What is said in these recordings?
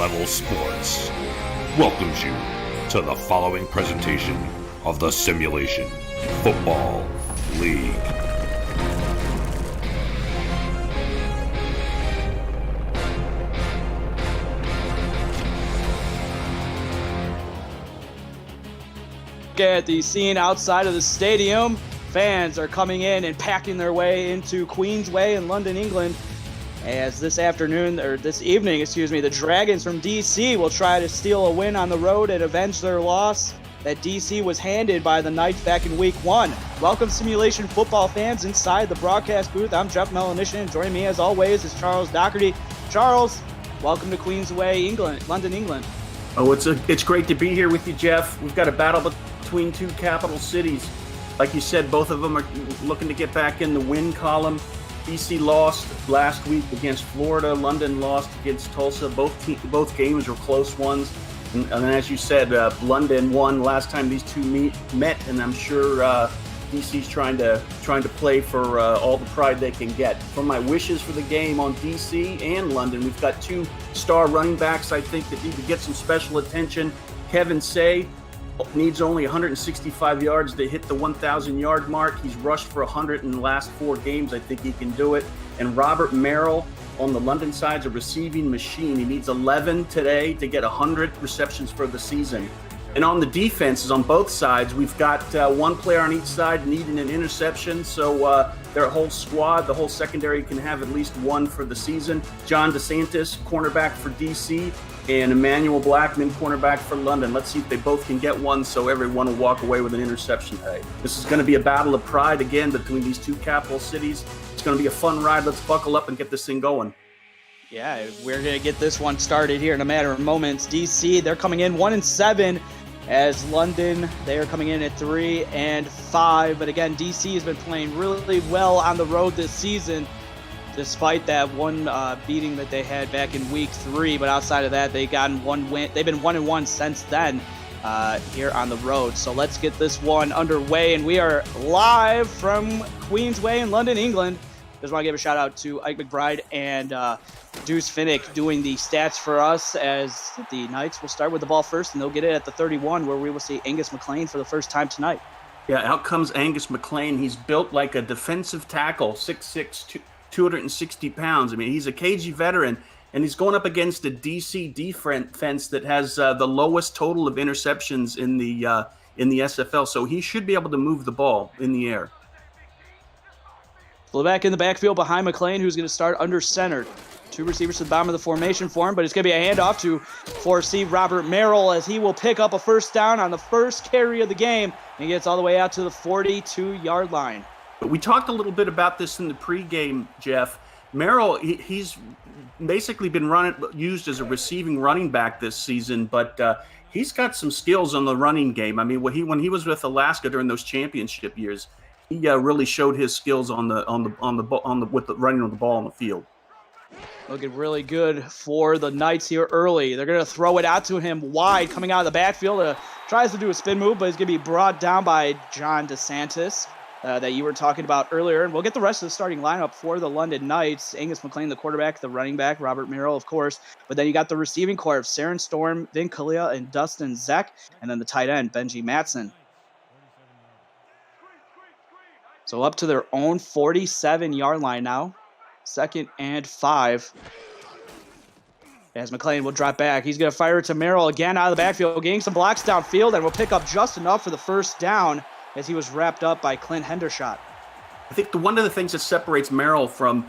Level Sports welcomes you to the following presentation of the Simulation Football League. At the scene outside of the stadium, fans are coming in and packing their way into Queensway in London, England, as this evening, the Dragons from DC will try to steal a win on the road and avenge their loss that DC was handed by the Knights back in Week 1. Welcome, Simulation Football fans, inside the broadcast booth. I'm Jeff Melanishin, and joining me as always is Charles Doherty. Charles, welcome to Queensway, England, London, England. Oh, it's great to be here with you, Jeff. We've got a battle between two capital cities. Like you said, both of them are looking to get back in the win column. DC lost last week against Florida. London lost against Tulsa. Both games were close ones. And as you said, London won last time these two met, and I'm sure DC's trying to play for all the pride they can get. For my wishes for the game on DC and London, we've got two star running backs I think that need to get some special attention. Kevin Say needs only 165 yards to hit the 1,000-yard mark. He's rushed for 100 in the last 4 games. I think he can do it. And Robert Merrill on the London side's a receiving machine. He needs 11 today to get 100 receptions for the season. And on the defenses on both sides, we've got one player on each side needing an interception. So their whole squad, the whole secondary, can have at least one for the season. John DeSantis, cornerback for DC, and Emmanuel Blackman, cornerback for London. Let's see if they both can get one so everyone will walk away with an interception today. This is going to be a battle of pride again between these two capital cities. It's going to be a fun ride. Let's buckle up and get this thing going. Yeah, we're going to get this one started here in a matter of moments. DC, they're coming in 1-7, as London, they are coming in at 3-5. But again, DC has been playing really well on the road this season, despite that one beating that they had back in Week 3. But outside of that, they've gotten one win. They've been 1-1 since then here on the road. So let's get this one underway. And we are live from Queensway in London, England. Just want to give a shout out to Ike McBride and Deuce Finnick doing the stats for us, as the Knights will start with the ball first, and they'll get it at the 31, where we will see Angus McLean for the first time tonight. Yeah, out comes Angus McLean. He's built like a defensive tackle, 6'6", 260 pounds. I mean, he's a cagey veteran, and he's going up against a DC defense that has the lowest total of interceptions in the SFL. So he should be able to move the ball in the air. Pull back in the backfield behind McLean, who's going to start under center. 2 receivers to the bottom of the formation for him, but it's going to be a handoff to foresee Robert Merrill, as he will pick up a first down on the first carry of the game and gets all the way out to the 42-yard line. We talked a little bit about this in the pregame, Jeff. Merrill, he's basically been used as a receiving running back this season, but he's got some skills on the running game. I mean, when he was with Alaska during those championship years, he really showed his skills with the running of the ball on the field. Looking really good for the Knights here early. They're going to throw it out to him wide, coming out of the backfield. Tries to do a spin move, but he's going to be brought down by John DeSantis that you were talking about earlier. And we'll get the rest of the starting lineup for the London Knights. Angus McLean, the quarterback, the running back, Robert Merrill, of course. But then you got the receiving corps of Saren Storm, Vin Kalia, and Dustin Zeck. And then the tight end, Benji Matson. So up to their own 47-yard line now. 2nd and 5. As McLean will drop back. He's going to fire it to Merrill again out of the backfield, getting some blocks downfield, and will pick up just enough for the first down as he was wrapped up by Clint Hendershot. I think one of the things that separates Merrill from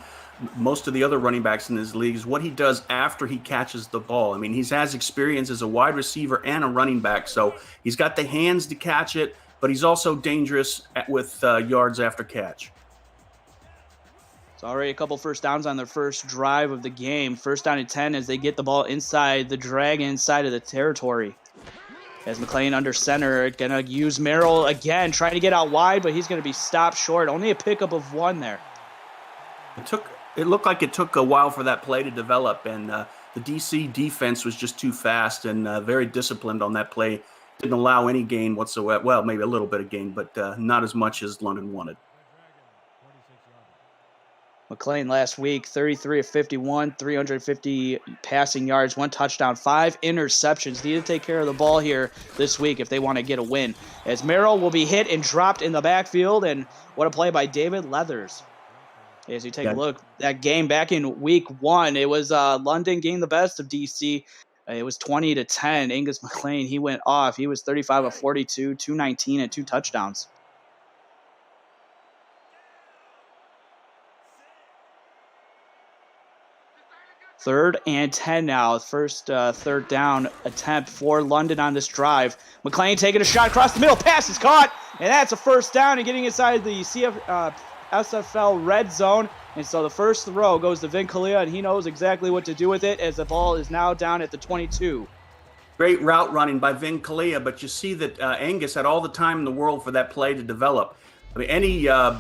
most of the other running backs in this league is what he does after he catches the ball. I mean, he has experience as a wide receiver and a running back, so he's got the hands to catch it, but he's also dangerous with yards after catch. It's already a couple first downs on their first drive of the game. 1st down and 10 as they get the ball inside the Dragon side of the territory. As McLean under center, going to use Merrill again, trying to get out wide, but he's going to be stopped short. Only a pickup of 1 there. It looked like it took a while for that play to develop, and the DC defense was just too fast and very disciplined on that play. Didn't allow any gain whatsoever. Well, maybe a little bit of gain, but not as much as London wanted. McLean last week, 33 of 51, 350 passing yards, 1 touchdown, 5 interceptions. Need to take care of the ball here this week if they want to get a win. As Merrill will be hit and dropped in the backfield, and what a play by David Leathers. As you take a look, that game back in week 1, it was London getting the best of DC. It was 20-10. Angus McLean, he went off. He was 35 of 42, 219, and 2 touchdowns. Third and 10 now. First third down attempt for London on this drive. McLean taking a shot across the middle. Pass is caught, and that's a first down and getting inside the SFL red zone. And so the first throw goes to Vin Kalia, and he knows exactly what to do with it as the ball is now down at the 22. Great route running by Vin Kalia, but you see that Angus had all the time in the world for that play to develop. I mean,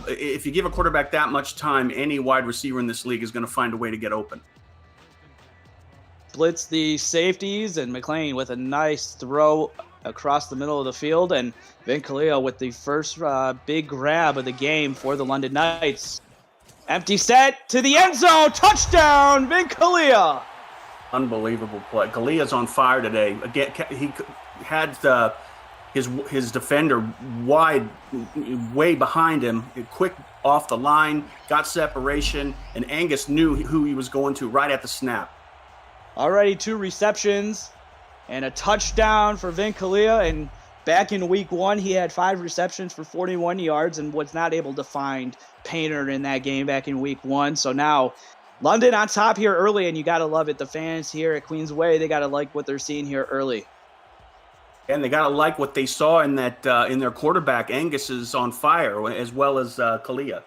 if you give a quarterback that much time, any wide receiver in this league is going to find a way to get open. Blitz the safeties, and McLean with a nice throw across the middle of the field, and Vin Kalia with the first big grab of the game for the London Knights. Empty set to the end zone, touchdown, Vin Kalia. Unbelievable play. Kalia's on fire today. Again, he had his defender way behind him, quick off the line, got separation, and Angus knew who he was going to right at the snap. Already 2 receptions and a touchdown for Vin Kalia. And back in week 1, he had 5 receptions for 41 yards and was not able to find Painter in that game back in week 1. So now London on top here early, and you got to love it. The fans here at Queensway, they got to like what they're seeing here early. And they got to like what they saw in that in their quarterback. Angus is on fire, as well as Kalia.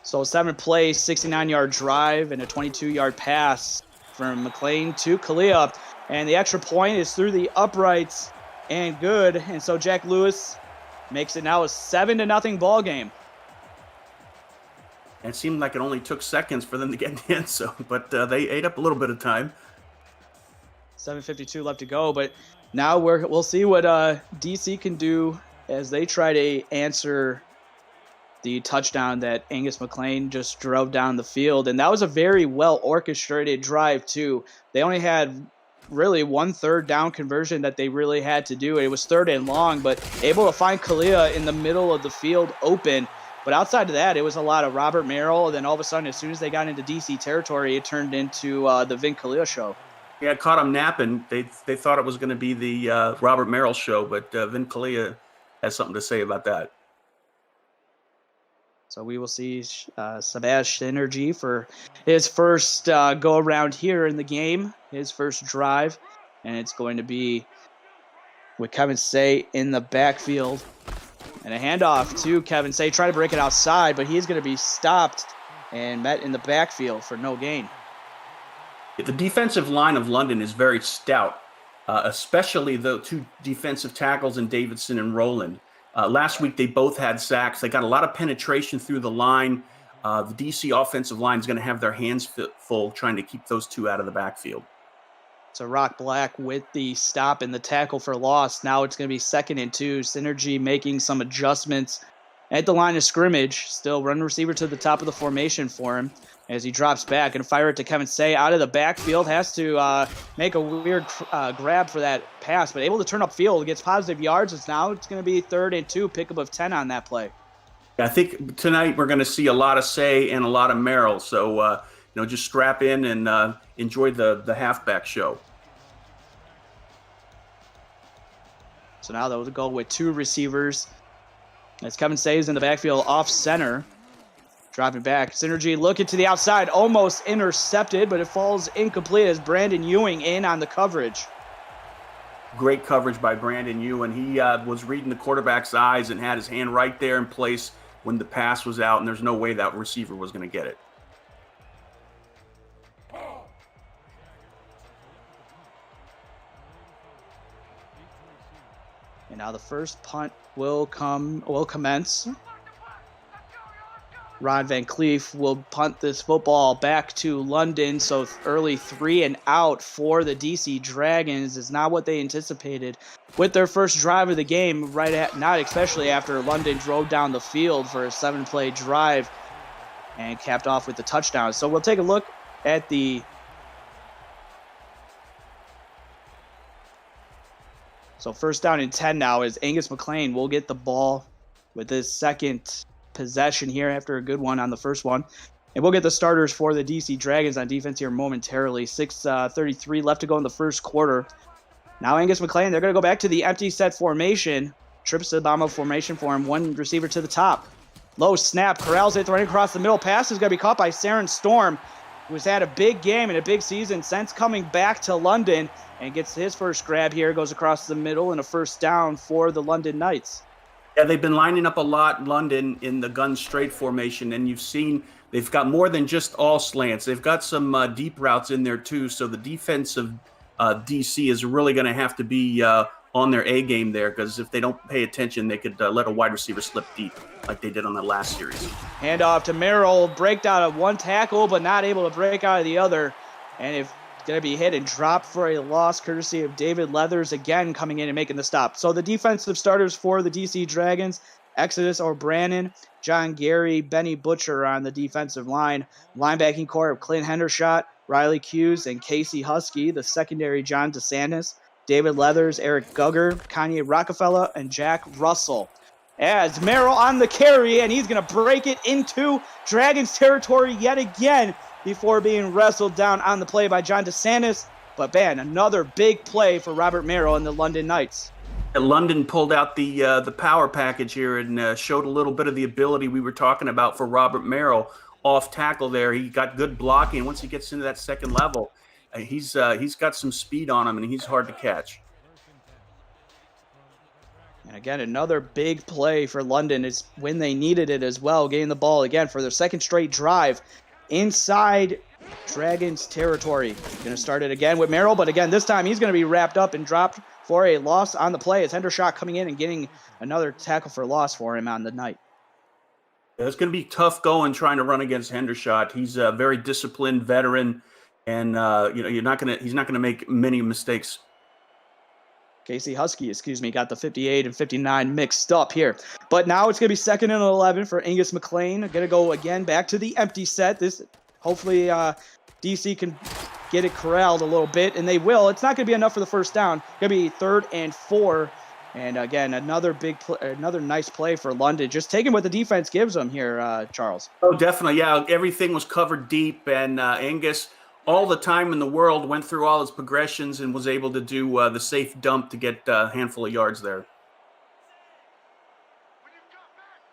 So 7-play, 69-yard drive and a 22-yard pass from McLean to Kalia, and the extra point is through the uprights and good. And so Jack Lewis makes it now a 7-0 ball game. It seemed like it only took seconds for them to get in the end zone, but they ate up a little bit of time. 7:52 left to go, but now we'll see what DC can do as they try to answer the touchdown that Angus McLean just drove down the field. And that was a very well orchestrated drive too. They only had really 1 third down conversion that they really had to do. It was 3rd and long, but able to find Kalia in the middle of the field open. But outside of that, it was a lot of Robert Merrill. And then all of a sudden, as soon as they got into DC territory, it turned into the Vin Kalia show. Yeah, caught him napping. They thought it was going to be the Robert Merrill show, but Vin Kalia has something to say about that. So we will see Sebastian Synergy for his first go-around here in the game, his first drive. And it's going to be with Kevin Say in the backfield. And a handoff to Kevin Say, try to break it outside, but he's going to be stopped and met in the backfield for no gain. The defensive line of London is very stout, especially the 2 defensive tackles in Davidson and Rowland. Last week, they both had sacks. They got a lot of penetration through the line. The DC offensive line is going to have their hands full trying to keep those 2 out of the backfield. So Rock Black with the stop and the tackle for loss. Now it's going to be 2nd and 2. Synergy making some adjustments at the line of scrimmage. Still run receiver to the top of the formation for him as he drops back and fire it to Kevin Say out of the backfield. Has to make a weird grab for that pass, but able to turn upfield. Gets positive yards. It's going to be 3rd and 2. Pickup of 10 on that play. I think tonight we're going to see a lot of Say and a lot of Merrill. So, just strap in and enjoy the halfback show. So now they'll go with 2 receivers. As Kevin Say is in the backfield off center. Dropping back. Synergy looking to the outside. Almost intercepted, but it falls incomplete as Brandon Ewing in on the coverage. Great coverage by Brandon Ewing. He was reading the quarterback's eyes and had his hand right there in place when the pass was out, and there's no way that receiver was going to get it. And now the first punt will commence. Ron Van Cleef will punt this football back to London. So early 3 and out for the DC Dragons is not what they anticipated with their first drive of the game. Not especially after London drove down the field for a 7-play drive. and capped off with the touchdown. So we'll take a look at the first down and 10 now as Angus McLean will get the ball with his second possession here after a good one on the first one. And we'll get the starters for the DC Dragons on defense here momentarily. 6:33 left to go in the first quarter. Now Angus McLean, they're going to go back to the empty set formation. Trips to the bottom of formation for him. One receiver to the top. Low snap, corrals it, running across the middle. Pass is going to be caught by Saren Storm, who's had a big game and a big season since coming back to London, and gets his first grab here, goes across the middle, and a first down for the London Knights. Yeah, they've been lining up a lot, London, in the gun straight formation, and you've seen they've got more than just all slants. They've got some deep routes in there, too, so the defensive DC is really going to have to be on their A game there, because if they don't pay attention, they could let a wide receiver slip deep like they did on the last series. Handoff to Merrill, breaked out of one tackle, but not able to break out of the other. And if going to be hit and dropped for a loss, courtesy of David Leathers again coming in and making the stop. So the defensive starters for the DC Dragons, Exodus O'Brien, John Gary, Benny Butcher on the defensive line. Linebacking core of Clint Hendershot, Riley Hughes, and Casey Husky. The secondary, John DeSantis, David Leathers, Eric Gugger, Kanye Rockefeller, and Jack Russell. As Merrill on the carry, and he's going to break it into Dragons territory yet again before being wrestled down on the play by John DeSantis. But, man, another big play for Robert Merrill and the London Knights. London pulled out the power package here and showed a little bit of the ability we were talking about for Robert Merrill off tackle there. He got good blocking. Once he gets into that second level, he's got some speed on him, and he's hard to catch. And again, another big play for London. It's when they needed it as well, getting the ball again for their second straight drive inside Dragons territory. Going to start it again with Merrill, but again, this time he's going to be wrapped up and dropped for a loss on the play as Hendershot coming in and getting another tackle for loss for him on the night. Yeah, it's going to be tough going trying to run against Hendershot. He's a very disciplined veteran, and he's not going to make many mistakes. Casey Husky, got the 58 and 59 mixed up here. But now it's going to be 2nd and 11 for Angus McLean. Going to go again back to the empty set. This hopefully DC can get it corralled a little bit, and they will. It's not going to be enough for the first down. Going to be 3rd and 4. And again, another nice play for London. Just taking what the defense gives them here, Charles. Oh, definitely. Yeah, everything was covered deep, and Angus, all the time in the world, went through all his progressions and was able to do the safe dump to get a handful of yards there.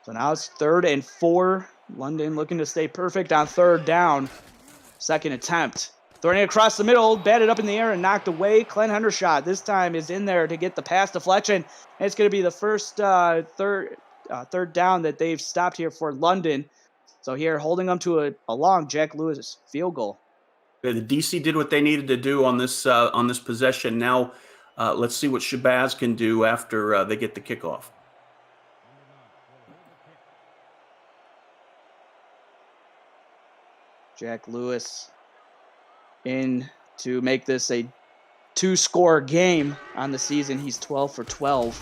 So now it's 3rd and 4. London looking to stay perfect on 3rd down. Second attempt. Throwing it across the middle, batted up in the air and knocked away. Clint Hendershot this time is in there to get the pass deflection. And it's going to be the first third down that they've stopped here for London. So here holding them to a long Jack Lewis field goal. The DC did what they needed to do on this possession. Now let's see what Shabazz can do after they get the kickoff. Jack Lewis in to make this a 2-score game on the season. He's 12 for 12.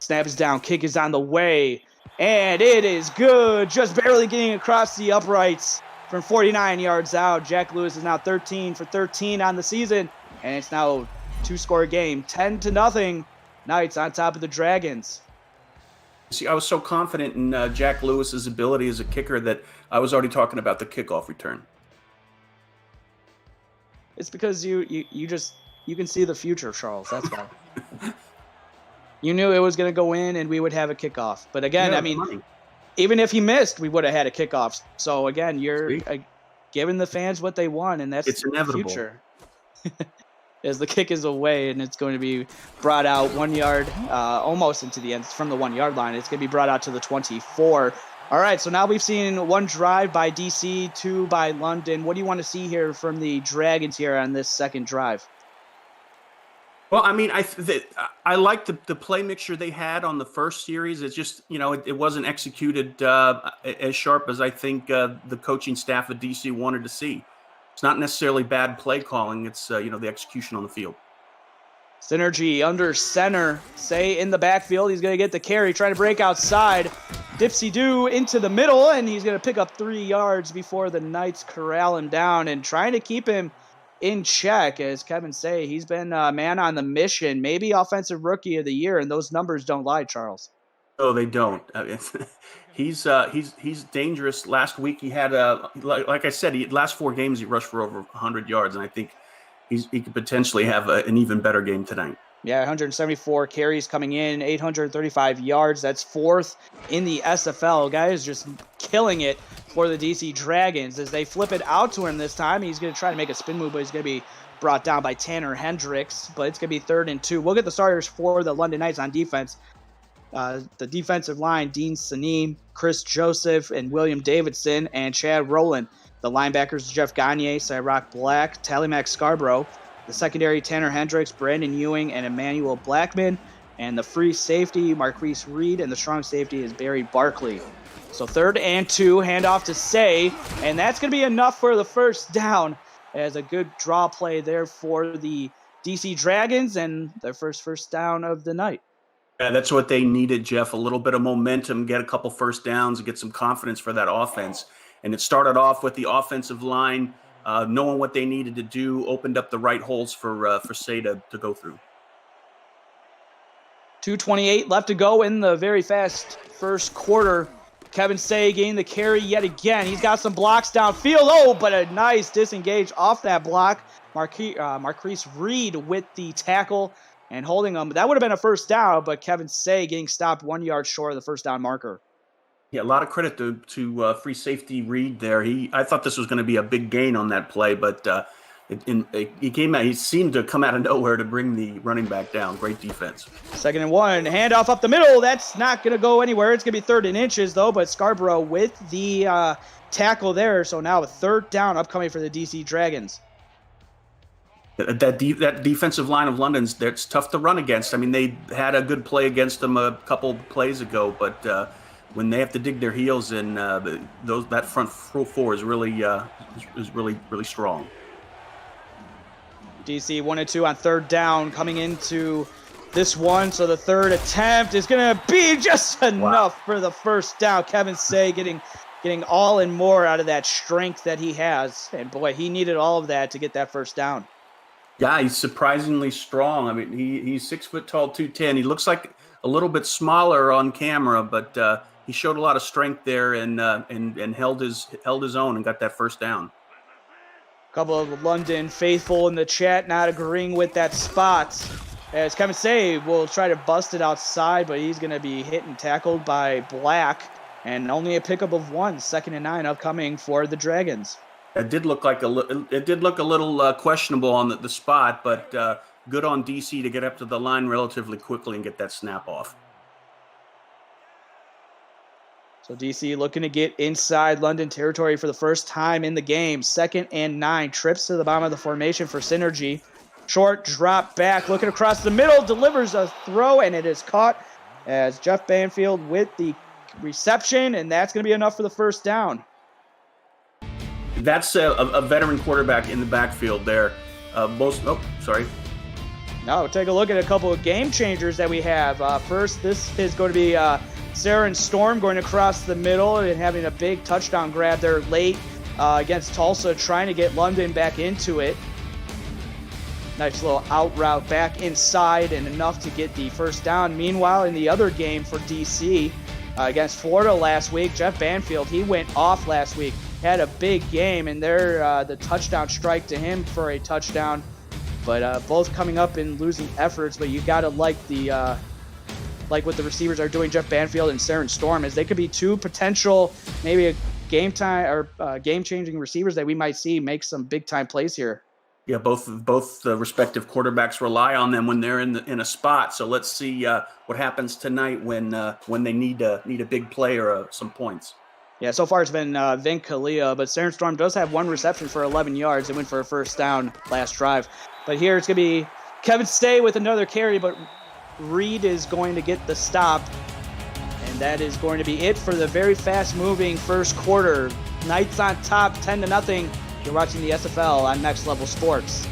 Snap is down, kick is on the way, and it is good. Just barely getting across the uprights from 49 yards out. Jack Lewis is now 13 for 13 on the season, and it's now a 2-score game, 10-0. Knights on top of the Dragons. See, I was so confident in Jack Lewis's ability as a kicker that I was already talking about the kickoff return. It's because you can see the future, Charles. That's why. You knew it was going to go in and we would have a kickoff. But again, Yeah, I mean, money. even if he missed, we would have had a kickoff. So again, you're giving the fans what they want, and that's It's inevitable. the future. As the kick is away, and it's going to be brought out 1 yard, almost into the end from the 1 yard line. It's going to be brought out to the 24. All right, so now we've seen one drive by DC, 2 by London. What do you want to see here from the Dragons here on this second drive? Well, I mean, I like the play mixture they had on the first series. It's just, it wasn't executed as sharp as I think the coaching staff at DC wanted to see. It's not necessarily bad play calling. It's, the execution on the field. Synergy under center. Say in the backfield. He's going to get the carry, trying to break outside. Dipsy-doo into the middle, and he's going to pick up 3 yards before the Knights corral him down and trying to keep him in check. As Kevin say, he's been a man on the mission, maybe offensive rookie of the year, and those numbers don't lie, Charles. No, they don't. He's dangerous. Last week he had like I said, last 4 games he rushed for over 100 yards, and I think he could potentially have an even better game tonight. Yeah, 174 carries coming in, 835 yards. That's 4th in the SFL. Guy is just killing it for the DC Dragons as they flip it out to him this time. He's going to try to make a spin move, but he's going to be brought down by Tanner Hendricks. But it's going to be 3rd and 2. We'll get the starters for the London Knights on defense. The defensive line, Dean Sanim, Chris Joseph, and William Davidson, and Chad Rowland. The linebackers, Jeff Gagne, Cyrock Black, Tallymac Scarborough. The secondary, Tanner Hendricks, Brandon Ewing, and Emmanuel Blackman. And the free safety, Marquise Reed, and the strong safety is Barry Barkley. So 3rd and 2, handoff to Say, and that's going to be enough for the first down as a good draw play there for the DC Dragons and their first down of the night. Yeah, that's what they needed, Jeff, a little bit of momentum, get a couple first downs, and get some confidence for that offense. And it started off with the offensive line knowing what they needed to do, opened up the right holes for Say to go through. 2:28 left to go in the very fast first quarter. Kevin Say getting the carry yet again. He's got some blocks downfield. But a nice disengage off that block. Marquise Reed with the tackle and holding him. That would have been a first down, but Kevin Say getting stopped 1 yard short of the first down marker. Yeah, a lot of credit to free safety Reed there. I thought this was going to be a big gain on that play, but he seemed to come out of nowhere to bring the running back down. Great defense. 2nd and 1, handoff up the middle. That's not going to go anywhere. It's going to be 3rd and inches, though, but Scarborough with the tackle there. So now a 3rd down upcoming for the DC Dragons. That defensive line of London's, that's tough to run against. I mean, they had a good play against them a couple plays ago, but when they have to dig their heels in, that front 4 is really strong. DC 1 and 2 on 3rd down coming into this one. So the 3rd attempt is going to be just enough for the first down. Kevin Say getting all and more out of that strength that he has. And boy, he needed all of that to get that first down. Yeah, he's surprisingly strong. I mean, he's 6 foot tall, 210. He looks like a little bit smaller on camera, but he showed a lot of strength there and held his own and got that first down. Couple of London faithful in the chat not agreeing with that spot. As Kevin Say will try to bust it outside, but he's going to be hit and tackled by Black. And only a pickup of 1, 2nd and 9 upcoming for the Dragons. It did look a little questionable on the spot, but good on DC to get up to the line relatively quickly and get that snap off. So DC looking to get inside London territory for the first time in the game. 2nd and 9. Trips to the bottom of the formation for Synergy. Short drop back. Looking across the middle. Delivers a throw, and it is caught as Jeff Banfield with the reception, and that's going to be enough for the first down. That's a veteran quarterback in the backfield there. Now take a look at a couple of game changers that we have. First, this is going to be Saren Storm going across the middle and having a big touchdown grab there late against Tulsa, trying to get London back into it. Nice little out route back inside and enough to get the first down. Meanwhile, in the other game for DC against Florida last week, Jeff Banfield, he went off last week. Had a big game, and there the touchdown strike to him for a touchdown. But both coming up in losing efforts. But you got to like what the receivers are doing, Jeff Banfield and Saren Storm, as they could be 2 potential, maybe a game-changing receivers that we might see make some big-time plays here. Yeah, both the respective quarterbacks rely on them when they're in a spot. So let's see what happens tonight when they need a big play or some points. Yeah, so far it's been Vin Kalia, but Saren Storm does have 1 reception for 11 yards. They went for a first down last drive. But here it's going to be Kevin Say with another carry, but Reed is going to get the stop. And that is going to be it for the very fast-moving first quarter. Knights on top, 10-0. You're watching the SFL on Next Level Sports.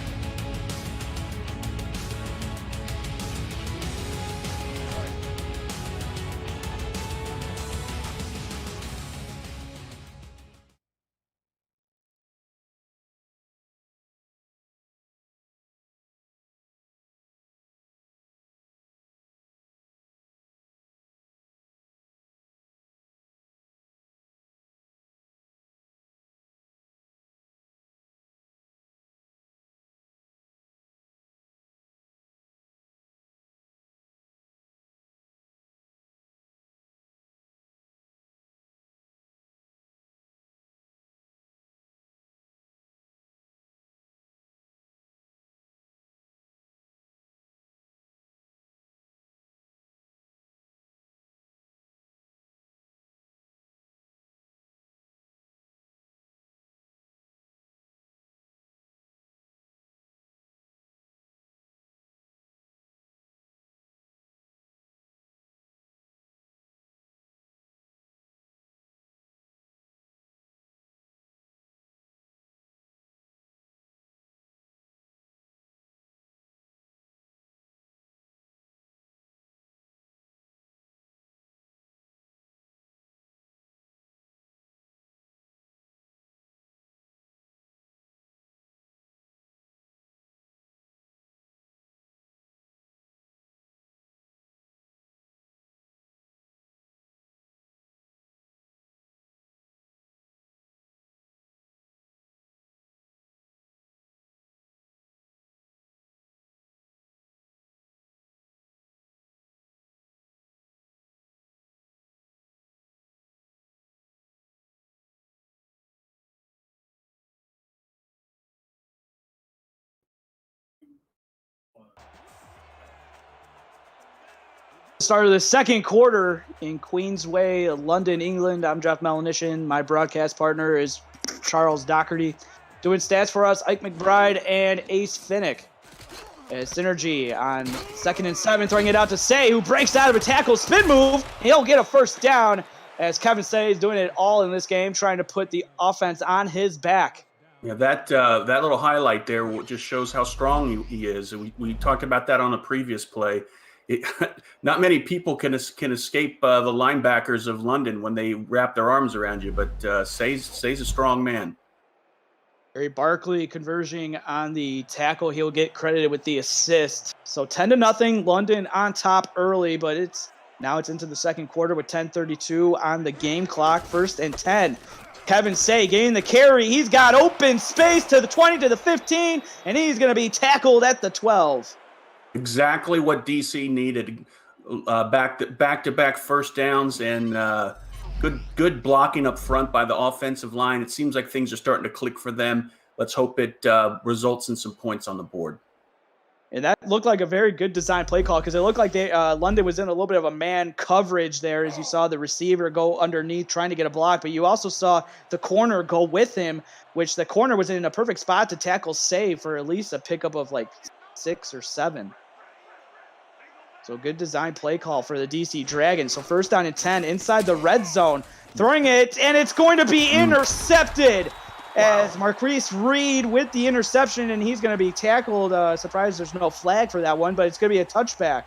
Start of the second quarter in Queensway, London, England. I'm Jeff Melanishin. My broadcast partner is Charles Doherty. Doing stats for us, Ike McBride and Ace Finnick. Synergy on 2nd and 7, throwing it out to Say, who breaks out of a tackle, spin move. He'll get a first down as Kevin Say is doing it all in this game, trying to put the offense on his back. Yeah, that little highlight there just shows how strong he is. We talked about that on a previous play. Not many people can escape the linebackers of London when they wrap their arms around you, but Say's a strong man. Barry Barkley converging on the tackle. He'll get credited with the assist. So 10-0, London on top early, but it's into the second quarter with 10:32 on the game clock. 1st and 10. Kevin Say getting the carry. He's got open space to the 20, to the 15, and he's going to be tackled at the 12. Exactly what DC needed. Back-to-back first downs and good blocking up front by the offensive line. It seems like things are starting to click for them. Let's hope it results in some points on the board. And that looked like a very good design play call because it looked like London was in a little bit of a man coverage there as you saw the receiver go underneath trying to get a block, but you also saw the corner go with him, which the corner was in a perfect spot to tackle Say for at least a pickup of like 6 or 7. So good design play call for the DC Dragons. So 1st down and 10 inside the red zone. Throwing it, and it's going to be intercepted as Marquise Reed with the interception, and he's going to be tackled. Surprised there's no flag for that one, but it's going to be a touchback.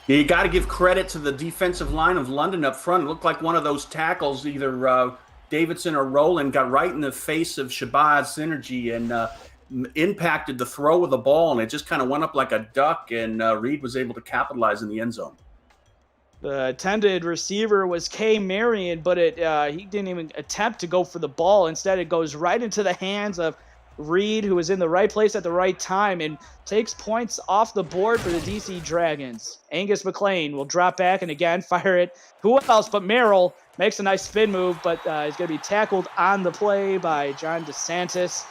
Yeah, you got to give credit to the defensive line of London up front. It looked like one of those tackles, either Davidson or Rowland, got right in the face of Shabazz Synergy and impacted the throw of the ball, and it just kind of went up like a duck, and Reed was able to capitalize in the end zone. The intended receiver was Kay Marion, but he didn't even attempt to go for the ball. Instead, it goes right into the hands of Reed, who was in the right place at the right time, and takes points off the board for the DC Dragons. Angus McLean will drop back and again fire it. Who else but Merrill makes a nice spin move, but he's going to be tackled on the play by John DeSantis,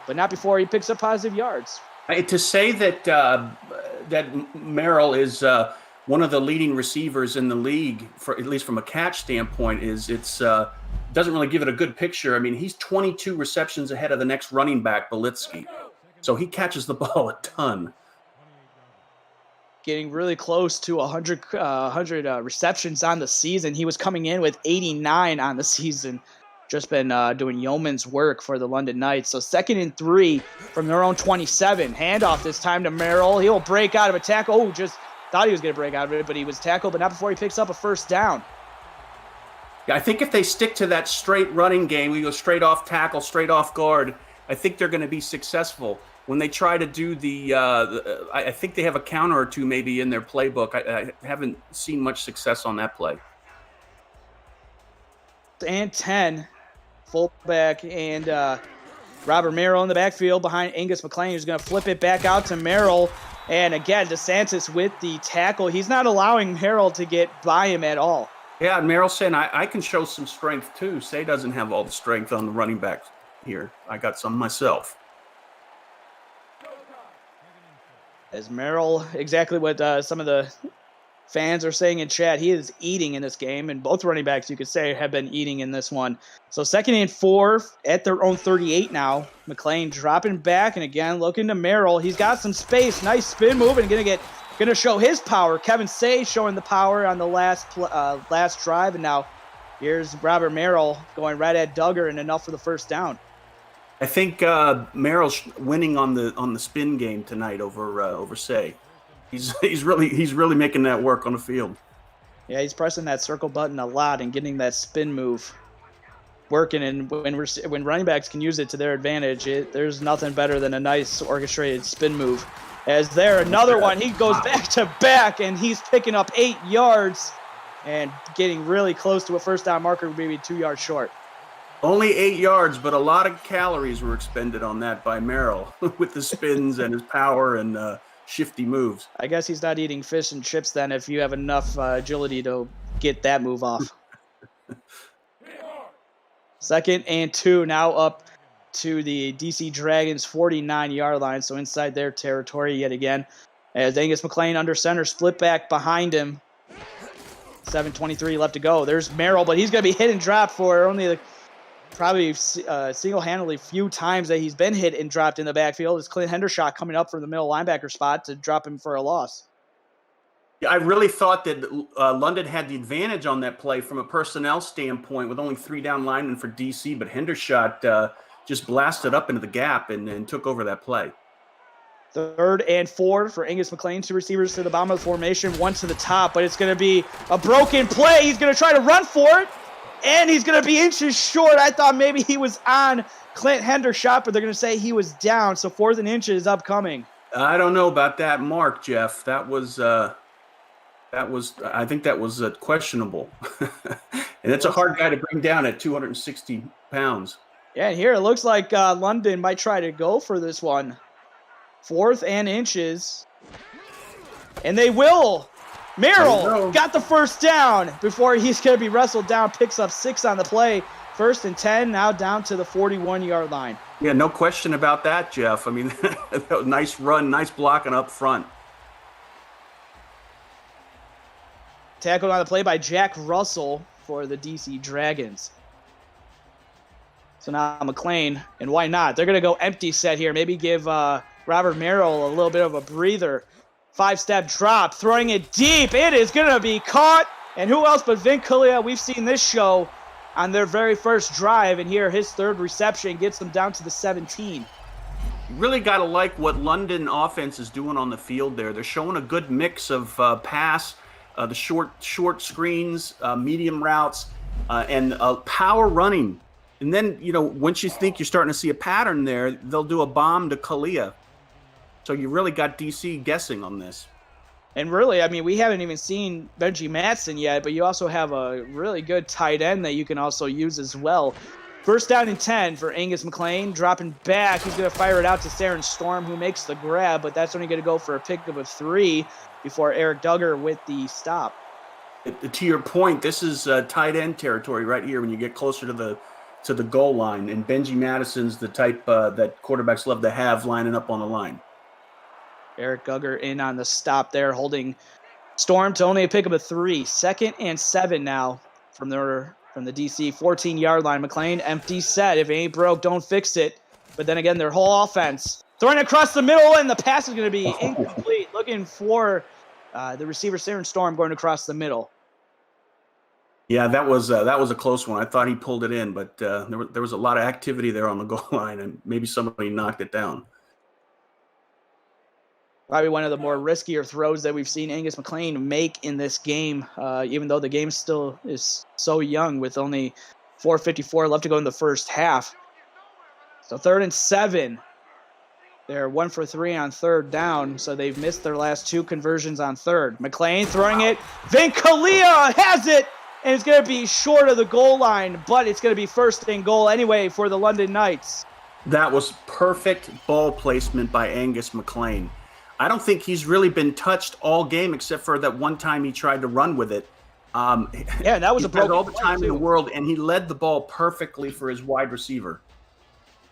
but not before he picks up positive yards. To say that that Merrill is one of the leading receivers in the league, for at least from a catch standpoint, doesn't really give it a good picture. I mean, he's 22 receptions ahead of the next running back, Belitsky. So he catches the ball a ton. Getting really close to 100 receptions on the season. He was coming in with 89 on the season. Just been doing yeoman's work for the London Knights. So 2nd and 3 from their own 27. Handoff this time to Merrill. He'll break out of a tackle. Oh, just thought he was going to break out of it, but he was tackled, but not before he picks up a first down. Yeah, I think if they stick to that straight running game, we go straight off tackle, straight off guard, I think they're going to be successful. When they try to do I think they have a counter or two maybe in their playbook. I haven't seen much success on that play. And 10, fullback, and Robert Merrill in the backfield behind Angus McLean, who's going to flip it back out to Merrill. And again, DeSantis with the tackle. He's not allowing Merrill to get by him at all. Yeah, and Merrill saying, I can show some strength too. Say doesn't have all the strength on the running back here. I got some myself. As Merrill, exactly what some of the fans are saying in chat, he is eating in this game, and both running backs, you could say, have been eating in this one. So 2nd and 4 at their own 38 now. McLean dropping back, and again, looking to Merrill. He's got some space. Nice spin move, and gonna show his power. Kevin Say showing the power on the last drive, and now here's Robert Merrill going right at Duggar, and enough for the first down. I think Merrill's winning on the spin game tonight over Say. He's really making that work on the field. Yeah, he's pressing that circle button a lot and getting that spin move working. And when running backs can use it to their advantage, there's nothing better than a nice orchestrated spin move. As there, another one, he goes back to back, and he's picking up 8 yards and getting really close to a first down marker, maybe 2 yards short. Only 8 yards, but a lot of calories were expended on that by Merrill with the spins and his power and shifty moves. I guess he's not eating fish and chips then if you have enough agility to get that move off. 2nd and 2 now up to the DC Dragons 49-yard line, so inside their territory yet again. As Angus McLean under center, split back behind him. 7:23 left to go. There's Merrill, but he's going to be hit and dropped for only the probably single-handedly few times that he's been hit and dropped in the backfield. It's Clint Hendershot coming up from the middle linebacker spot to drop him for a loss. I really thought that London had the advantage on that play from a personnel standpoint with only 3 down linemen for DC, but Hendershot just blasted up into the gap and took over that play. 3rd and 4 for Angus McLean. 2 receivers to the bottom of the formation, 1 to the top, but it's going to be a broken play. He's going to try to run for it, and he's going to be inches short. I thought maybe he was on Clint Hendershot, but they're going to say he was down, so 4th and inches upcoming. I don't know about that mark, Jeff. I think that was questionable. And it's a hard guy to bring down at 260 pounds. Yeah, and here it looks like London might try to go for this one. 4th and inches. And they will. Merrill got the first down before he's going to be wrestled down. Picks up 6 on the play. 1st and 10, now down to the 41-yard line. Yeah, no question about that, Jeff. I mean, nice run, nice blocking up front. Tackled on the play by Jack Russell for the DC Dragons. So now McLean, and why not? They're going to go empty set here. Maybe give Robert Merrill a little bit of a breather. 5-step drop, throwing it deep. It is going to be caught. And who else but Vin Kalia? We've seen this show on their very first drive. And here, his 3rd reception gets them down to the 17. You really got to like what London offense is doing on the field there. They're showing a good mix of pass, the short screens, medium routes, and power running. And then, once you think you're starting to see a pattern there, they'll do a bomb to Kalia. So you really got DC guessing on this. And really, I mean, we haven't even seen Benji Matson yet, but you also have a really good tight end that you can also use as well. 1st down and 10 for Angus McLean. Dropping back, he's going to fire it out to Saren Storm, who makes the grab, but that's only going to go for a pickup of 3 before Eric Duggar with the stop. To your point, this is tight end territory right here when you get closer to the goal line, and Benji Madison's the type that quarterbacks love to have lining up on the line. Eric Duggar in on the stop there, holding Storm to only a pickup of 3. 2nd and 7 now from the DC 14-yard line. McLean empty set. If it ain't broke, don't fix it. But then again, their whole offense throwing across the middle, and the pass is going to be incomplete. Looking for the receiver, Saren Storm, going across the middle. Yeah, that was a close one. I thought he pulled it in, but there was a lot of activity there on the goal line, and maybe somebody knocked it down. Probably one of the more riskier throws that we've seen Angus McLean make in this game, even though the game still is so young with only 4:54 left to go in the first half. So 3rd and 7. They're 1 for 3 on 3rd down, so they've missed their last 2 conversions on 3rd. McLean throwing it. Vin Kalia has it, and it's going to be short of the goal line, but it's going to be 1st and goal anyway for the London Knights. That was perfect ball placement by Angus McLean. I don't think he's really been touched all game except for that one time he tried to run with it. Yeah, that was a broken all the time in the world, and he led the ball perfectly for his wide receiver.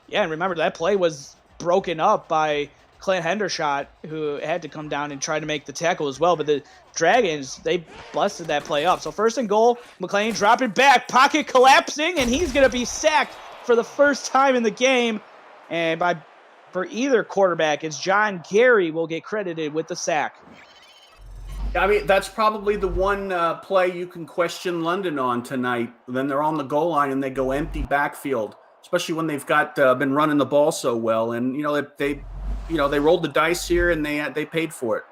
Yeah, and remember, that play was broken up by Clint Hendershot, who had to come down and try to make the tackle as well. But the Dragons, they busted that play up. So 1st and goal, McLean dropping back, pocket collapsing, and he's going to be sacked for the first time in the game. And for either quarterback, it's John Gary will get credited with the sack. I mean, that's probably the one play you can question London on tonight. Then they're on the goal line and they go empty backfield, especially when they've got been running the ball so well. And they rolled the dice here and they paid for it.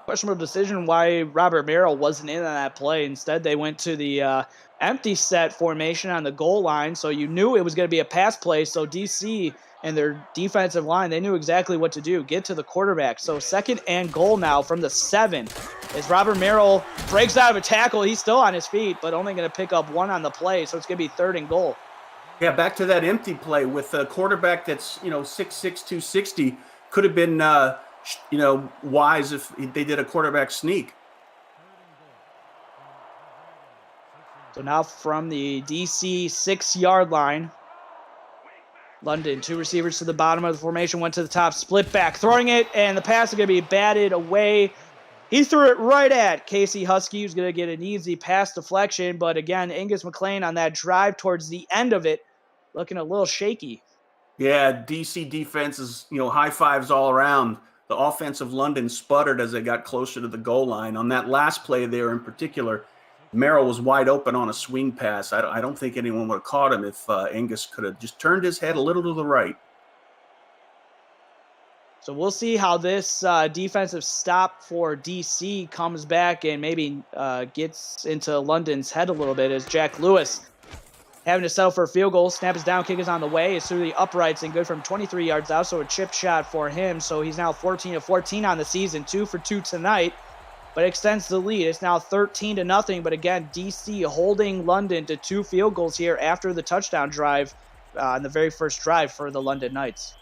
Questionable decision why Robert Merrill wasn't in on that play. Instead, they went to the empty set formation on the goal line, so you knew it was going to be a pass play. So DC and their defensive line, they knew exactly what to do, get to the quarterback. So 2nd and goal now from the 7 as Robert Merrill breaks out of a tackle. He's still on his feet, but only going to pick up 1 on the play, so it's going to be 3rd and goal. Yeah, back to that empty play with a quarterback that's 6'6", 260. Could have been wise if they did a quarterback sneak. So now from the DC 6-yard line, London, 2 receivers to the bottom of the formation, went to the top, split back, throwing it, and the pass is going to be batted away. He threw it right at Casey Husky, who's going to get an easy pass deflection. But again, Angus McLean on that drive towards the end of it, looking a little shaky. Yeah, DC defense is, high fives all around. The offense of London sputtered as they got closer to the goal line. On that last play there in particular, Merrill was wide open on a swing pass. I don't think anyone would have caught him if Angus could have just turned his head a little to the right. So we'll see how this defensive stop for DC comes back and maybe gets into London's head a little bit, as Jack Lewis having to settle for a field goal. Snap is down, kick is on the way. It's through the uprights and good from 23 yards out, so a chip shot for him. So he's now 14 of 14 on the season, 2 for 2 tonight, but extends the lead. It's now 13-0, but again, DC holding London to 2 field goals here after the touchdown drive on the very first drive for the London Knights.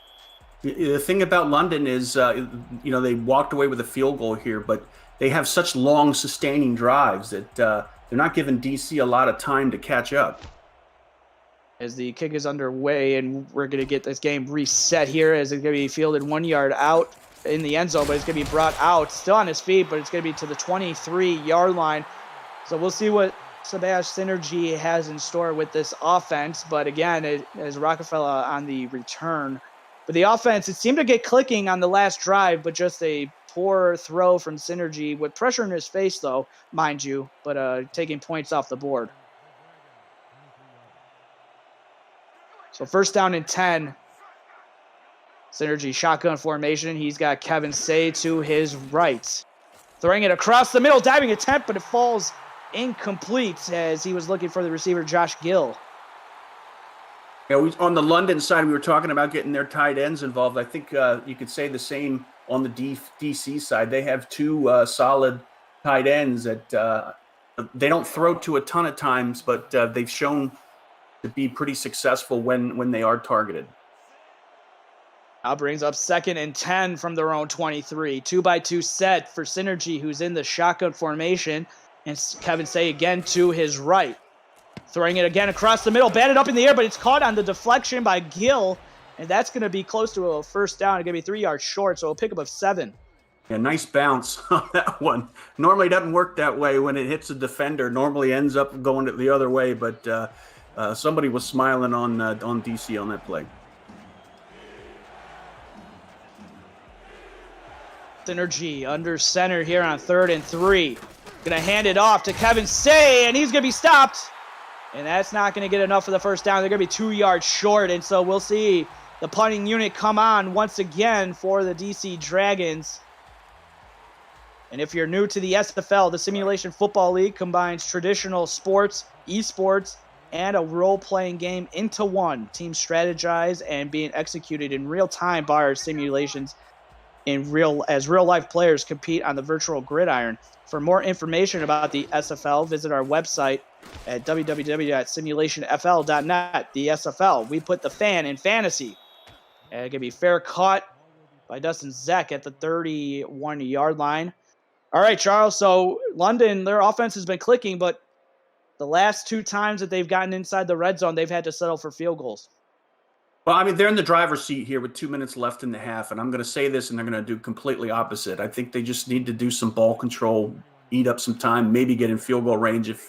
The thing about London is, they walked away with a field goal here, but they have such long, sustaining drives that they're not giving DC a lot of time to catch up. As the kick is underway, and we're going to get this game reset here, as it's going to be fielded 1 yard out in the end zone, but it's going to be brought out, still on his feet, but it's going to be to the 23-yard line. So we'll see what Sebastian Synergy has in store with this offense, but again, as Rockefeller on the return. But the offense, it seemed to get clicking on the last drive, but just a poor throw from Synergy with pressure in his face, though, mind you, but taking points off the board. So 1st down and 10. Synergy shotgun formation. He's got Kevin Say to his right. Throwing it across the middle, diving attempt, but it falls incomplete as he was looking for the receiver, Josh Gill. Yeah, on the London side, we were talking about getting their tight ends involved. I think you could say the same on the DC side. They have 2 solid tight ends that they don't throw to a ton of times, but they've shown to be pretty successful when they are targeted. Now brings up 2nd and 10 from their own 23. 2-by-2 set for Synergy, who's in the shotgun formation, and Kevin Say again to his right. Throwing it again across the middle, batted up in the air, but it's caught on the deflection by Gill, and that's going to be close to a 1st down. It's going to be 3 yards short, so a pickup of 7. Yeah, nice bounce on that one. Normally doesn't work that way when it hits a defender. Normally ends up going the other way, but somebody was smiling on DC on that play. Synergy under center here on 3rd and 3. Going to hand it off to Kevin Say, and he's going to be stopped. And that's not going to get enough for the 1st down. They're going to be 2 yards short, and so we'll see the punting unit come on once again for the DC Dragons. And if you're new to the SFL, the Simulation Football League combines traditional sports, esports, and a role-playing game into one. Teams strategize and being executed in real time by our simulations as real-life players compete on the virtual gridiron. For more information about the SFL, visit our website at www.simulationfl.net. The SFL, we put the fan in fantasy. And it can be fair caught by Dustin Zeck at the 31-yard line. All right, Charles, so London, their offense has been clicking, but the last 2 times that they've gotten inside the red zone, they've had to settle for field goals. Well, I mean, they're in the driver's seat here with 2 minutes left in the half, and I'm going to say this, and they're going to do completely opposite. I think they just need to do some ball control, eat up some time, maybe get in field goal range if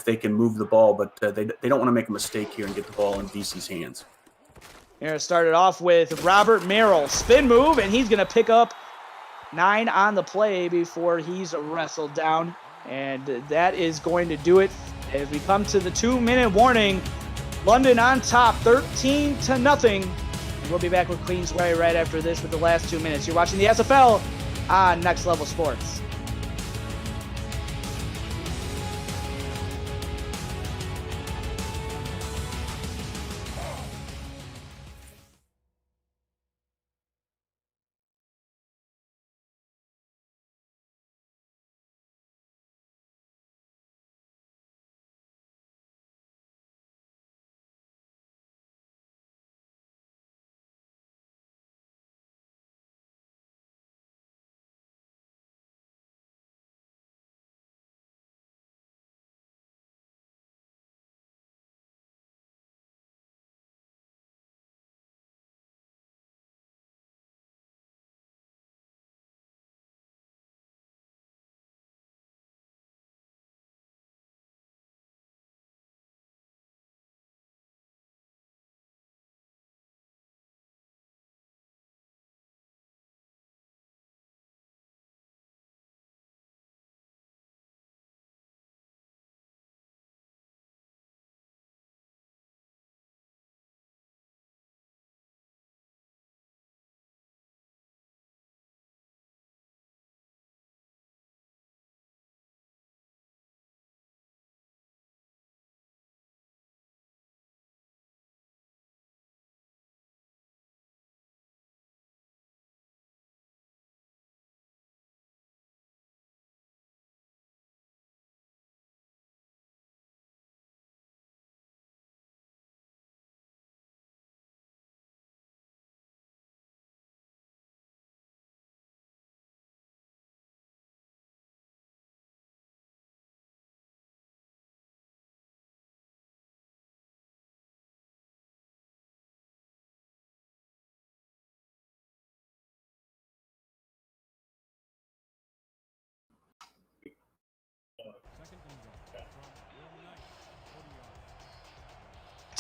they can move the ball, but they don't want to make a mistake here and get the ball in DC's hands. You're going to start it off with Robert Merrill. Spin move, and he's going to pick up 9 on the play before he's wrestled down. And that is going to do it as we come to the 2-minute warning. London on top, 13-0. We'll be back with Queensway right after this with the last 2 minutes. You're watching the SFL on Next Level Sports.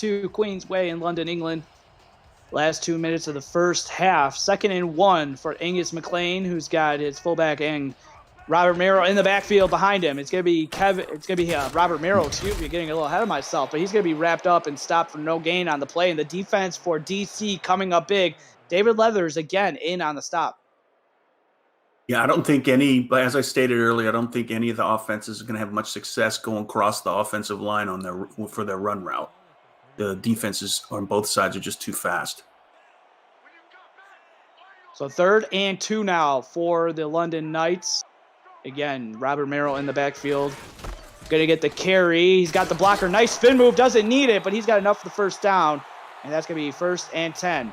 2, Queensway in London, England. Last 2 minutes of the first half. 2nd and 1 for Angus McLean, who's got his fullback and Robert Merrill in the backfield behind him. It's gonna be Robert Merrill. Excuse me, getting a little ahead of myself, but he's gonna be wrapped up and stopped for no gain on the play. And the defense for DC coming up big. David Leathers again in on the stop. Yeah, I don't think as I stated earlier, I don't think any of the offenses are going to have much success going across the offensive line for their run route. The defenses on both sides are just too fast. So 3rd and 2 now for the London Knights. Again, Robert Merrill in the backfield. Going to get the carry. He's got the blocker. Nice spin move. Doesn't need it, but he's got enough for the first down. And that's going to be 1st and 10.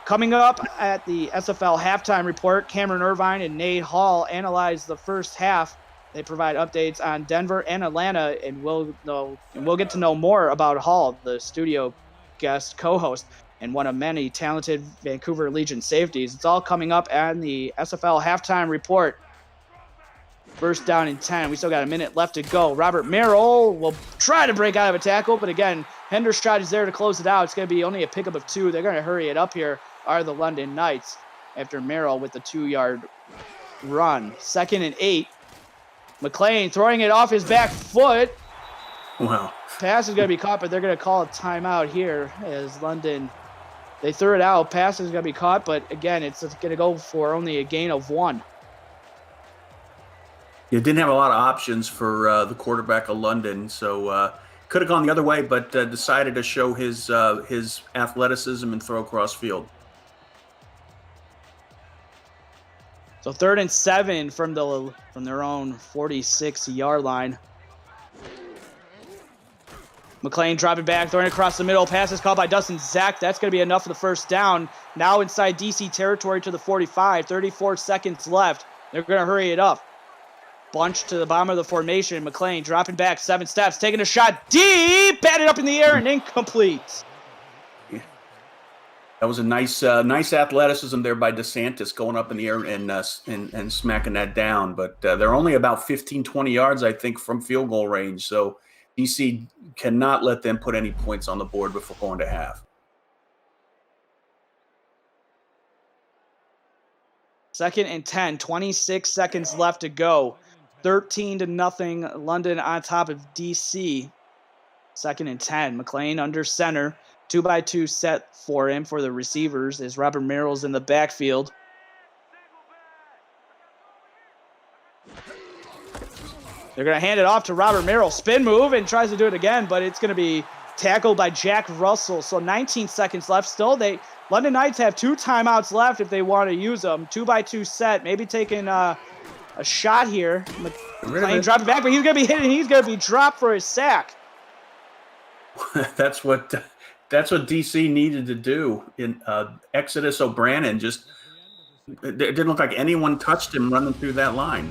Coming up at the SFL halftime report, Cameron Irvine and Nate Hall analyze the first half. They provide updates on Denver and Atlanta, and we'll get to know more about Hall, the studio guest co-host and one of many talented Vancouver Legion safeties. It's all coming up on the SFL halftime report. 1st down and 10. We still got a minute left to go. Robert Merrill will try to break out of a tackle, but again, Hendershot is there to close it out. It's going to be only a pickup of 2. They're going to hurry it up here, are the London Knights, after Merrill with the 2-yard run. 2nd and 8. McLean throwing it off his back foot. Wow. Pass is going to be caught, but they're going to call a timeout here as London, they threw it out. Pass is going to be caught, but again, it's going to go for only a gain of 1. You didn't have a lot of options for the quarterback of London, so could have gone the other way, but decided to show his athleticism and throw across field. So 3rd and 7 from their own 46-yard line. McLean dropping back, throwing across the middle. Pass is caught by Dustin Zach. That's going to be enough for the first down. Now inside DC territory to the 45. 34 seconds left. They're going to hurry it up. Bunch to the bottom of the formation. McLean dropping back 7 steps, taking a shot deep, batted up in the air and incomplete. Yeah. That was a nice athleticism there by DeSantis going up in the air and smacking that down. But they're only about 15, 20 yards, I think, from field goal range. So DC cannot let them put any points on the board before going to half. 2nd and 10, 26 seconds left to go. 13-0, London on top of DC. 2nd and 10, McLean under center. 2x2 set for him for the receivers as Robert Merrill's in the backfield. They're going to hand it off to Robert Merrill. Spin move and tries to do it again, but it's going to be tackled by Jack Russell. So 19 seconds left. Still, London Knights have 2 timeouts left if they want to use them. 2x2 set, maybe taking a shot here. McLean dropping back, but he's going to be hit and he's going to be dropped for his sack. That's what DC needed to do. In Exodus O'Brien it didn't look like anyone touched him running through that line.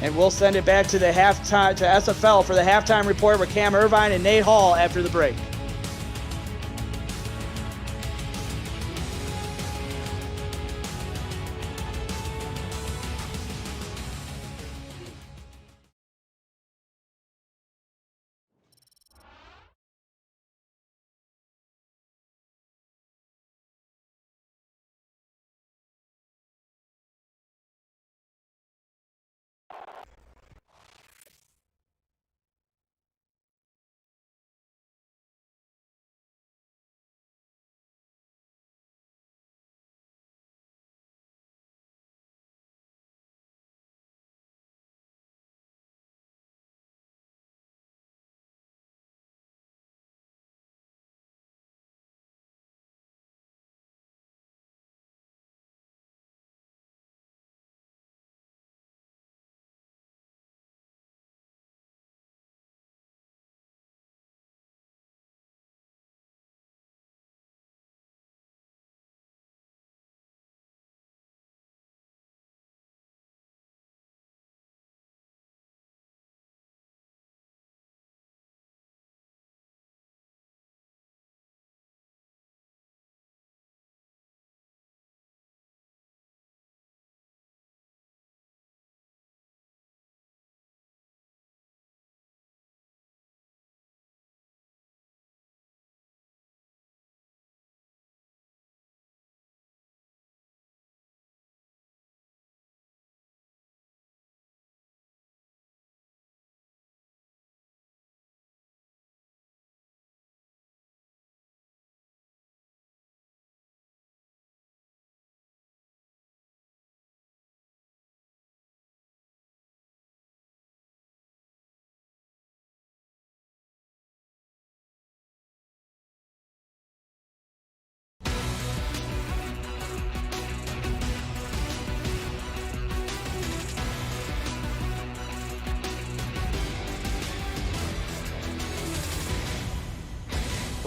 And we'll send it back to the halftime to SFL for the halftime report with Cam Irvine and Nate Hall after the break.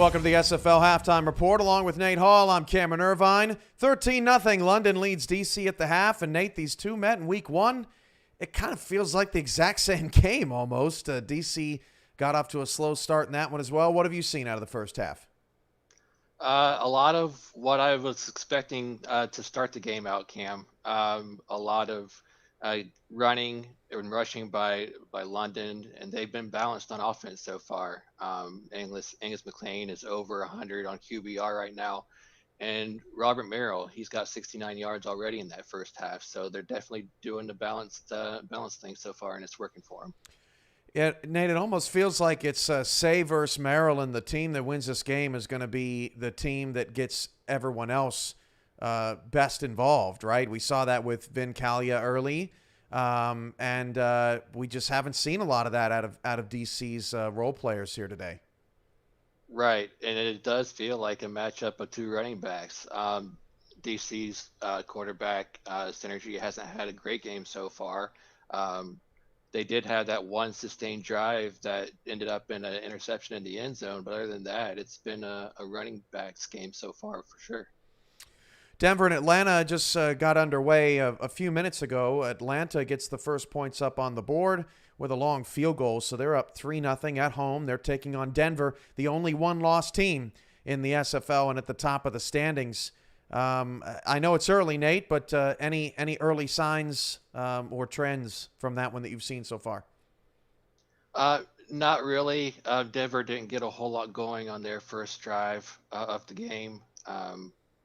Welcome to the SFL Halftime Report. Along with Nate Hall, I'm Cameron Irvine. 13-0, London leads DC at the half. And Nate, these two met in week one. It kind of feels like the exact same game almost. DC got off to a slow start in that one as well. What have you seen out of the first half? A lot of what I was expecting to start the game out, Cam. A lot of running and rushing by London, and they've been balanced on offense so far. Angus McLean is over 100 on QBR right now, and Robert Merrill, he's got 69 yards already in that first half. So they're definitely doing the balanced thing so far, and it's working for them. Yeah, Nate, it almost feels like it's Say versus Maryland. The team that wins this game is going to be the team that gets everyone else best involved, right? We saw that with Vin Calia early, and we just haven't seen a lot of that out of DC's role players here today. Right, and it does feel like a matchup of two running backs. DC's quarterback Synergy hasn't had a great game so far. They did have that one sustained drive that ended up in an interception in the end zone, but other than that, it's been a running backs game so far for sure. Denver and Atlanta just got underway a few minutes ago. Atlanta gets the first points up on the board with a long field goal, so they're up 3-0 at home. They're taking on Denver, the only one-loss team in the SFL and at the top of the standings. I know it's early, Nate, but any early signs or trends from that one that you've seen so far? Not really. Denver didn't get a whole lot going on their first drive of the game.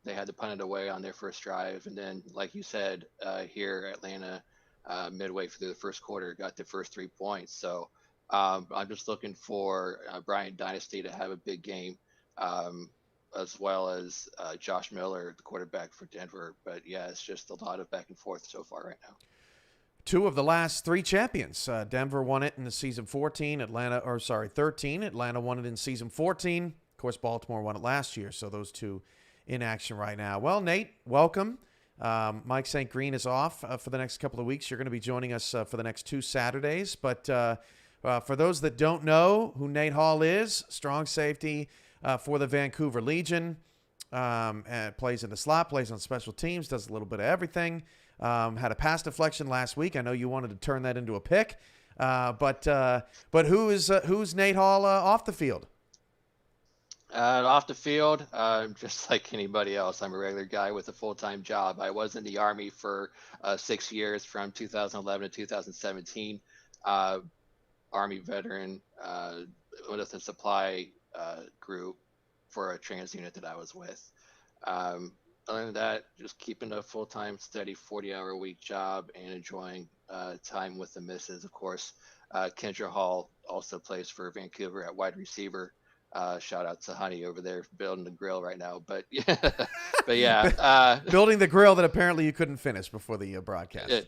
They had to punt it away on their first drive. And then, like you said, here Atlanta, midway through the first quarter, got the first 3 points. So I'm just looking for Bryant Dynasty to have a big game, as well as Josh Miller, the quarterback for Denver. But yeah, it's just a lot of back and forth so far right now. Two of the last three champions. Denver won it in the season 13. 13. Atlanta won it in season 14. Of course, Baltimore won it last year. So those two in action right now. Well, Nate, welcome. Mike St. Green is off for the next couple of weeks. You're going to be joining us for the next 2 Saturdays. But for those that don't know who Nate Hall is, strong safety for the Vancouver Legion, and plays in the slot, plays on special teams, does a little bit of everything. Had a pass deflection last week. I know you wanted to turn that into a pick. But who's Nate Hall off the field? Off the field, just like anybody else, I'm a regular guy with a full-time job. I was in the Army for 6 years from 2011 to 2017. Army veteran with a supply group for a trans unit that I was with. Other than that, just keeping a full-time, steady 40-hour-a-week job and enjoying time with the missus. Of course, Kendra Hall also plays for Vancouver at wide receiver. Shout out to Honey over there building the grill right now. But yeah, building the grill that apparently you couldn't finish before the broadcast.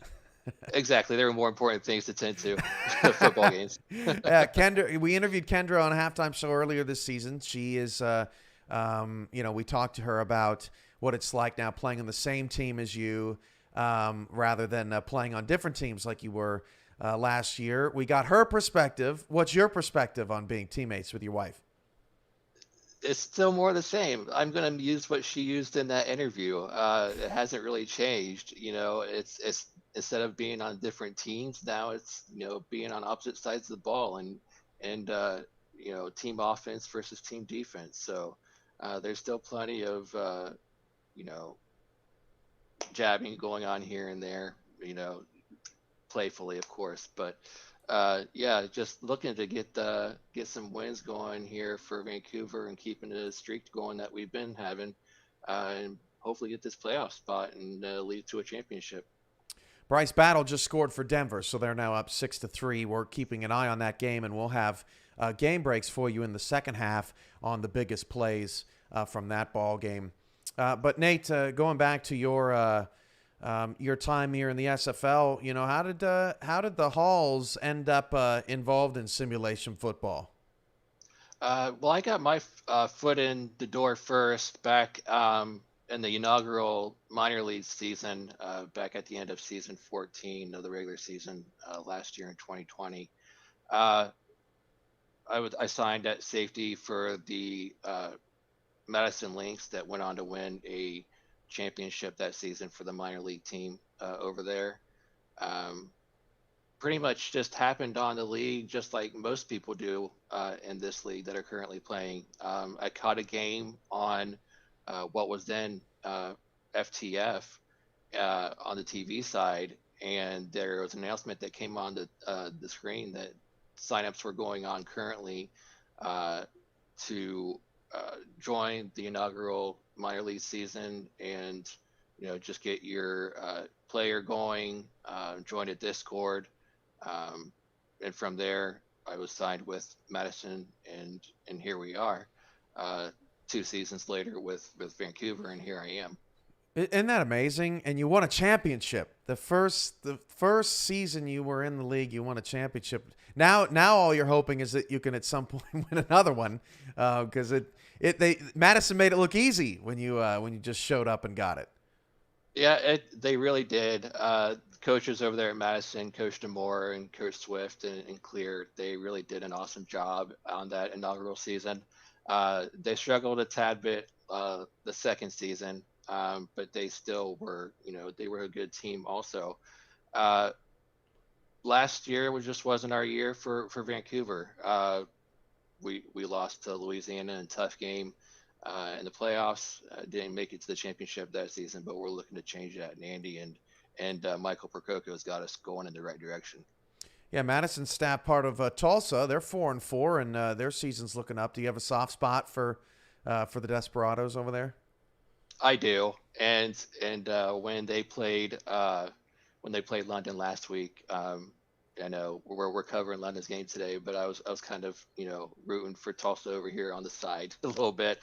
Exactly. There were more important things to tend to. Football games. Kendra, we interviewed Kendra on a halftime show earlier this season. She is, we talked to her about what it's like now playing on the same team as you, rather than playing on different teams like you were last year. We got her perspective. What's your perspective on being teammates with your wife? It's still more the same. I'm going to use what she used in that interview. It hasn't really changed. It's instead of being on different teams, now it's, being on opposite sides of the ball and team offense versus team defense. So there's still plenty of, jabbing going on here and there, playfully, of course, but just looking to get some wins going here for Vancouver and keeping the streak going that we've been having, and hopefully get this playoff spot and lead to a championship. Bryce Battle just scored for Denver, so they're now up 6-3. We're keeping an eye on that game, and we'll have game breaks for you in the second half on the biggest plays from that ball game. But Nate, going back to your time here in the SFL, how did the Halls end up involved in simulation football? Well, I got my foot in the door first back in the inaugural minor league season, back at the end of season 14 of the regular season last year in 2020. I signed at safety for the Madison Lynx that went on to win a championship that season for the minor league team over there. Um, Pretty much just happened on the league, just like most people do in this league that are currently playing. I caught a game on what was then FTF on the TV side, and there was an announcement that came on the screen that signups were going on currently uh, to join the inaugural minor league season, and just get your player going, join a Discord, and from there I was signed with Madison, and here we are, uh, 2 seasons later with Vancouver, and here I am. Isn't that amazing? And you won a championship. The first season you were in the league, you won a championship. Now all you're hoping is that you can at some point win another one, because Madison made it look easy when you just showed up and got it. Yeah, they really did. Coaches over there at Madison, Coach Demore and Coach Swift and Clear, they really did an awesome job on that inaugural season. They struggled a tad bit the second season, but they still were, they were a good team also. Uh, Last year just wasn't our year for Vancouver. We lost to Louisiana in a tough game in the playoffs. Didn't make it to the championship that season, but we're looking to change that. And Andy and Michael Prococo has got us going in the right direction. Yeah, Madison's staff part of Tulsa. They're 4-4, and their season's looking up. Do you have a soft spot for the Desperados over there? I do, and when they played London last week, I know we're covering London's game today, but I was kind of rooting for Tulsa over here on the side a little bit,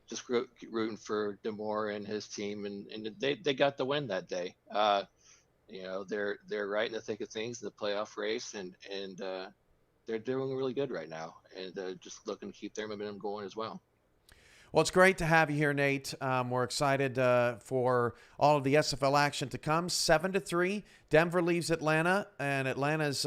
just rooting for Demore and his team, and they got the win that day. They're right in the thick of things in the playoff race, and they're doing really good right now, and just looking to keep their momentum going as well. Well, it's great to have you here, Nate. We're excited for all of the SFL action to come. 7-3, Denver leaves Atlanta, and Atlanta's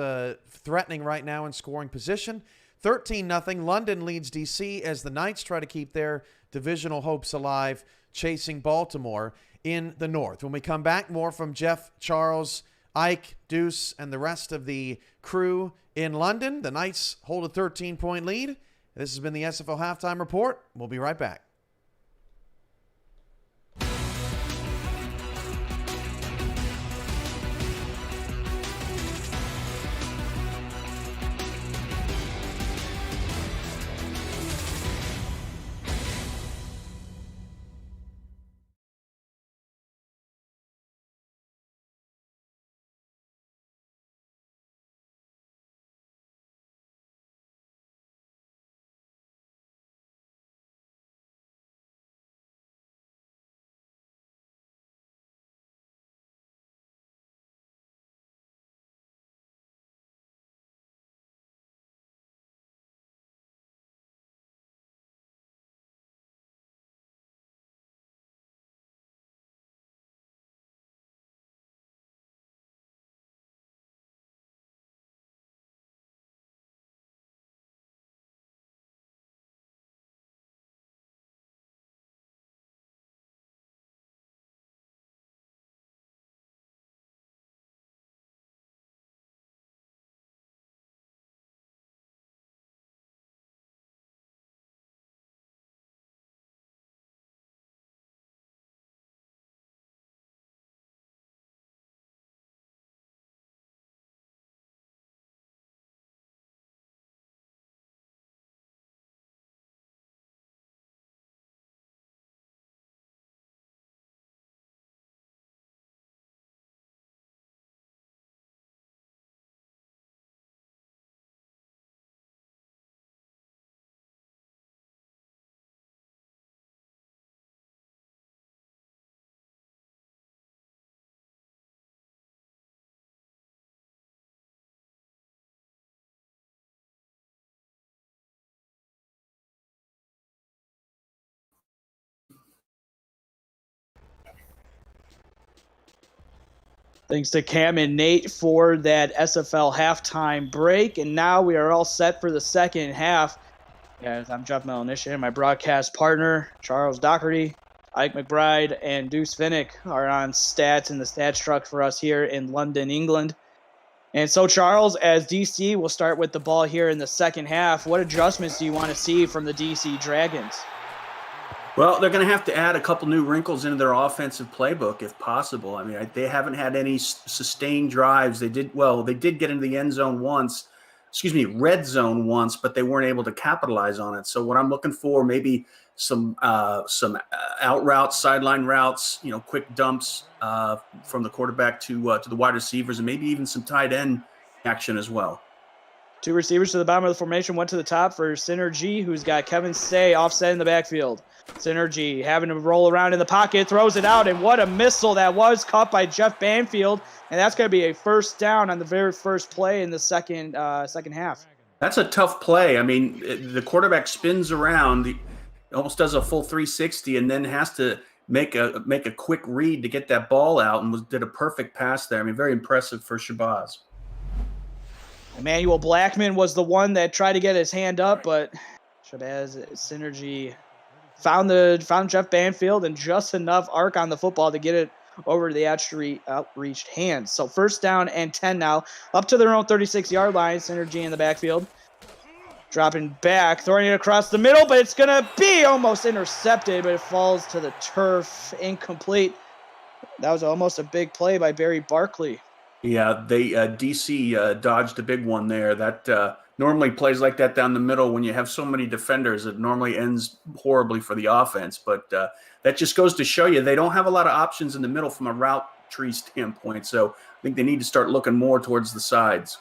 threatening right now in scoring position. 13-0, London leads DC as the Knights try to keep their divisional hopes alive, chasing Baltimore in the North. When we come back, more from Jeff, Charles, Ike, Deuce, and the rest of the crew in London. The Knights hold a 13-point lead. This has been the SFL Halftime Report. We'll be right back. Thanks to Cam and Nate for that SFL halftime break. And now we are all set for the second half. As I'm Jeff Melanisha, my broadcast partner, Charles Doherty, Ike McBride, and Deuce Finnick are on stats in the stats truck for us here in London, England. And so, Charles, as DC, we'll start with the ball here in the second half. What adjustments do you want to see from the DC Dragons? Well, they're going to have to add a couple new wrinkles into their offensive playbook if possible. I mean, they haven't had any sustained drives. They did get into the end zone once, red zone once, but they weren't able to capitalize on it. So what I'm looking for, maybe some out routes, sideline routes, quick dumps from the quarterback to the wide receivers, and maybe even some tight end action as well. Two receivers to the bottom of the formation, one to the top for Synergy, who's got Kevin Say offset in the backfield. Synergy having to roll around in the pocket, throws it out, and what a missile that was, caught by Jeff Banfield, and that's going to be a first down on the very first play in the second half. That's a tough play. I mean, the quarterback spins around, almost does a full 360, and then has to make a quick read to get that ball out, and did a perfect pass there. I mean, very impressive for Shabazz. Emmanuel Blackman was the one that tried to get his hand up, but Shabazz Synergy found Jeff Banfield and just enough arc on the football to get it over to the outreached hands. So first down and 10 now, up to their own 36-yard line. Synergy in the backfield, dropping back, throwing it across the middle, but it's going to be almost intercepted, but it falls to the turf, incomplete. That was almost a big play by Barry Barkley. Yeah, they DC dodged a big one there. That normally plays like that down the middle. When you have so many defenders, it normally ends horribly for the offense. But that just goes to show you they don't have a lot of options in the middle from a route tree standpoint. So I think they need to start looking more towards the sides.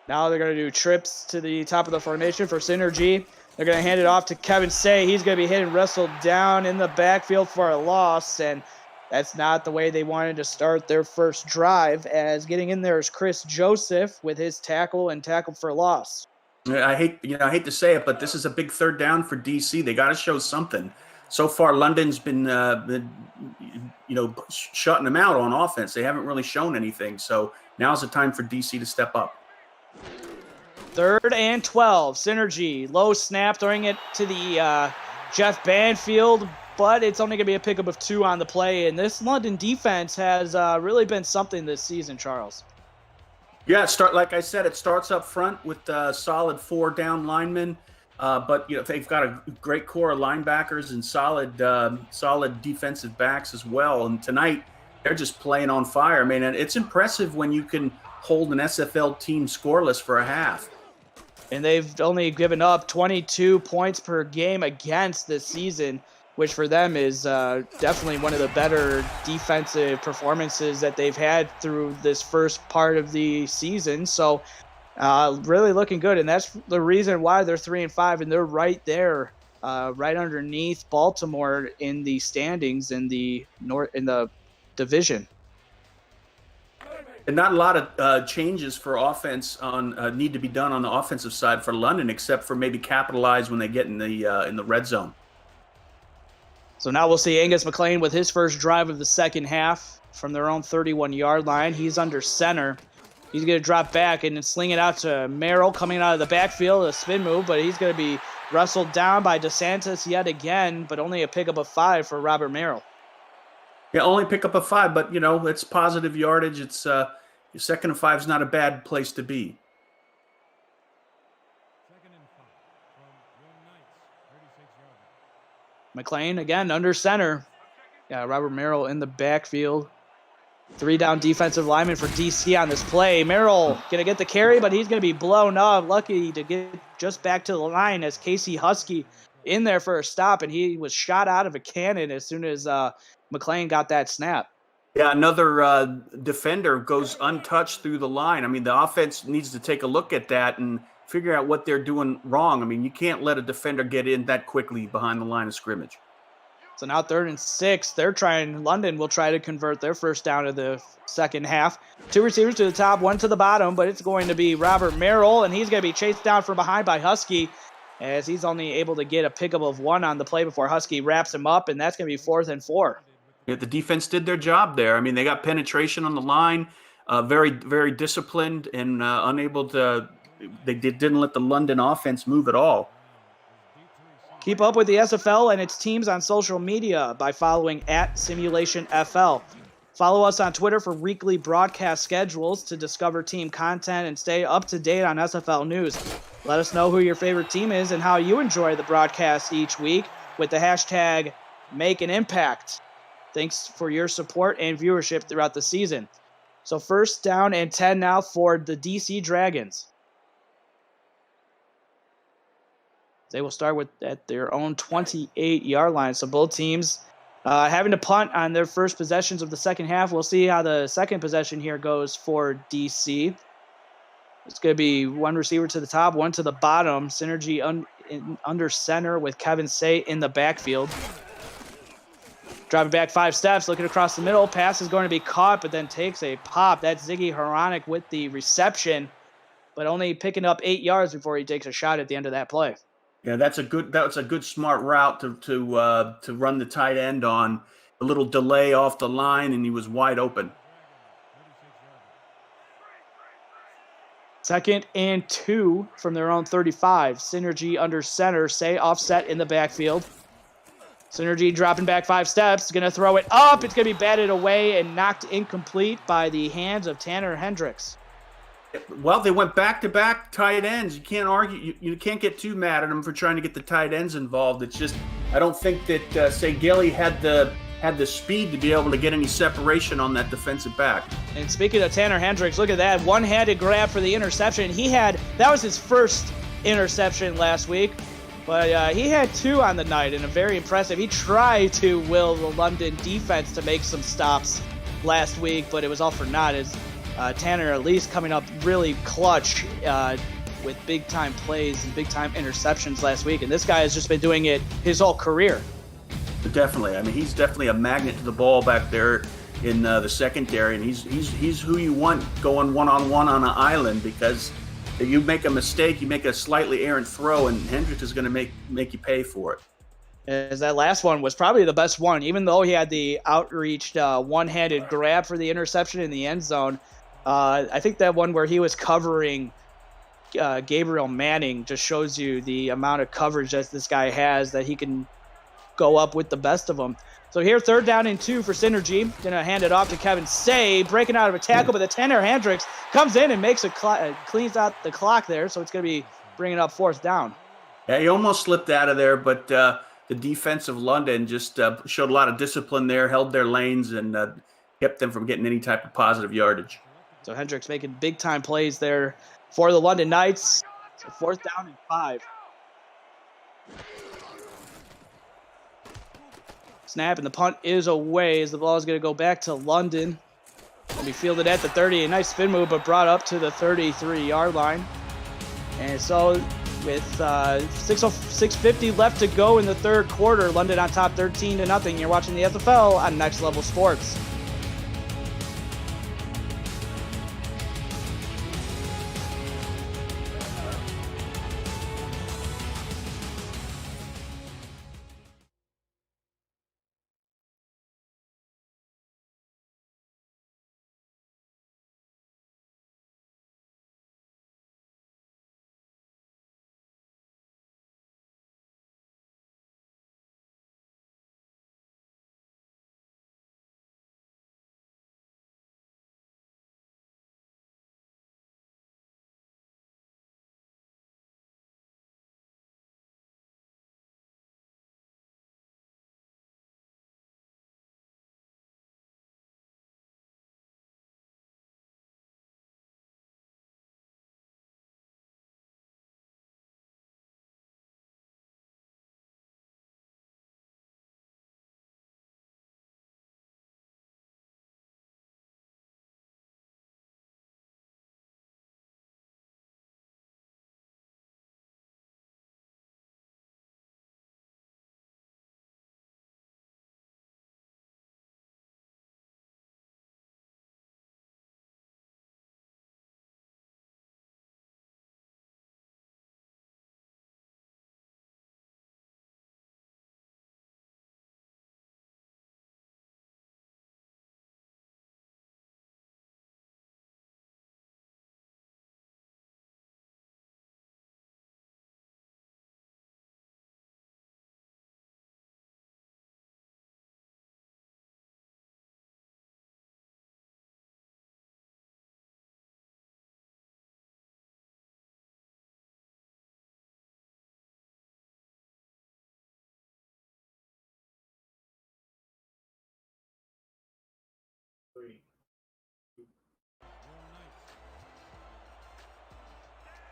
Now they're going to do trips to the top of the formation for Synergy. They're going to hand it off to Kevin Say. He's going to be hit and wrestled down in the backfield for a loss, and that's not the way they wanted to start their first drive, as getting in there is Chris Joseph with his tackle for loss. I hate to say it, but this is a big third down for DC. They got to show something. So far, London's been shutting them out on offense. They haven't really shown anything. So now's the time for DC to step up. 3rd and 12. Synergy, low snap, throwing it to the Jeff Banfield, but it's only going to be a pickup of 2 on the play. And this London defense has really been something this season, Charles. Yeah, like I said, it starts up front with solid 4 down linemen. But they've got a great core of linebackers and solid defensive backs as well. And tonight, they're just playing on fire. I mean, it's impressive when you can hold an SFL team scoreless for a half. And they've only given up 22 points per game against this season, which for them is definitely one of the better defensive performances that they've had through this first part of the season. So really looking good, and that's the reason why they're 3-5, and they're right there, right underneath Baltimore in the standings in the division. And not a lot of changes for offense need to be done on the offensive side for London, except for maybe capitalize when they get in the red zone. So now we'll see Angus McLean with his first drive of the second half from their own 31-yard line. He's under center. He's going to drop back and sling it out to Merrill coming out of the backfield, a spin move, but he's going to be wrestled down by DeSantis yet again, but only a pickup of 5 for Robert Merrill. Yeah, only pickup of 5, but, it's positive yardage. It's your 2nd and 5 is not a bad place to be. 2nd and 5 from Young Knights, 36-yard. McLean, again, under center. Yeah, Robert Merrill in the backfield. 3 down defensive lineman for DC on this play. Merrill going to get the carry, but he's going to be blown up. Lucky to get just back to the line as Casey Husky in there for a stop, and he was shot out of a cannon as soon as McLean got that snap. Yeah, another defender goes untouched through the line. I mean, the offense needs to take a look at that and figure out what they're doing wrong. I mean, you can't let a defender get in that quickly behind the line of scrimmage. So now 3rd and 6. London will try to convert their first down of the second half. 2 receivers to the top, 1 to the bottom, but it's going to be Robert Merrill, and he's going to be chased down from behind by Husky as he's only able to get a pickup of 1 on the play before Husky wraps him up, and that's going to be 4th and 4. Yeah, the defense did their job there. I mean, they got penetration on the line, very, very disciplined and unable to. Didn't let the London offense move at all. Keep up with the SFL and its teams on social media by following @SimulationFL. Follow us on Twitter for weekly broadcast schedules to discover team content and stay up to date on SFL news. Let us know who your favorite team is and how you enjoy the broadcast each week with the hashtag #MakeAnImpact. Thanks for your support and viewership throughout the season. So 1st down and 10 now for the DC Dragons. They will start at their own 28-yard line. So both teams having to punt on their first possessions of the second half. We'll see how the second possession here goes for DC. It's going to be one receiver to the top, one to the bottom. Synergy under center with Kevin Say in the backfield. Driving back 5 steps, looking across the middle. Pass is going to be caught, but then takes a pop. That's Ziggy Hronik with the reception, but only picking up 8 yards before he takes a shot at the end of that play. Yeah, that's a good smart route to run the tight end on. A little delay off the line, and he was wide open. 2nd and 2 from their own 35. Synergy under center. Say offset in the backfield. Synergy dropping back 5 steps. Going to throw it up. It's going to be batted away and knocked incomplete by the hands of Tanner Hendricks. Well, they went back-to-back tight ends. You can't argue. You can't get too mad at them for trying to get the tight ends involved. It's just I don't think that Say Gilly had the speed to be able to get any separation on that defensive back. And speaking of Tanner Hendricks, look at that one-handed grab for the interception. That was his first interception last week, but he had 2 on the night, and a very impressive. He tried to will the London defense to make some stops last week, but it was all for naught. Tanner at least coming up really clutch with big-time plays and big-time interceptions last week. And this guy has just been doing it his whole career. Definitely. I mean, he's definitely a magnet to the ball back there in the secondary. And he's who you want going one-on-one on an island, because if you make a mistake, you make a slightly errant throw, and Hendricks is going to make you pay for it. As that last one was probably the best one, even though he had the outreached one-handed grab for the interception in the end zone. I think that one where he was covering Gabriel Manning just shows you the amount of coverage that this guy has, that he can go up with the best of them. So here, 3rd down and 2 for Synergy. Going to hand it off to Kevin Say, breaking out of a tackle, but the Tanner Hendricks comes in and makes cleans out the clock there, so it's going to be bringing up 4th down. Yeah, he almost slipped out of there, but the defense of London just showed a lot of discipline there, held their lanes, and kept them from getting any type of positive yardage. So Hendricks making big-time plays there for the London Knights. So 4th down and 5. Snap, and the punt is away as the ball is going to go back to London. Going to be fielded at the 30. A nice spin move, but brought up to the 33-yard line. And so with 6:50 left to go in the 3rd quarter, London on top 13-0. You're watching the SFL on Next Level Sports.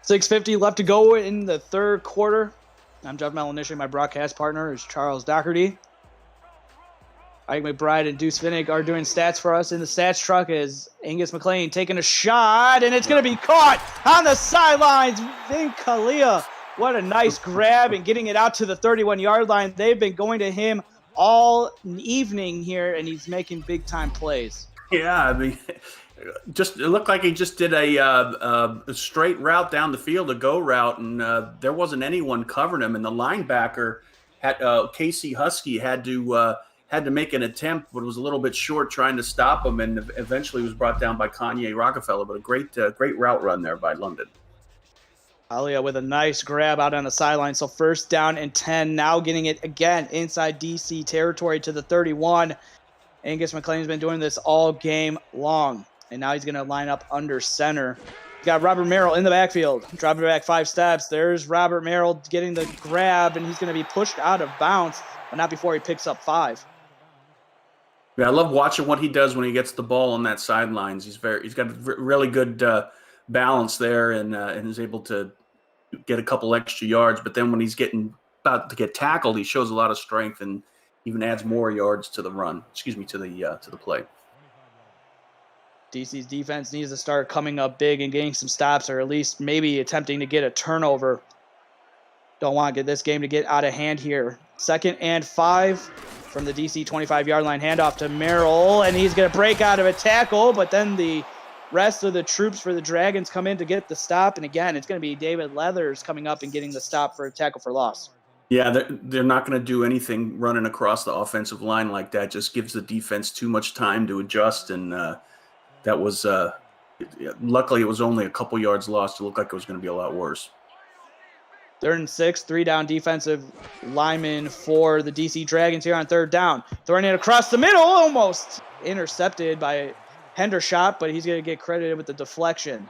6:50 left to go in the third quarter. I'm Jeff Melanishing. My broadcast partner is Charles Doherty. Ike McBride and Deuce Finnick are doing stats for us in the stats truck as Angus McLean taking a shot, and it's going to be caught on the sidelines. Vin Kalia, what a nice grab and getting it out to the 31-yard line. They've been going to him all evening here, and he's making big-time plays. Yeah, I mean, it looked like he just did a straight route down the field, a go route, and there wasn't anyone covering him. And the linebacker, Casey Husky, had to make an attempt, but was a little bit short trying to stop him, and eventually was brought down by Kanye Rockefeller. But a great route run there by London. Alia with a nice grab out on the sideline. So 1st down and 10, now getting it again inside DC territory to the 31. Angus McLean's been doing this all game long, and now he's going to line up under center. Got Robert Merrill in the backfield, dropping back 5 steps. There's Robert Merrill getting the grab, and he's going to be pushed out of bounds, but not before he picks up 5. Yeah, I love watching what he does when he gets the ball on that sidelines. He's got really good balance there, and is able to get a couple extra yards. But then when he's about to get tackled, he shows a lot of strength and even adds more yards to the run. To the play. DC's defense needs to start coming up big and getting some stops, or at least maybe attempting to get a turnover. Don't want to get this game to get out of hand here. 2nd and 5 from the DC 25-yard line. Handoff to Merrill, and he's going to break out of a tackle, but then the rest of the troops for the Dragons come in to get the stop. And again, it's going to be David Leathers coming up and getting the stop for a tackle for loss. Yeah, they're not going to do anything running across the offensive line like that. Just gives the defense too much time to adjust, and that was luckily it was only a couple yards lost. It looked like it was going to be a lot worse. 3rd and 6, 3-down defensive lineman for the DC Dragons here on 3rd down. Throwing it across the middle, almost intercepted by Hendershot, but he's going to get credited with the deflection.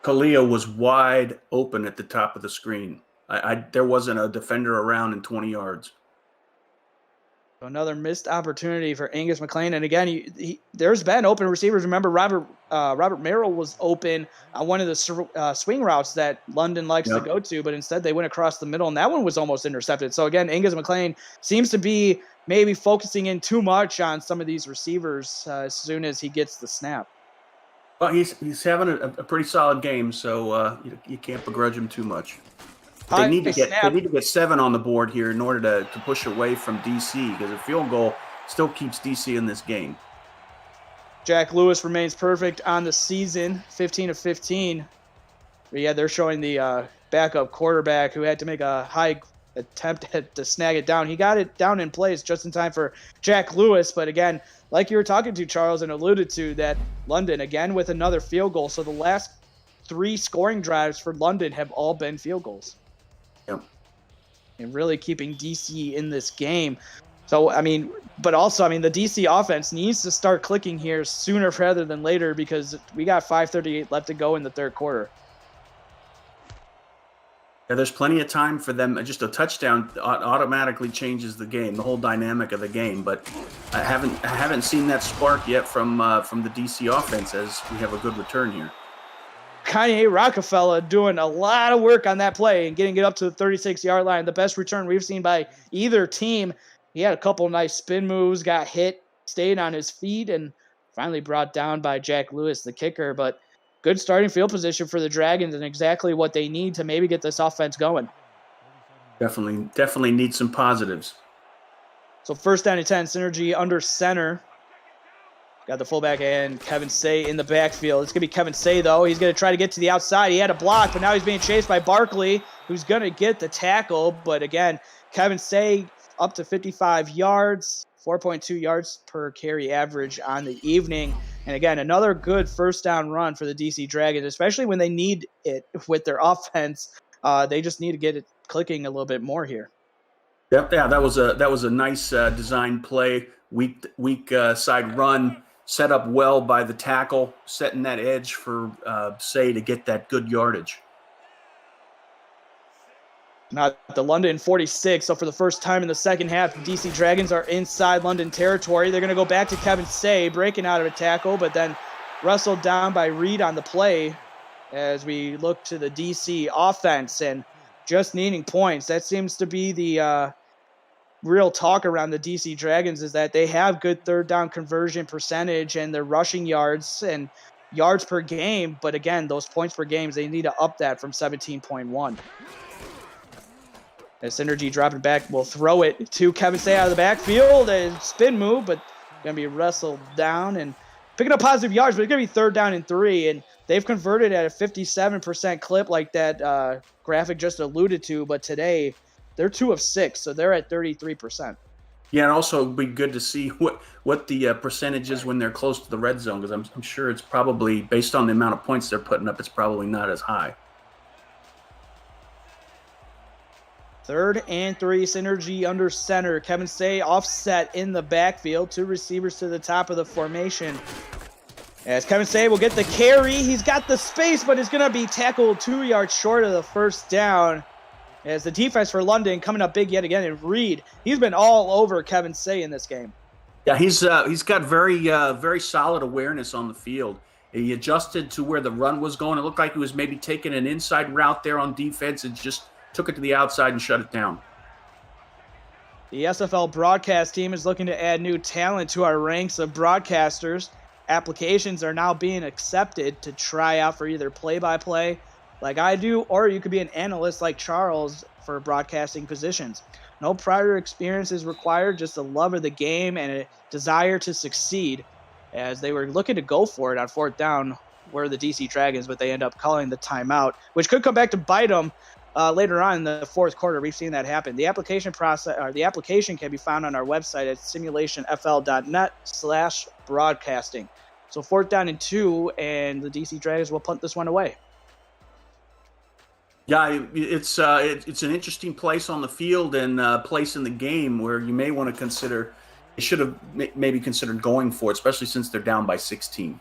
Kalia was wide open at the top of the screen. There wasn't a defender around in 20 yards. Another missed opportunity for Angus McLean. And again, there's been open receivers. Remember, Robert Merrill was open on one of the swing routes that London likes to go to, but instead they went across the middle, and that one was almost intercepted. So again, Angus McLean seems to be maybe focusing in too much on some of these receivers as soon as he gets the snap. Well, he's having a pretty solid game, so you can't begrudge him too much. They need to get 7 on the board here in order to push away from DC, because a field goal still keeps DC in this game. Jack Lewis remains perfect on the season, 15 of 15. But yeah, they're showing the backup quarterback who had to make a high attempt to snag it down. He got it down in place just in time for Jack Lewis. But again, like you were talking to, Charles, and alluded to, that London, again, with another field goal. So the last 3 scoring drives for London have all been field goals. Yep. And really keeping DC in this game. So, the DC offense needs to start clicking here sooner rather than later, because we got 5:38 left to go in the third quarter. Yeah, there's plenty of time for them. Just a touchdown automatically changes the game, the whole dynamic of the game. But I haven't seen that spark yet from the DC offense, as we have a good return here. Kanye Rockefeller doing a lot of work on that play and getting it up to the 36-yard line. The best return we've seen by either team. He had a couple nice spin moves, got hit, stayed on his feet, and finally brought down by Jack Lewis, the kicker. But good starting field position for the Dragons, and exactly what they need to maybe get this offense going. Definitely need some positives. So 1st down and 10, synergy under center. Got the fullback and Kevin Say in the backfield. It's going to be Kevin Say, though. He's going to try to get to the outside. He had a block, but now he's being chased by Barkley, who's going to get the tackle. But again, Kevin Say up to 55 yards, 4.2 yards per carry average on the evening. And again, another good 1st down run for the DC Dragons, especially when they need it with their offense. They just need to get it clicking a little bit more here. Yep, yeah, that was a nice design play. Weak side run. Set up well by the tackle, setting that edge for Say to get that good yardage. Now the London 46, so for the first time in the second half, the DC Dragons are inside London territory. They're going to go back to Kevin Say, breaking out of a tackle, but then wrestled down by Reed on the play. as we look to the DC offense and just needing points. That seems to be the real talk around the DC Dragons, is that they have good third down conversion percentage and their rushing yards and yards per game. But again, those points per games, they need to up that from 17.1. As Synergy dropping back, will throw it to Kevin Say out of the backfield. A spin move, but going to be wrestled down and picking up positive yards, but it's going to be 3rd down and 3. And they've converted at a 57% clip like that graphic just alluded to. But today, they're 2 of 6, so they're at 33%. Yeah, and also it'd be good to see what the percentage is when they're close to the red zone, because I'm sure it's probably, based on the amount of points they're putting up, it's probably not as high. 3rd and 3, Synergy under center. Kevin Say offset in the backfield. 2 receivers to the top of the formation. As Kevin Say will get the carry. He's got the space, but is going to be tackled 2 yards short of the first down. As the defense for London coming up big yet again. And Reed, he's been all over Kevin Say in this game. Yeah, he's got very solid awareness on the field. He adjusted to where the run was going. It looked like he was maybe taking an inside route there on defense and just took it to the outside and shut it down. The SFL broadcast team is looking to add new talent to our ranks of broadcasters. Applications are now being accepted to try out for either play-by-play, like I do, or you could be an analyst like Charles for broadcasting positions. No prior experience is required, just a love of the game and a desire to succeed, as they were looking to go for it on 4th down, were the DC Dragons, but they end up calling the timeout, which could come back to bite them later on in the 4th quarter. We've seen that happen. The application process, or the application, can be found on our website at simulationfl.net/broadcasting. So 4th down and 2, and the DC Dragons will punt this one away. Yeah, it's an interesting place on the field and place in the game where you may want to consider. They should have maybe considered going for it, especially since they're down by 16.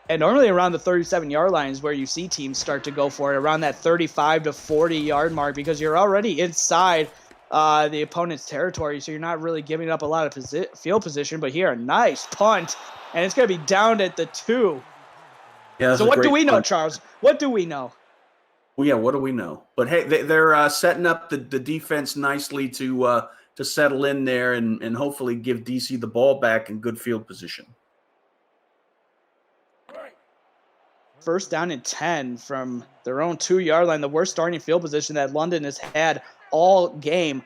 And normally around the 37-yard line is where you see teams start to go for it, around that 35 to 40-yard mark, because you're already inside the opponent's territory, so you're not really giving up a lot of field position. But here, a nice punt, and it's going to be down at the 2. Yeah. So what do we know, Charles? What do we know? Well, yeah, what do we know? But hey, they're setting up the defense nicely to settle in there and hopefully give DC the ball back in good field position. 1st down and 10 from their own 2-yard line, the worst starting field position that London has had all game.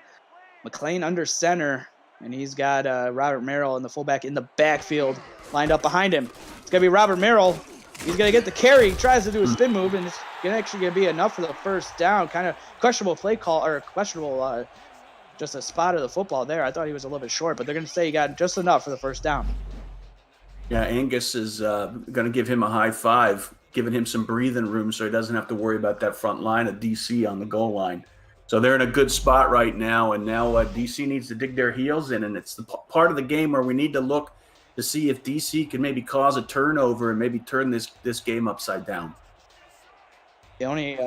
McLean under center, and he's got Robert Merrill and the fullback in the backfield lined up behind him. It's going to be Robert Merrill. He's going to get the carry. He tries to do a spin move, and it's actually going to be enough for the 1st down. Kind of questionable play call, or questionable just a spot of the football there. I thought he was a little bit short, but they're going to say he got just enough for the 1st down. Yeah, Angus is going to give him a high five, giving him some breathing room so he doesn't have to worry about that front line of DC on the goal line. So they're in a good spot right now, and now DC needs to dig their heels in, and it's the part of the game where we need to look to see if DC can maybe cause a turnover and maybe turn this game upside down. The only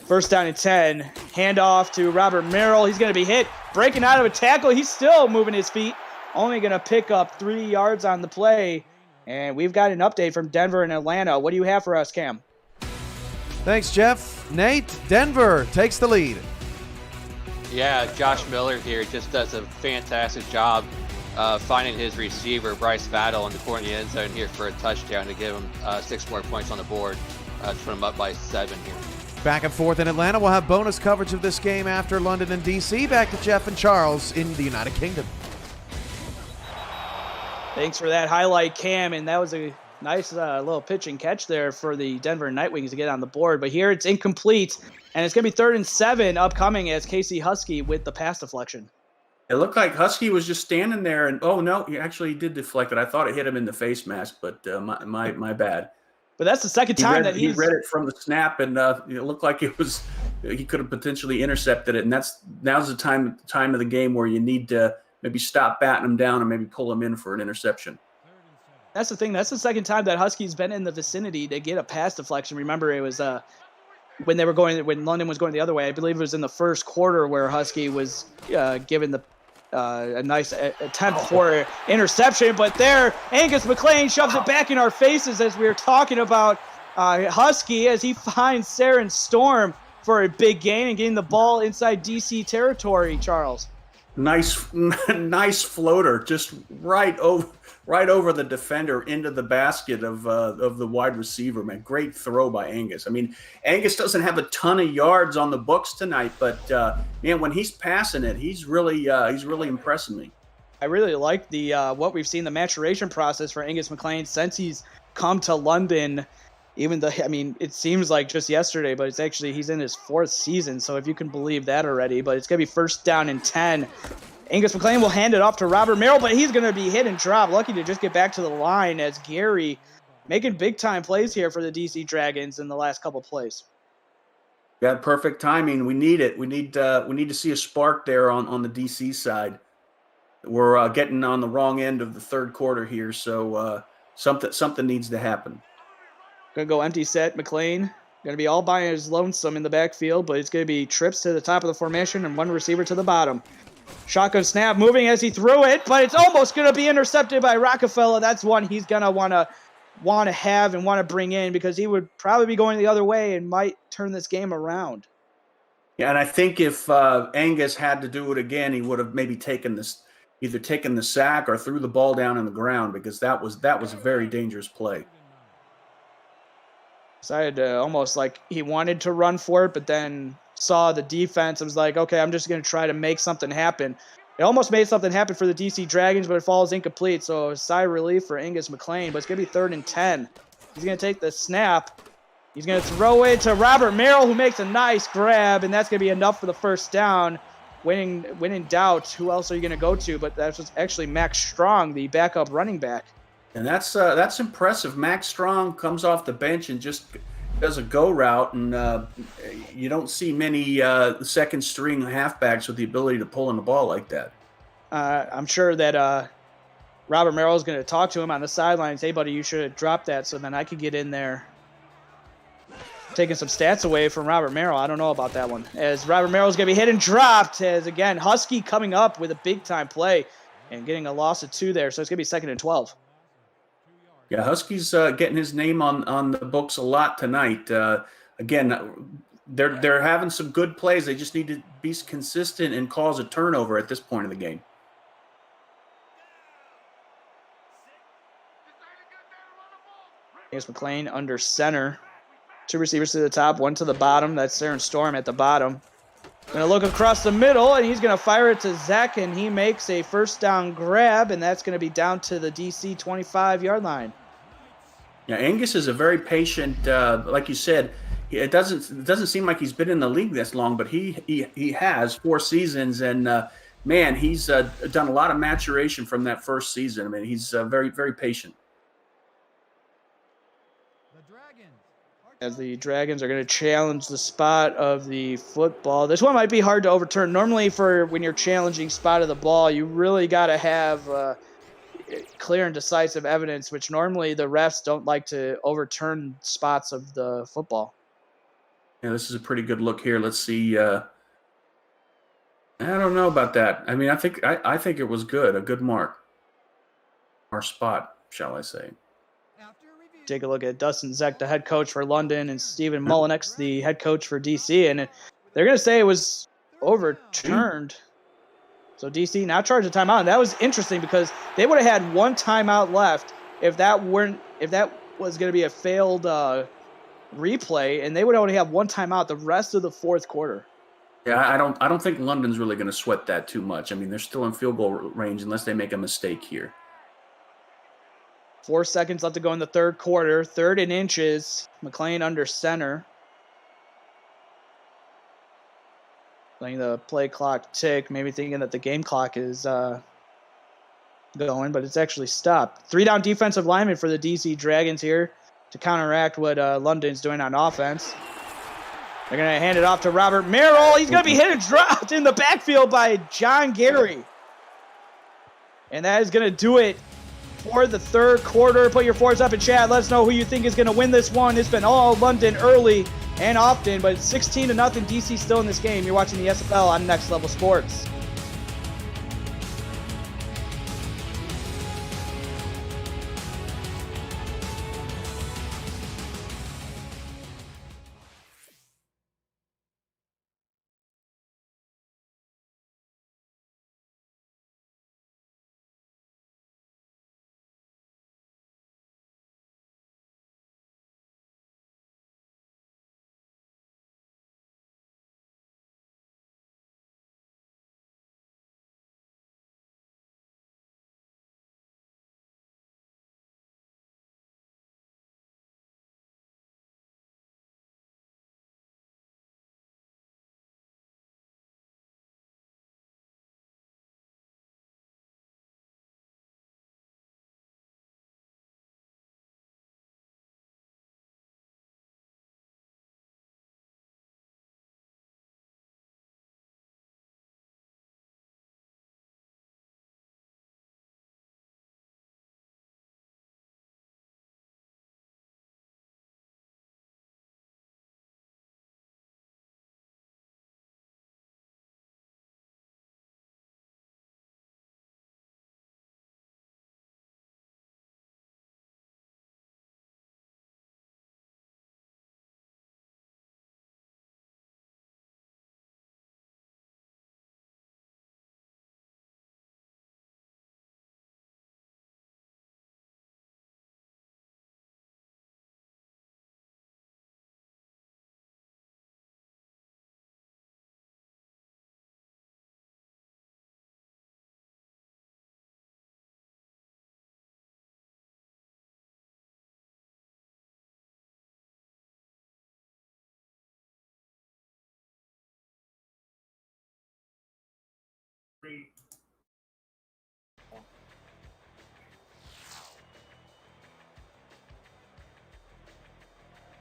1st down and 10, handoff to Robert Merrill. He's going to be hit, breaking out of a tackle. He's still moving his feet, only going to pick up 3 yards on the play. And we've got an update from Denver and Atlanta. What do you have for us, Cam? Thanks, Jeff. Nate, Denver takes the lead. Yeah, Josh Miller here just does a fantastic job finding his receiver, Bryce Battle, in the corner of the end zone here for a touchdown to give him 6 more points on the board to put him up by 7 here. Back and forth in Atlanta. We'll have bonus coverage of this game after London and DC. Back to Jeff and Charles in the United Kingdom. Thanks for that highlight, Cam, and that was a nice little pitch and catch there for the Denver Nightwings to get on the board. But here it's incomplete, and it's going to be 3rd and 7 upcoming as Casey Husky with the pass deflection. It looked like Husky was just standing there, and oh no, he actually did deflect it. I thought it hit him in the face mask, but my bad. But that's the second time he read it from the snap, and it looked like it was he could have potentially intercepted it. And now's the time of the game where you need to maybe stop batting him down and maybe pull him in for an interception. That's the thing. That's the second time that Husky's been in the vicinity to get a pass deflection. Remember, it was when London was going the other way. I believe it was in the 1st quarter where Husky was given a nice attempt for interception. But there, Angus McLean shoves it back in our faces as we were talking about Husky as he finds Saren Storm for a big gain and getting the ball inside DC territory, Charles. Nice, nice floater, just right over the defender into the basket of the wide receiver. Man, great throw by Angus. I mean, Angus doesn't have a ton of yards on the books tonight, but man, when he's passing it, he's really impressing me. I really like the what we've seen, the maturation process for Angus McLean since he's come to London. Even though, I mean, it seems like just yesterday, but it's actually, he's in his 4th season, so if you can believe that already. But it's going to be 1st down and 10. Angus McLean will hand it off to Robert Merrill, but he's going to be hit and drop. Lucky to just get back to the line as Gary making big-time plays here for the DC Dragons in the last couple plays. Got perfect timing. We need it. We need to see a spark there on the DC side. We're getting on the wrong end of the 3rd quarter here, so something needs to happen. Going to go empty set. McLean going to be all by his lonesome in the backfield, but it's going to be trips to the top of the formation and one receiver to the bottom. Shotgun snap moving as he threw it, but it's almost going to be intercepted by Rockefeller. That's one he's going to want to have and want to bring in because he would probably be going the other way and might turn this game around. Yeah, and I think if Angus had to do it again, he would have maybe either taken the sack or threw the ball down on the ground because that was a very dangerous play. Decided to almost like he wanted to run for it, but then saw the defense and was like, okay, I'm just going to try to make something happen. It almost made something happen for the DC Dragons, but it falls incomplete. So a sigh of relief for Angus McLean, but it's going to be 3rd and 10. He's going to take the snap. He's going to throw it to Robert Merrill, who makes a nice grab, and that's going to be enough for the 1st down. When in doubt, who else are you going to go to? But that's actually Max Strong, the backup running back. And that's impressive. Max Strong comes off the bench and just does a go route, and you don't see many second string halfbacks with the ability to pull in the ball like that. I'm sure that Robert Merrill is going to talk to him on the sidelines. Hey, buddy, you should have dropped that so then I could get in there. Taking some stats away from Robert Merrill. I don't know about that one. As Robert Merrill is going to be hit and dropped, as again, Husky coming up with a big-time play and getting a loss of 2 there. So it's going to be 2nd and 12. Yeah, Husky's getting his name on the books a lot tonight. Again, they're having some good plays. They just need to be consistent and cause a turnover at this point of the game. Here's McLean under center. 2 receivers to the top, 1 to the bottom. That's Saren Storm at the bottom. Going to look across the middle, and he's going to fire it to Zach, and he makes a 1st down grab, and that's going to be down to the DC 25-yard line. Yeah, Angus is a very patient, like you said. It doesn't seem like he's been in the league this long, but he has 4 seasons, and man, he's done a lot of maturation from that 1st season. I mean, he's very, very patient. As the Dragons are going to challenge the spot of the football. This one might be hard to overturn. Normally, for when you're challenging spot of the ball, you really got to have clear and decisive evidence, which normally the refs don't like to overturn spots of the football. Yeah, this is a pretty good look here. Let's see. I don't know about that. I mean, I think it was good, a good mark. Our spot, shall I say. Take a look at Dustin Zeck, the head coach for London, and Stephen Mullinex, the head coach for DC, and they're going to say it was overturned. So DC now charged a timeout, and that was interesting because they would have had 1 timeout left if that was going to be a failed replay, and they would only have 1 timeout the rest of the 4th quarter. Yeah, I don't think London's really going to sweat that too much. I mean, they're still in field goal range unless they make a mistake here. 4 seconds left to go in the 3rd quarter. 3rd and inches. McLean under center. Letting the play clock tick. Maybe thinking that the game clock is going, but it's actually stopped. 3 down defensive linemen for the DC Dragons here to counteract what London's doing on offense. They're going to hand it off to Robert Merrill. He's going to be hit and dropped in the backfield by John Gary. And that is going to do it for the 3rd quarter. Put your fours up in chat. Let us know who you think is going to win this one. It's been all London early and often, but it's 16-0 DC still in this game. You're watching the SFL on Next Level Sports.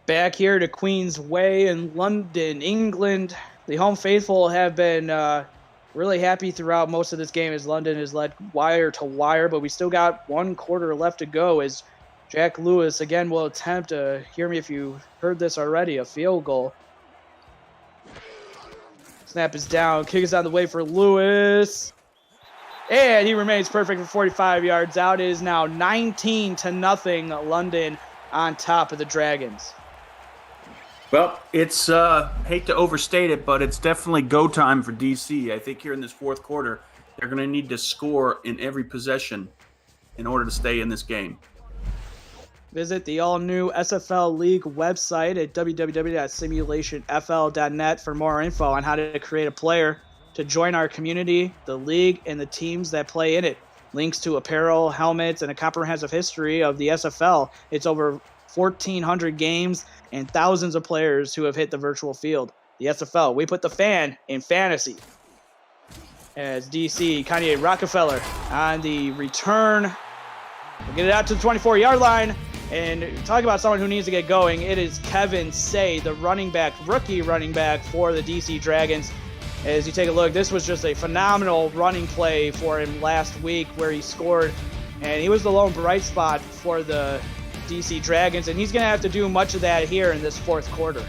Back here to Queen's Way in London, England. The home faithful have been really happy throughout most of this game as London has led wire to wire, but we still got 1 quarter left to go as Jack Lewis again will attempt hear me if you heard this already, a field goal. Snap is down, kick is on the way for Lewis. And he remains perfect for 45 yards out. It is now 19-0 London on top of the Dragons. Well, it's hate to overstate it, but it's definitely go time for DC. I think here in this fourth quarter, they're going to need to score in every possession in order to stay in this game. Visit the all-new SFL League website at www.simulationfl.net for more info on how to create a player to join our community, the league, and the teams that play in it. Links to apparel, helmets, and a comprehensive history of the SFL. It's over 1,400 games and thousands of players who have hit the virtual field. The SFL, we put the fan in fantasy. As DC, Kanye Rockefeller on the return. We'll get it out to the 24-yard line. And talk about someone who needs to get going. It is Kevin Say, the running back, rookie running back for the DC Dragons. As you take a look, this was just a phenomenal running play for him last week where he scored. And he was the lone bright spot for the DC Dragons. And he's going to have to do much of that here in this fourth quarter.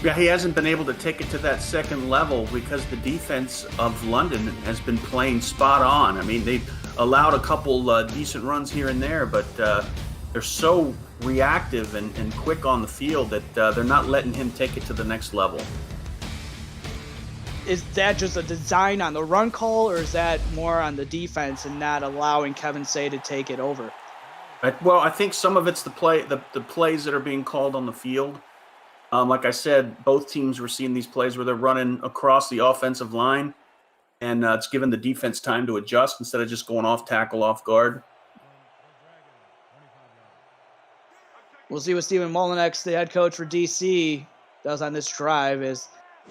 Yeah, he hasn't been able to take it to that second level because the defense of London has been playing spot on. I mean, they've allowed a couple decent runs here and there, but they're so reactive and quick on the field that they're not letting him take it to the next level. Is that just a design on the run call, or is that more on the defense and not allowing Kevin Say to take it over? Well, I think some of it's the plays that are being called on the field. Like I said, both teams were seeing these plays where they're running across the offensive line, and it's giving the defense time to adjust instead of just going off tackle, off guard. We'll see what Stephen Molinex, the head coach for DC, does on this drive. Is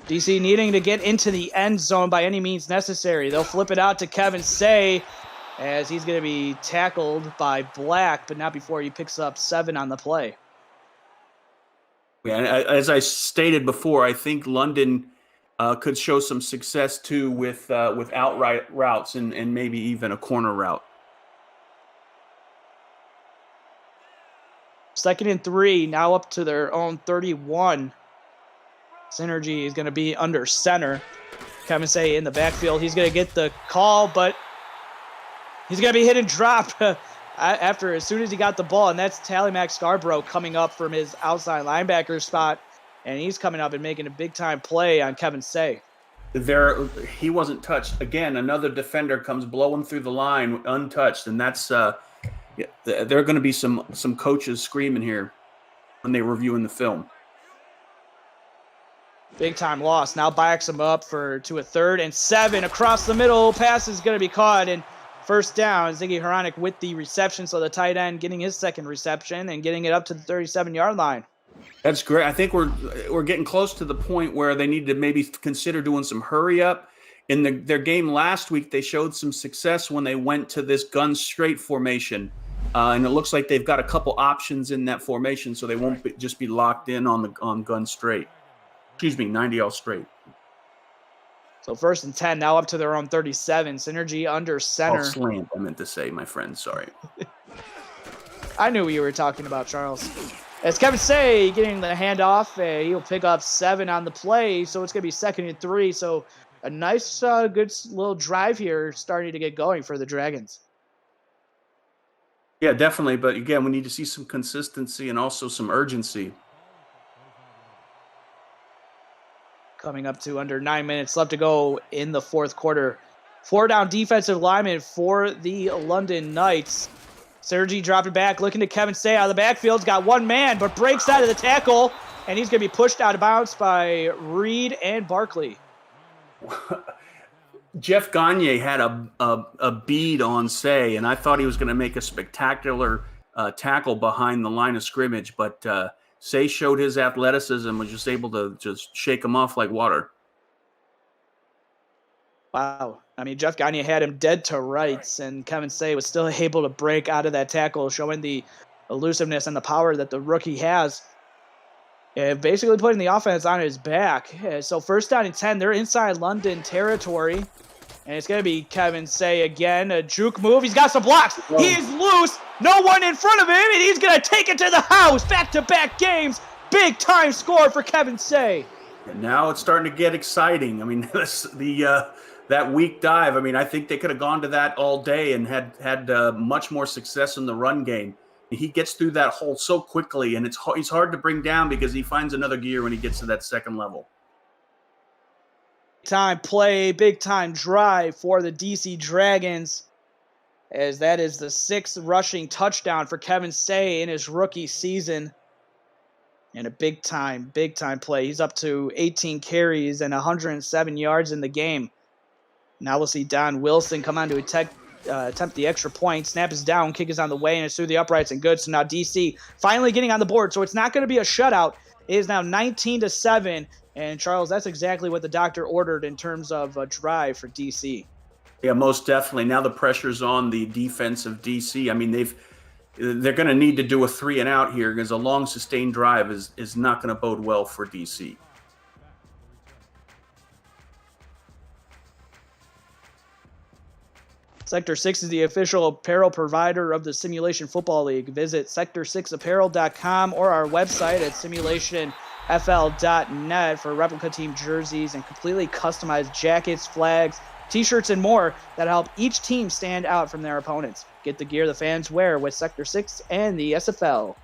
DC needing to get into the end zone by any means necessary. They'll flip it out to Kevin Say as he's going to be tackled by Black, but not before he picks up 7 on the play. Yeah, as I stated before, I think London could show some success too with outright routes and maybe even a corner route. 2nd and 3, now up to their own 31. Synergy is going to be under center. Kevin Say in the backfield. He's going to get the call, but he's going to be hit and dropped as soon as he got the ball, and that's Tally Mac Scarborough coming up from his outside linebacker spot, and he's coming up and making a big-time play on Kevin Say. He wasn't touched. Again, another defender comes blowing through the line untouched, and that's there are going to be some coaches screaming here when they're reviewing the film. Big-time loss. Now backs him up to a 3rd and 7. Across the middle, pass is going to be caught, and first down, Ziggy Hronik with the reception, so the tight end getting his 2nd reception and getting it up to the 37-yard line. That's great. I think we're getting close to the point where they need to maybe consider doing some hurry up. In their game last week, they showed some success when they went to this gun straight formation, and it looks like they've got a couple options in that formation, so they won't just be locked in on gun straight. 90 all straight. So 1st and 10, now up to their own 37. Synergy under center. Oh, slant, I meant to say, my friend. Sorry. I knew what you were talking about, Charles. As Kevin Say getting the handoff, he'll pick up 7 on the play, so it's going to be 2nd and 3. So a nice, good little drive here starting to get going for the Dragons. Yeah, definitely. But again, we need to see some consistency and also some urgency. Coming up to under 9 minutes left to go in the fourth quarter. 4 down defensive lineman for the London Knights. Sergi dropping back, looking to Kevin Say out of the backfield. He's got one man, but breaks out of the tackle, and he's going to be pushed out of bounds by Reed and Barkley. Jeff Gagne had a bead on Say, and I thought he was going to make a spectacular tackle behind the line of scrimmage, but Say showed his athleticism and was just able to just shake him off like water. Wow. I mean, Jeff Gagne had him dead to rights, and Kevin Say was still able to break out of that tackle, showing the elusiveness and the power that the rookie has. Basically putting the offense on his back. So first down and 10, they're inside London territory. And it's going to be Kevin Say again. A juke move. He's got some blocks. Whoa. He is loose. No one in front of him, and he's going to take it to the house. Back-to-back games. Big-time score for Kevin Say. And now it's starting to get exciting. I mean, that weak dive, I mean, I think they could have gone to that all day and had much more success in the run game. He gets through that hole so quickly, and he's hard to bring down because he finds another gear when he gets to that second level. Time play, big time drive for the DC Dragons, as that is the 6th rushing touchdown for Kevin Say in his rookie season. And a big time play. He's up to 18 carries and 107 yards in the game. Now we'll see Don Wilson come on to attempt the extra point. Snap is down, kick is on the way, and it's through the uprights and good. So now DC finally getting on the board. So it's not going to be a shutout. It is now 19-7. And Charles, that's exactly what the doctor ordered in terms of a drive for DC. Yeah, most definitely. Now the pressure's on the defense of DC. I mean, they're going to need to do a 3-and-out here because a long sustained drive is not going to bode well for DC. Sector 6 is the official apparel provider of the Simulation Football League. Visit sector6apparel.com or our website at simulationfl.net for replica team jerseys and completely customized jackets, flags, t-shirts, and more that help each team stand out from their opponents. Get the gear the fans wear with Sector 6 and the SFL.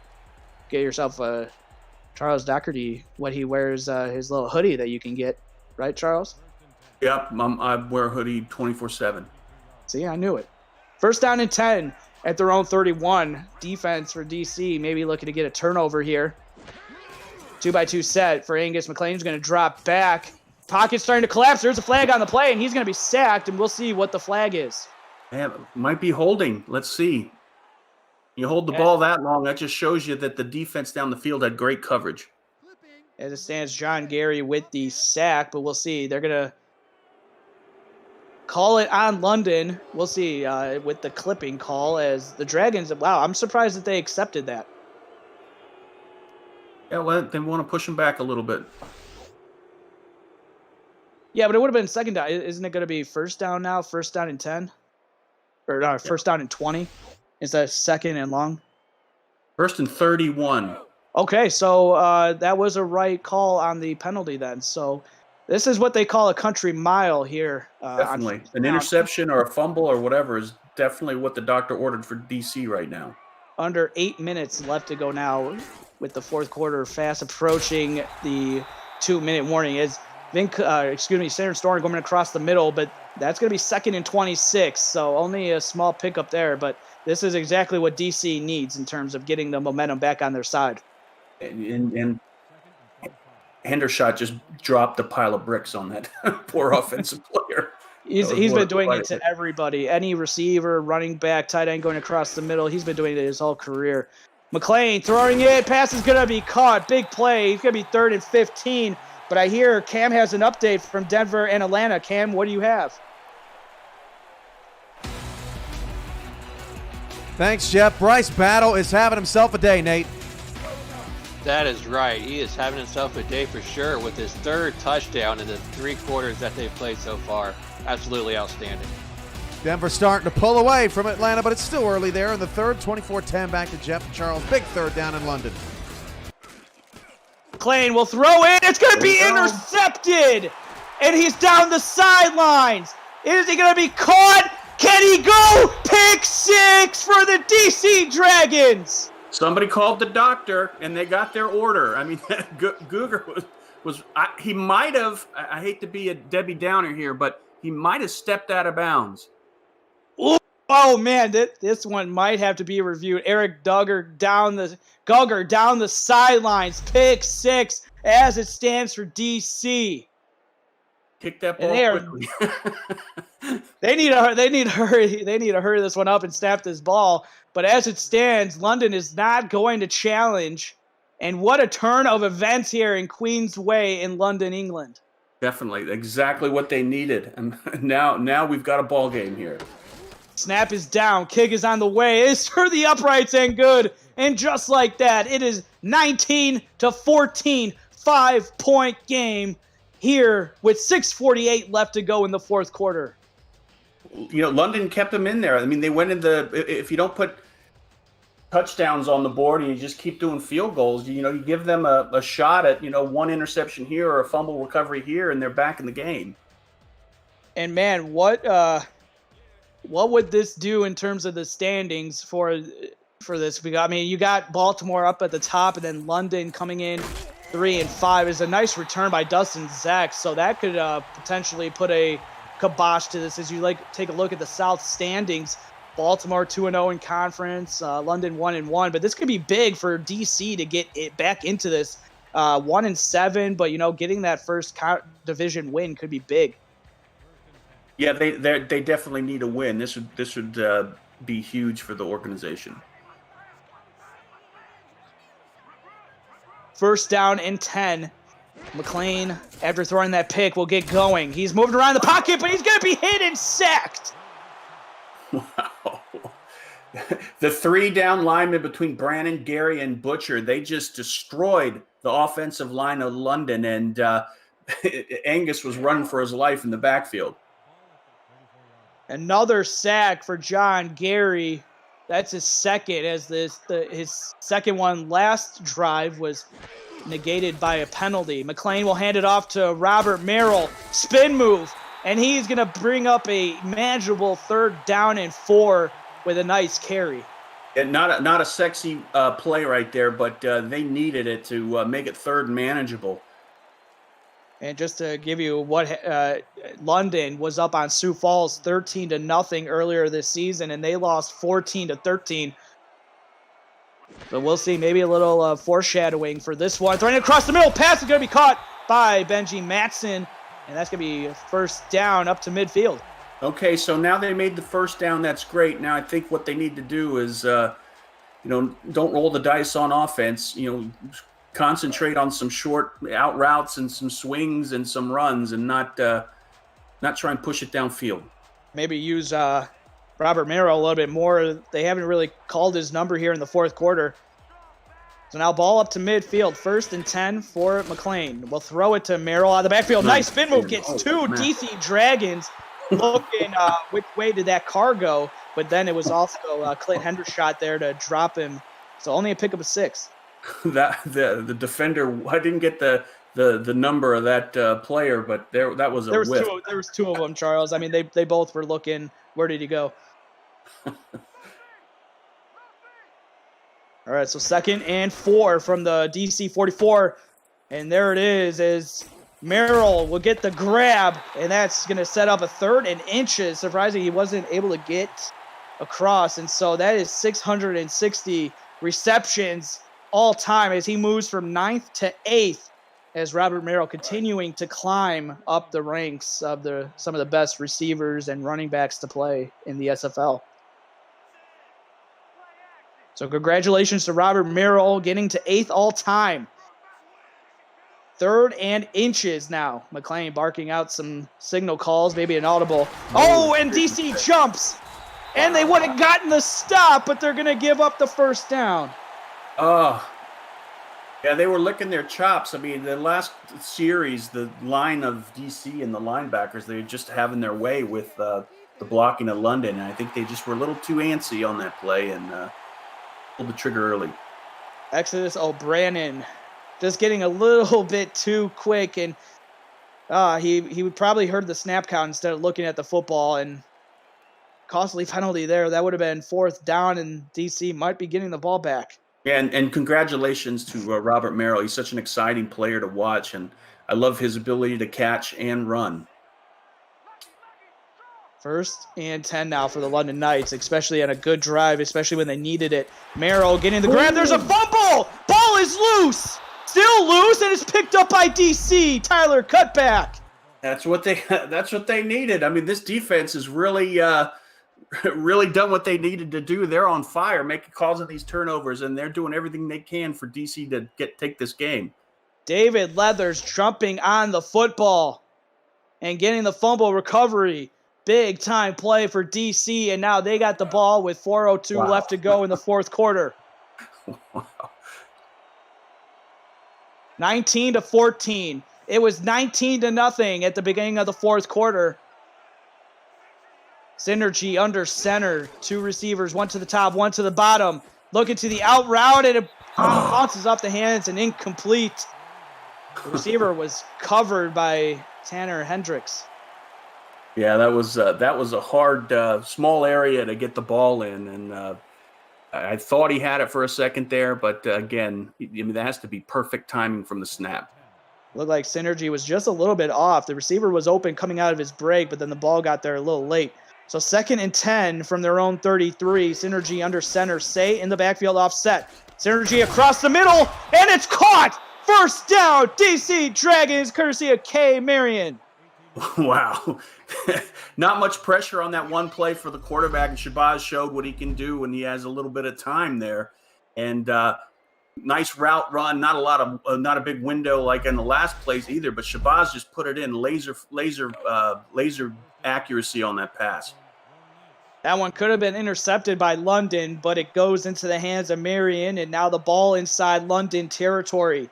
Get yourself a Charles Doherty, what he wears, his little hoodie that you can get. Right, Charles? Yep, I wear a hoodie 24/7. See, I knew it. First down and 10 at their own 31. Defense for DC, maybe looking to get a turnover here. 2-by-2 set for Angus McLean. He's going to drop back. Pocket's starting to collapse. There's a flag on the play, and he's going to be sacked, and we'll see what the flag is. Yeah, might be holding. Let's see. You hold the ball that long, that just shows you that the defense down the field had great coverage. As it stands, John Gary with the sack, but we'll see. They're going to call it on London. We'll see with the clipping call as the Dragons. Wow, I'm surprised that they accepted that. Yeah, well, they want to push him back a little bit. Yeah, but it would have been second down. Isn't it going to be first down now? First down and 10? Or no, first down and 20? Is that second and long? First and 31. Okay, so that was a right call on the penalty then. So this is what they call a country mile here. Definitely. An interception or a fumble or whatever is definitely what the doctor ordered for DC right now. Under 8 minutes left to go now with the fourth quarter fast approaching the 2-minute warning. As Center Storm going across the middle, but that's going to be second and 26, so only a small pickup there. But this is exactly what DC needs in terms of getting the momentum back on their side. And Hendershot just dropped a pile of bricks on that poor offensive player. He's been doing it to everybody. Any receiver, running back, tight end going across the middle. He's been doing it his whole career. McLean throwing it. Pass is going to be caught. Big play. He's going to be 3rd and 15. But I hear Cam has an update from Denver and Atlanta. Cam, what do you have? Thanks, Jeff. Bryce Battle is having himself a day, Nate. That is right. He is having himself a day for sure with his 3rd touchdown in the 3 quarters that they've played so far. Absolutely outstanding. Denver starting to pull away from Atlanta, but it's still early there in the 3rd. 24-10 back to Jeff and Charles. Big 3rd down in London. McLean will throw it. It's going to be intercepted. And he's down the sidelines. Is he going to be caught? Can he go? Pick 6 for the DC Dragons. Somebody called the doctor, and they got their order. I mean, Googer he might have, I hate to be a Debbie Downer here, but he might have stepped out of bounds. Oh, man, this one might have to be reviewed. Eric Gugger down the sidelines. Pick 6 as it stands for DC. Kick that ball quickly. They need to hurry this one up and snap this ball. But as it stands, London is not going to challenge. And what a turn of events here in Queens Way in London, England. Definitely. Exactly what they needed. And now we've got a ball game here. Snap is down. Kick is on the way. It's for the uprights and good. And just like that, it is 19-14, 5-point game here with 6:48 left to go in the fourth quarter. London kept them in there. I mean, they went in if you don't put touchdowns on the board and you just keep doing field goals, you give them a shot at, one interception here or a fumble recovery here, and they're back in the game. And man, what would this do in terms of the standings for this? You got Baltimore up at the top, and then London coming in 3 and 5 is a nice return by Dustin Zach. So that could potentially put a kibosh to this as you take a look at the South standings. Baltimore 2-0 in conference, London 1-1, but this could be big for DC to get it back into this 1-7. But getting that first division win could be big. Yeah, they definitely need a win. This would be huge for the organization. First down and 10. McLean, after throwing that pick, will get going. He's moving around the pocket, but he's going to be hit and sacked. Wow. The 3 down linemen between Brannon, Gary, and Butcher, they just destroyed the offensive line of London, and Angus was running for his life in the backfield. Another sack for John Gary. That's his second, as his second one last drive was negated by a penalty. McLean will hand it off to Robert Merrill. Spin move, and he's going to bring up a manageable 3rd down and 4 with a nice carry. And not a sexy play right there, but they needed it to make it 3rd and manageable. And just to give you what London was up on Sioux Falls 13-0 earlier this season, and they lost 14-13. So we'll see, maybe a little foreshadowing for this one. Throwing it across the middle, pass is going to be caught by Benji Matson, and that's going to be first down up to midfield. Okay, so now they made the first down. That's great. Now I think what they need to do is, don't roll the dice on offense. Concentrate on some short out routes and some swings and some runs, and not try and push it downfield. Maybe use Robert Merrill a little bit more. They haven't really called his number here in the fourth quarter. So now ball up to midfield, 1st and 10 for McLean. We'll throw it to Merrill out of the backfield. Nice spin move, gets 2 DC Dragons looking which way did that car go, but then it was also Clint Hendershot there to drop him. So only a pickup of 6. That the defender, I didn't get the number of that player, but that was a whiff. There was 2 of them, Charles. I mean, they both were looking. Where did he go? All right, so 2nd and 4 from the DC 44, and there it is. As Merrill will get the grab, and that's going to set up a 3rd and inches. Surprising he wasn't able to get across, and so that is 660 receptions all time as he moves from 9th to 8th, as Robert Merrill continuing to climb up the ranks of some of the best receivers and running backs to play in the SFL. So congratulations to Robert Merrill getting to 8th all time. 3rd and inches now. McLean barking out some signal calls, maybe an audible. Oh, and DC jumps. And they would have gotten the stop, but they're going to give up the first down. Oh, yeah, they were licking their chops. I mean, the last series, the line of DC and the linebackers, they were just having their way with the blocking of London. And I think they just were a little too antsy on that play and pulled the trigger early. Exodus O'Brien just getting a little bit too quick, and he would probably heard the snap count instead of looking at the football, and costly penalty there. That would have been 4th down, and DC might be getting the ball back. Yeah, and congratulations to Robert Merrill. He's such an exciting player to watch, and I love his ability to catch and run. 1st and 10 now for the London Knights, especially on a good drive, especially when they needed it. Merrill getting the grab. There's a fumble. Ball is loose. Still loose, and it's picked up by DC. Tyler, cutback. That's what they needed. I mean, this defense is really really done what they needed to do. They're on fire, causing these turnovers, and they're doing everything they can for DC to take this game. David Leathers jumping on the football. and getting the fumble recovery. Big time play for DC, and now they got the ball with 4:02 left to go in the fourth quarter. 19-14. It was 19-0 at the beginning of the fourth quarter. Synergy under center. Two receivers, one to the top, one to the bottom. Looking to the out route, and it bounces off the hands and incomplete. The receiver was covered by Tanner Hendricks. Yeah, that was a hard, small area to get the ball in, and I thought he had it for a second there, but again, that has to be perfect timing from the snap. Looked like Synergy was just a little bit off. The receiver was open coming out of his break, but then the ball got there a little late. So 2nd and 10 from their own 33. Synergy under center. Say in the backfield offset. Synergy across the middle, and it's caught! First down, DC Dragons, courtesy of K. Marion. Wow. Not much pressure on that one play for the quarterback, and Shabazz showed what he can do when he has a little bit of time there. And nice route run, not a big window like in the last plays either, but Shabazz just put it in laser accuracy on that pass. That one could have been intercepted by London, but it goes into the hands of Marion, and now the ball inside London territory.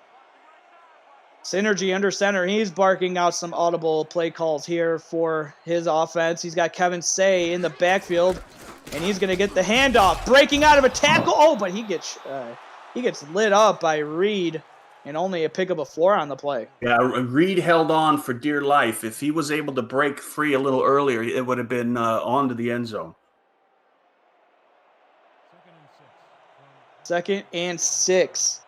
Synergy under center. He's barking out some audible play calls here for his offense. He's got Kevin Say in the backfield, and he's going to get the handoff. Breaking out of a tackle. Oh, but he gets lit up by Reed, and only a pick of a 4 on the play. Yeah, Reed held on for dear life. If he was able to break free a little earlier, it would have been on to the end zone. 2nd and 6.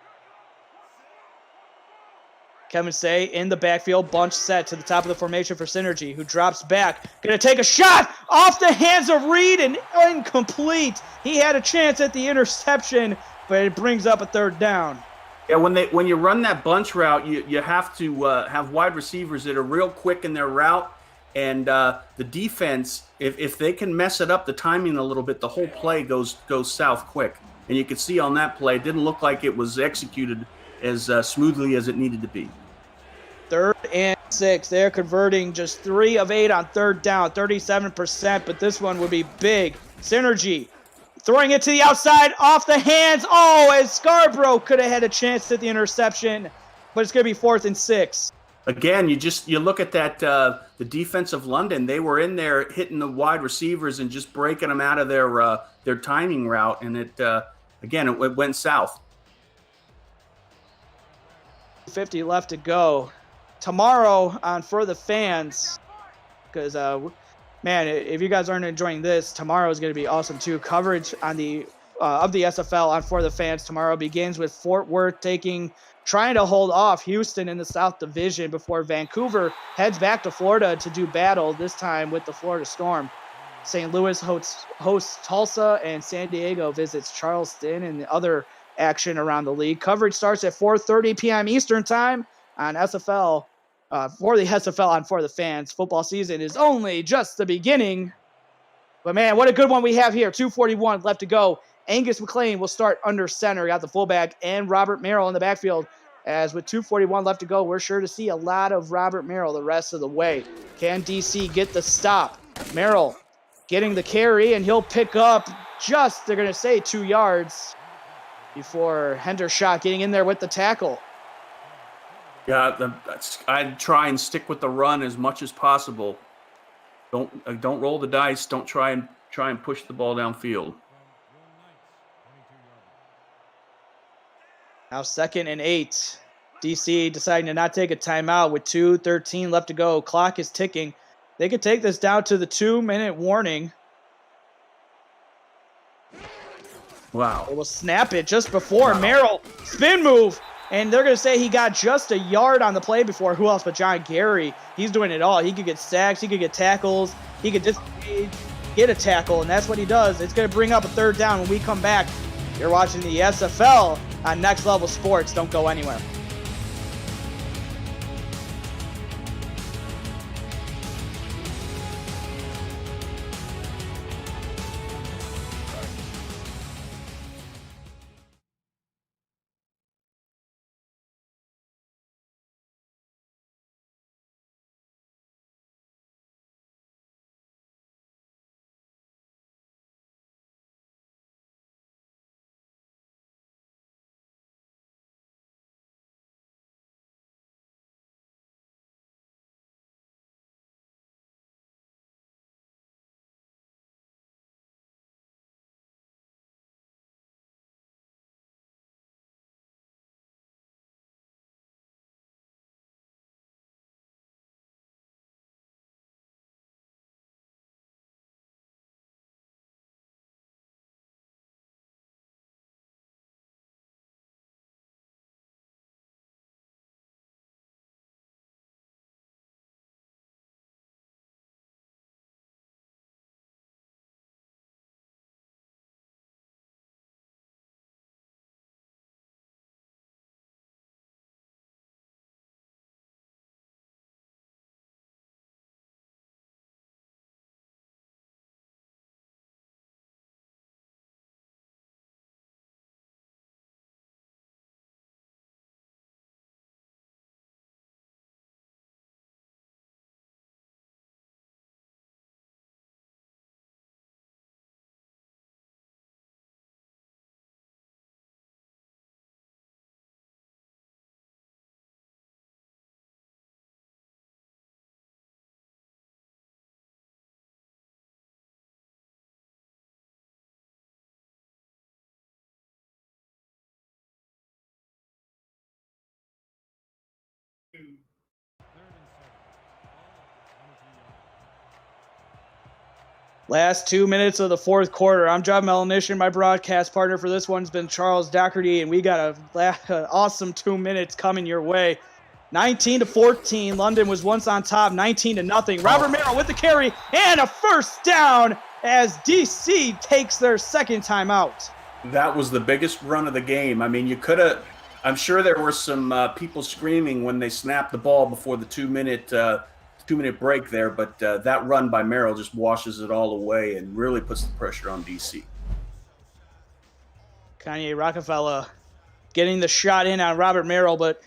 Kevin Say in the backfield, bunch set to the top of the formation for Synergy, who drops back. Going to take a shot off the hands of Reed, and incomplete. He had a chance at the interception, but it brings up a 3rd down. Yeah, when you run that bunch route, you have to have wide receivers that are real quick in their route, and the defense, if they can mess it up, the timing a little bit, the whole play goes south quick. And you could see on that play, it didn't look like it was executed as smoothly as it needed to be. 3rd and 6. They're converting just 3 of 8 on 3rd down, 37%, but this one would be big. Synergy throwing it to the outside, off the hands. Oh, as Scarborough could have had a chance at the interception, but it's going to be 4th and 6. Again, you look at that, the defense of London, they were in there hitting the wide receivers and just breaking them out of their timing route, and it went south. 50 left to go. Tomorrow on For the Fans, because man, if you guys aren't enjoying this, tomorrow is going to be awesome too. Coverage on the of the SFL on For the Fans tomorrow begins with Fort Worth trying to hold off Houston in the South Division before Vancouver heads back to Florida to do battle, this time with the Florida Storm. St. Louis hosts Tulsa, and San Diego visits Charleston, and the other action around the league. Coverage starts at 4:30 p.m. Eastern time on SFL. For the SFL on For the Fans. Football season is only just the beginning. But man, what a good one we have here. 2:41 left to go. Angus McLean will start under center. Got the fullback and Robert Merrill in the backfield. As with 2:41 left to go, we're sure to see a lot of Robert Merrill the rest of the way. Can DC get the stop? Merrill getting the carry, and he'll pick up just, they're going to say, 2 yards before Hendershot getting in there with the tackle. Yeah, I'd try and stick with the run as much as possible. Don't roll the dice. Don't try and push the ball downfield. Now 2nd and 8. DC deciding to not take a timeout with 2:13 left to go. Clock is ticking. They could take this down to the 2-minute warning. Wow. They will snap it just before. Wow. Merrill, spin move. And they're going to say he got just a yard on the play before. Who else but John Gary? He's doing it all. He could get sacks. He could get tackles. He could just get a tackle, and that's what he does. It's going to bring up a 3rd down when we come back. You're watching the SFL on Next Level Sports. Don't go anywhere. Last 2 minutes of the fourth quarter. I'm John Melanition. My broadcast partner for this one's been Charles Doherty, and we got an awesome 2 minutes coming your way. 19-14. London was once on top, 19-0. Robert Merrill with the carry and a first down as DC takes their second timeout. That was the biggest run of the game. I mean, you could have. I'm sure there were some people screaming when they snapped the ball before the 2 minute break there, but that run by Merrill just washes it all away and really puts the pressure on DC. Kanye Rockefeller getting the shot in on Robert Merrill, but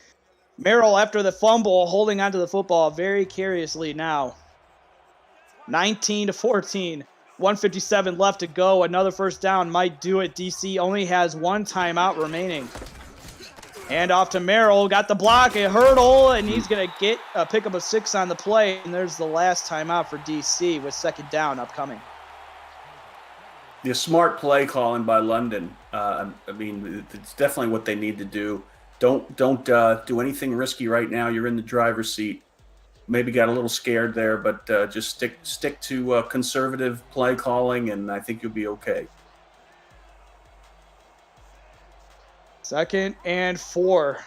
Merrill, after the fumble, holding onto the football very curiously now. 19-14. 1:57 left to go. Another first down might do it. DC only has one timeout remaining. And off to Merrill. Got the block, a hurdle, and he's going to pick up a 6 on the play. And there's the last timeout for DC with second down upcoming. The smart play calling by London. I mean, it's definitely what they need to do. Don't do anything risky right now. You're in the driver's seat. Maybe got a little scared there, but just stick to conservative play calling, and I think you'll be okay. 2nd and 4.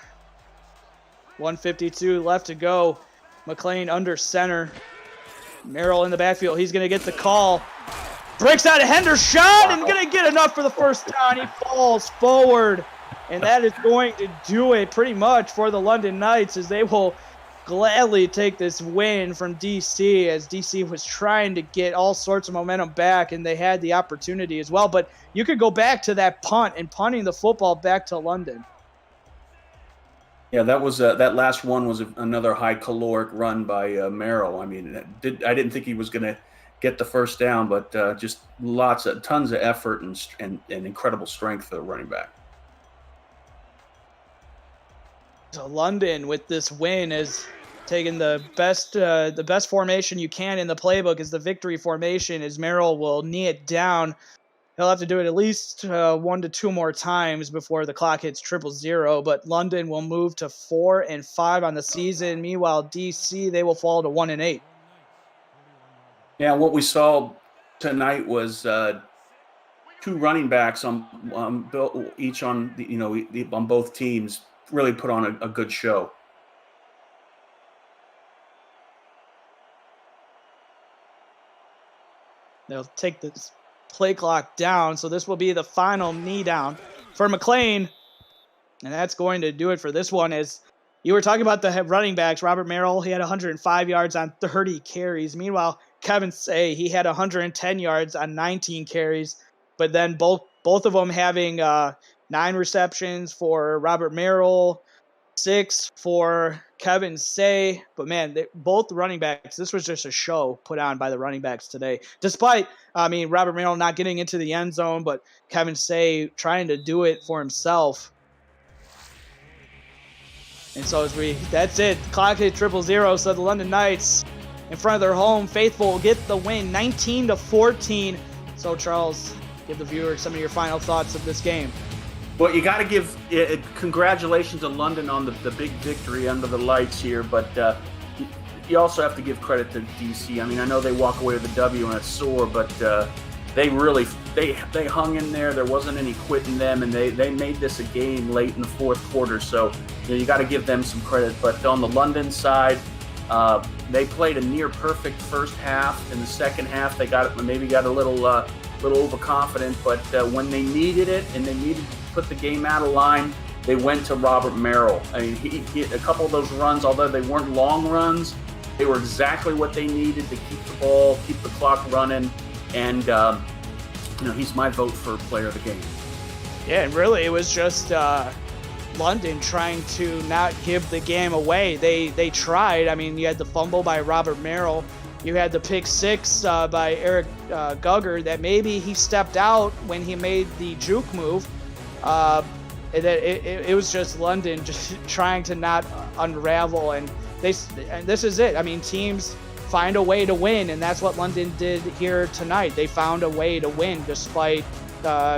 1:52 left to go. McLean under center. Merrill in the backfield. He's going to get the call. Breaks out a Hendershot and going to get enough for the first down. He falls forward, and that is going to do it pretty much for the London Knights, as they will gladly take this win from DC, as DC was trying to get all sorts of momentum back, and they had the opportunity as well. But you could go back to that punt and punting the football back to London. Yeah, that was that last one was another high caloric run by Merrill. I mean, I didn't think he was going to get the first down, but just tons of effort and incredible strength for the running back. So London, with this win, is taking the best formation you can in the playbook is the victory formation, as Merrill will knee it down. He'll have to do it at least 1 to 2 more times before the clock hits 000, but London will move to 4-5 on the season. Meanwhile, DC, they will fall to 1-8. Yeah, what we saw tonight was 2 running backs on both teams really put on a good show. They'll take this play clock down, so this will be the final knee down for McLean, and that's going to do it for this one. As you were talking about the running backs, Robert Merrill, he had 105 yards on 30 carries. Meanwhile, Kevin Say, he had 110 yards on 19 carries, but then both of them having 9 receptions for Robert Merrill, 6 for Kevin Say. But man, both running backs, this was just a show put on by the running backs today. Despite, Robert Merrill not getting into the end zone, but Kevin Say trying to do it for himself. And so that's it. Clock hit 000, so the London Knights, in front of their home faithful, get the win, 19-14. So Charles, give the viewers some of your final thoughts of this game. Well, you got to give congratulations to London on the big victory under the lights here, but you also have to give credit to DC. I mean, I know they walk away with a W and it's sore, but they hung in there. There wasn't any quitting them, and they made this a game late in the fourth quarter. So you got to give them some credit. But on the London side, they played a near perfect first half. In the second half, they maybe got a little overconfident, but when they needed it and they needed to put the game out of line, they went to Robert Merrill. I mean, he a couple of those runs, although they weren't long runs, they were exactly what they needed to keep the ball, keep the clock running, and he's my vote for player of the game. Yeah, and really it was just London trying to not give the game away. They tried. I mean, you had the fumble by Robert Merrill. You had the pick 6 by Eric Gugger that maybe he stepped out when he made the juke move. It was just London just trying to not unravel, and this is it. I mean, teams find a way to win, and that's what London did here tonight. They found a way to win despite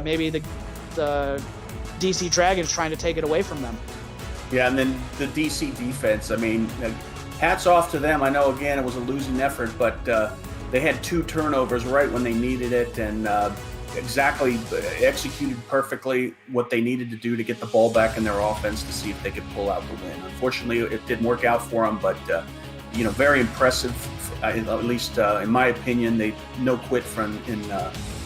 maybe the DC Dragons trying to take it away from them. Yeah, and then the DC defense, I mean, hats off to them. I know, again, it was a losing effort, but They had 2 turnovers right when they needed it, and exactly executed perfectly what they needed to do to get the ball back in their offense to see if they could pull out the win. Unfortunately, it didn't work out for them, but very impressive. At least in my opinion, they no quit for the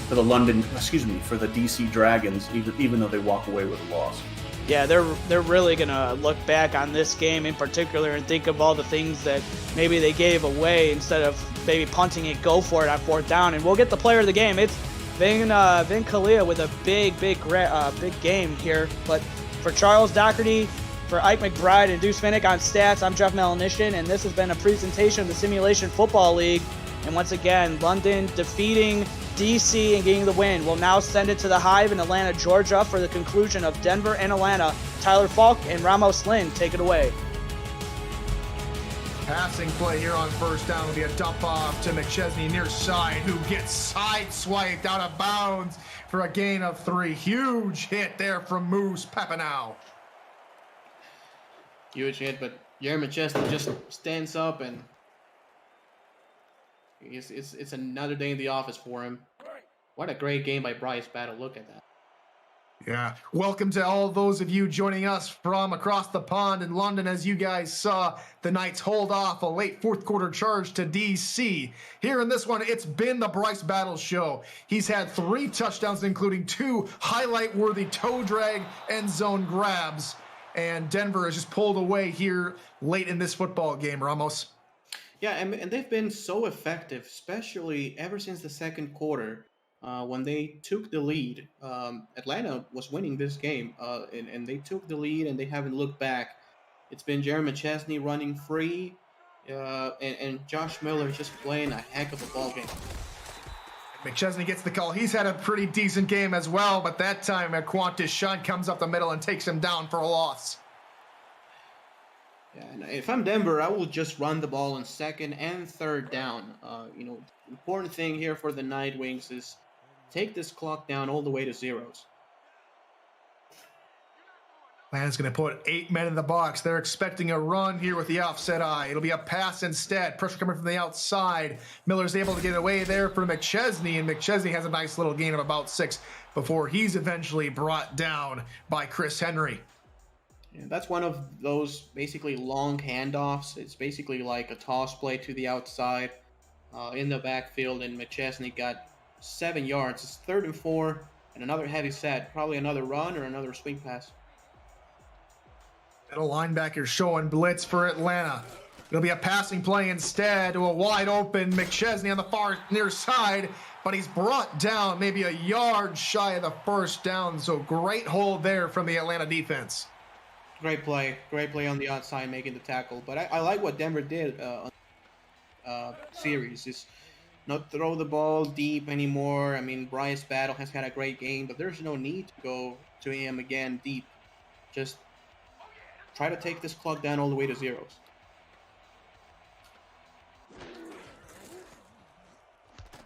DC Dragons, even though they walk away with a loss. Yeah, they're really gonna look back on this game in particular and think of all the things that maybe they gave away instead of maybe punting it, go for it on 4th down. And we'll get the player of the game. It's Vin Kalia with a big game here. But for Charles Doherty, for Ike McBride and Deuce Finnick on stats, I'm Jeff Melanishin, and this has been a presentation of the Simulation Football League. And once again, London defeating DC and getting the win. We'll now send it to the Hive in Atlanta, Georgia for the conclusion of Denver and Atlanta. Tyler Falk and Ramos Lynn, take it away. Passing play here on 1st down will be a dump off to McChesney near side, who gets sideswiped out of bounds for a gain of 3. Huge hit there from Moose Papanow. Huge hit, but Jeremy McChesney just stands up, and it's another day in the office for him. What a great game by Bryce Battle. Look at that. Yeah. Welcome to all those of you joining us from across the pond in London. As you guys saw, the Knights hold off a late 4th quarter charge to DC. Here in this one, it's been the Bryce Battle show. He's had 3 touchdowns, including 2 highlight-worthy toe drag end zone grabs. And Denver has just pulled away here late in this football game, Ramos. Yeah, and they've been so effective, especially ever since the 2nd quarter. When they took the lead, Atlanta was winning this game, and they took the lead, and they haven't looked back. It's been Jeremy McChesney running free, and Josh Miller just playing a heck of a ball game. McChesney gets the call. He's had a pretty decent game as well, but that time Qantas Shun comes up the middle and takes him down for a loss. Yeah, and if I'm Denver, I will just run the ball on 2nd and 3rd down. Important thing here for the Night Wings is take this clock down all the way to 0s. Atlanta's going to put 8 men in the box. They're expecting a run here with the offset eye. It'll be a pass instead. Pressure coming from the outside. Miller's able to get away there for McChesney, and McChesney has a nice little gain of about 6 before he's eventually brought down by Chris Henry. Yeah, that's one of those basically long handoffs. It's basically like a toss play to the outside in the backfield, and McChesney got 7 yards. It's 3rd and 4, and another heavy set. Probably another run or another swing pass. Middle linebacker showing blitz for Atlanta. It'll be a passing play instead to a wide open McChesney on the far near side, but he's brought down maybe a yard shy of the 1st down. So great hold there from the Atlanta defense. Great play on the outside, making the tackle. But I like what Denver did on series. Is not throw the ball deep anymore. I mean, Bryce Battle has had a great game, but there's no need to go to him again deep. Just try to take this clock down all the way to 0s.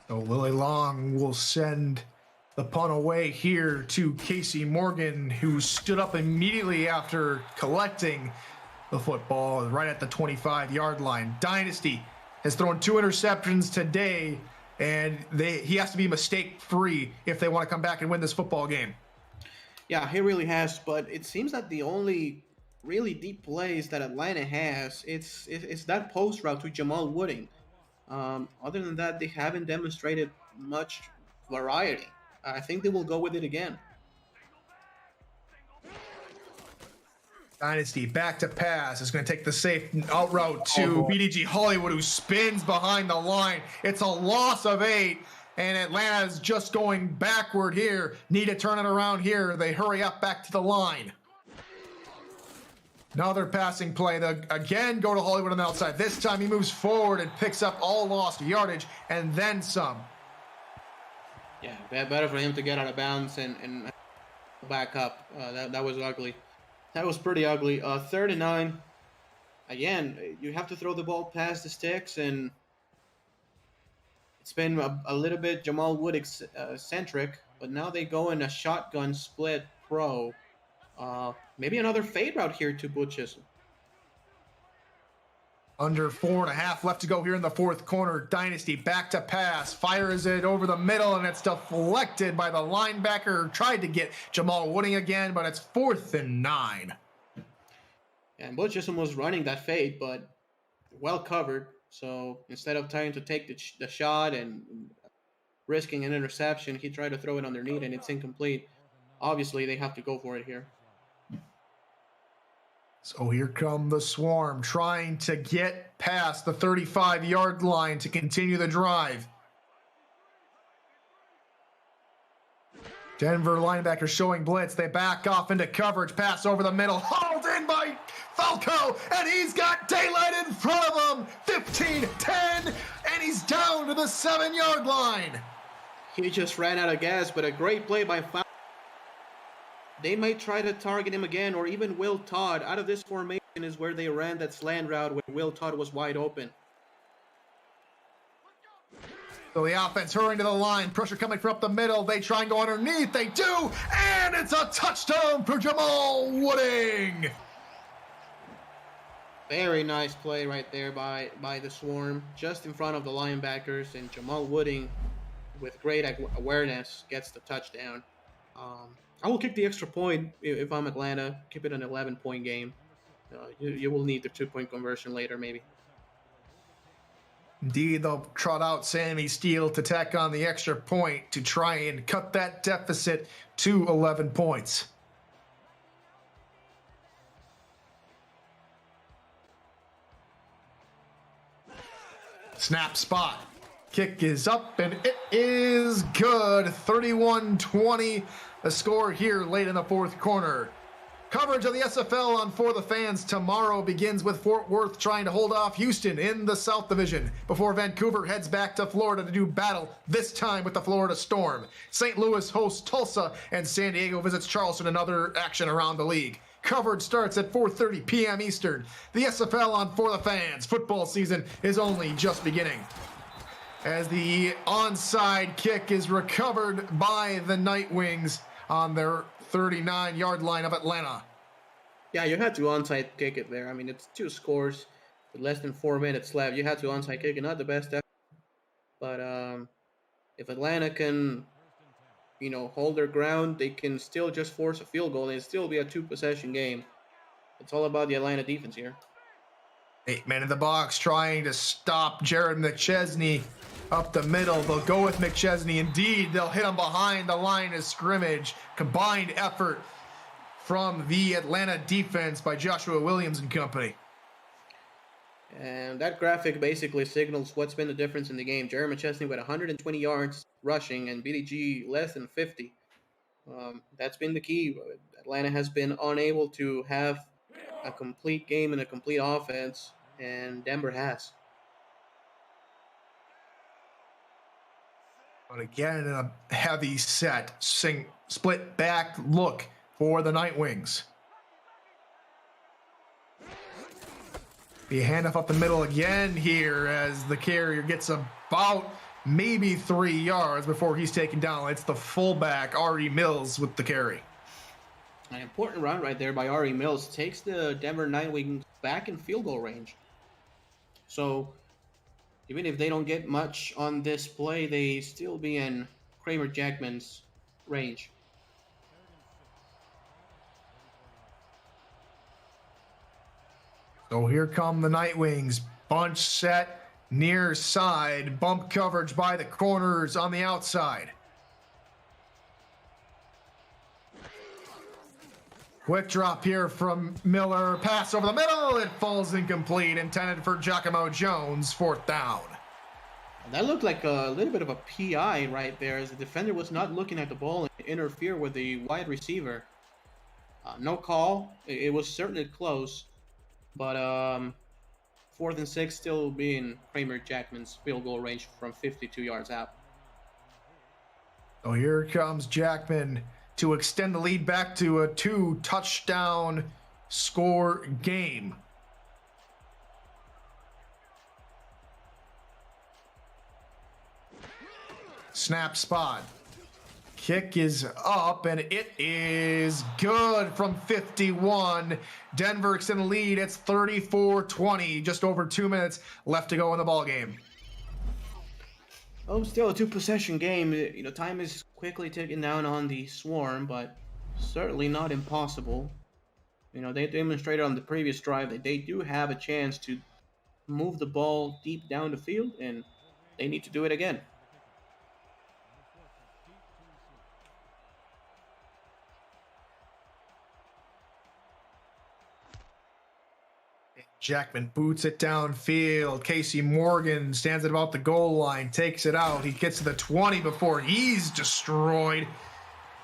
So Lily Long will send the punt away here to Casey Morgan, who stood up immediately after collecting the football right at the 25-yard line. Dynasty has thrown 2 interceptions today, and he has to be mistake-free if they want to come back and win this football game. Yeah, he really has, but it seems that the only really deep plays that Atlanta has, it's that post route to Jamal Wooding. Other than that, they haven't demonstrated much variety. I think they will go with it again. Dynasty back to pass. Is going to take the safe out route to BDG Hollywood, who spins behind the line. It's a loss of 8, and Atlanta's just going backward here. Need to turn it around here. They hurry up back to the line. Another passing play. They again go to Hollywood on the outside. This time he moves forward and picks up all lost yardage and then some. Yeah, better for him to get out of bounds and back up. That was ugly. That was pretty ugly. 3rd and 9. Again, you have to throw the ball past the sticks, and it's been a little bit Jamal Wood centric, but now they go in a shotgun split pro. Maybe another fade route here to Butch Chisholm. Under 4.5 left to go here in the fourth quarter. Dynasty back to pass. Fires it over the middle, and it's deflected by the linebacker. Tried to get Jamal Wooding again, but it's 4th and 9. And Butch Chisholm was running that fade, but well covered. So instead of trying to take the shot and risking an interception, he tried to throw it underneath, and it's incomplete. Obviously, they have to go for it here. So here come the Swarm, trying to get past the 35-yard line to continue the drive. Denver linebackers showing blitz. They back off into coverage. Pass over the middle. Hauled in by Falco. And he's got daylight in front of him. 15, 10. And he's down to the 7-yard line. He just ran out of gas, but a great play by Falco. They might try to target him again, or even Will Todd. Out of this formation is where they ran that slant route when Will Todd was wide open. So the offense hurrying to the line. Pressure coming from up the middle. They try and go underneath. They do. And it's a touchdown for Jamal Wooding. Very nice play right there by the Swarm. Just in front of the linebackers. And Jamal Wooding, with great awareness, gets the touchdown. I will kick the extra point if I'm Atlanta. Keep it an 11-point game. You will need the 2-point conversion later, maybe. Indeed, they'll trot out Sammy Steele to tack on the extra point to try and cut that deficit to 11 points. Snap spot. Kick is up, and it is good. 31-20, the score here late in the fourth quarter. Coverage of the SFL on For the Fans tomorrow begins with Fort Worth trying to hold off Houston in the South Division before Vancouver heads back to Florida to do battle, this time with the Florida Storm. St. Louis hosts Tulsa, and San Diego visits Charleston and other action around the league. Coverage starts at 4:30 p.m. Eastern. The SFL on For the Fans. Football season is only just beginning. As the onside kick is recovered by the Nightwings on their 39-yard line of Atlanta. Yeah, you had to onside kick it there. I mean, it's 2 scores with less than 4 minutes left. You had to onside kick it. Not the best effort. But if Atlanta can, hold their ground, they can still just force a field goal and still be a 2-possession game. It's all about the Atlanta defense here. 8 men in the box trying to stop Jared McChesney up the middle. They'll go with McChesney. Indeed, they'll hit him behind the line of scrimmage. Combined effort from the Atlanta defense by Joshua Williams and company. And that graphic basically signals what's been the difference in the game. Jared McChesney with 120 yards rushing and BDG less than 50. That's been the key. Atlanta has been unable to have a complete game and a complete offense, and Denver has. But again, in a heavy set, split back look for the Nightwings. Be a handoff up the middle again here as the carrier gets about maybe 3 yards before he's taken down. It's the fullback, Ari Mills, with the carry. An important run right there by Ari Mills takes the Denver Nightwings back in field goal range. So even if they don't get much on this play, they still be in Kramer Jackman's range. So here come the Nightwings. Bunch set, near side, bump coverage by the corners on the outside. Quick drop here from Miller. Pass over the middle. It falls incomplete. Intended for Giacomo Jones. 4th down. That looked like a little bit of a PI right there, as the defender was not looking at the ball and interfered with the wide receiver. No call. It was certainly close. But 4th and 6 still being Kramer Jackman's field goal range from 52 yards out. So here comes Jackman to extend the lead back to a 2-touchdown score game. Snap spot. Kick is up, and it is good from 51. Denver extend the lead. It's 34-20. Just over 2 minutes left to go in the ball game. Oh, still a 2-possession game. Time is quickly ticking down on the Swarm, but certainly not impossible. They demonstrated on the previous drive that they do have a chance to move the ball deep down the field, and they need to do it again. Jackman boots it downfield. Casey Morgan stands at about the goal line, takes it out. He gets to the 20 before he's destroyed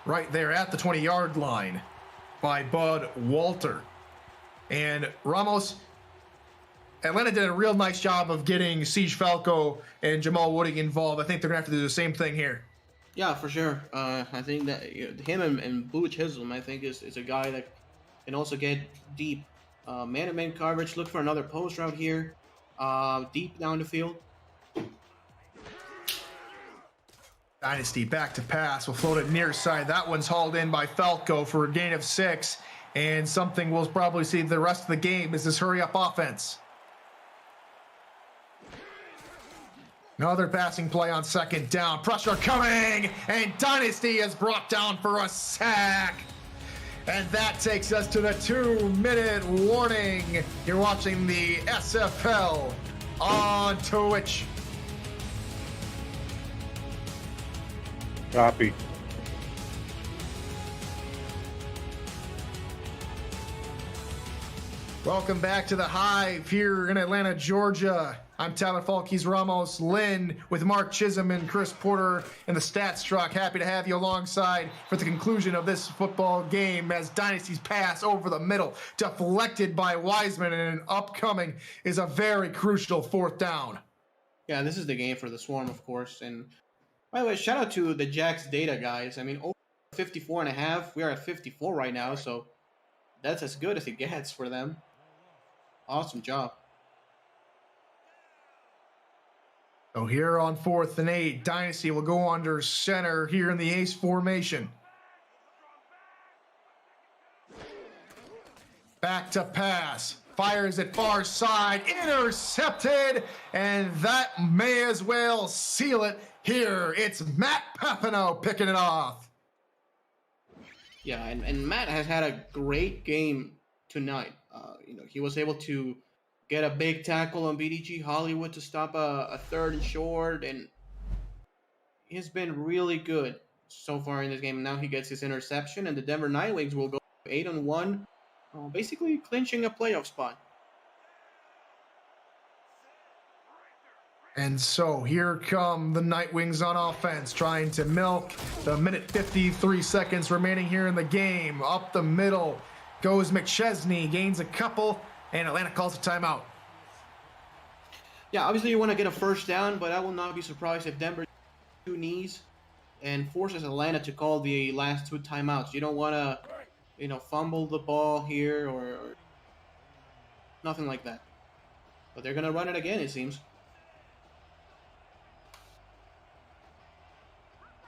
right there at the 20-yard line by Bud Walter. And Ramos, Atlanta did a real nice job of getting Siege Falco and Jamal Wooding involved. I think they're going to have to do the same thing here. Yeah, for sure. I think that him and Boo Chisholm, I think, is a guy that can also get deep. Man-to-man coverage. Look for another post route here. Deep down the field. Dynasty back to pass. Will float it near side. That one's hauled in by Falco for a gain of 6. And something we'll probably see the rest of the game is this hurry-up offense. Another passing play on second down. Pressure coming. And Dynasty is brought down for a sack. And that takes us to the 2-minute warning. You're watching the SFL on Twitch. Copy. Welcome back to the Hive here in Atlanta, Georgia. I'm Tyler Falkes Ramos Lynn with Mark Chisholm and Chris Porter in the Stats Truck. Happy to have you alongside for the conclusion of this football game as Dynasty's pass over the middle, deflected by Wiseman, and an upcoming is a very crucial 4th down. Yeah, this is the game for the Swarm, of course. And by the way, shout out to the Jax data guys. I mean, over 54.5. We are at 54 right now, so that's as good as it gets for them. Awesome job. So here on 4th and 8, Dynasty will go under center here in the ace formation. Back to pass. Fires it far side. Intercepted. And that may as well seal it here. It's Matt Papineau picking it off. Yeah, and Matt has had a great game tonight. He was able to get a big tackle on BDG Hollywood to stop a 3rd and short, and he's been really good so far in this game. Now he gets his interception, and the Denver Nightwings will go 8-1, basically clinching a playoff spot. And so here come the Nightwings on offense, trying to milk the minute 53 seconds remaining here in the game. Up the middle goes McChesney, gains a couple, and Atlanta calls a timeout. Yeah, obviously you want to get a 1st down, but I will not be surprised if Denver 2 knees and forces Atlanta to call the last 2 timeouts. You don't want to, fumble the ball here or nothing like that. But they're going to run it again, it seems.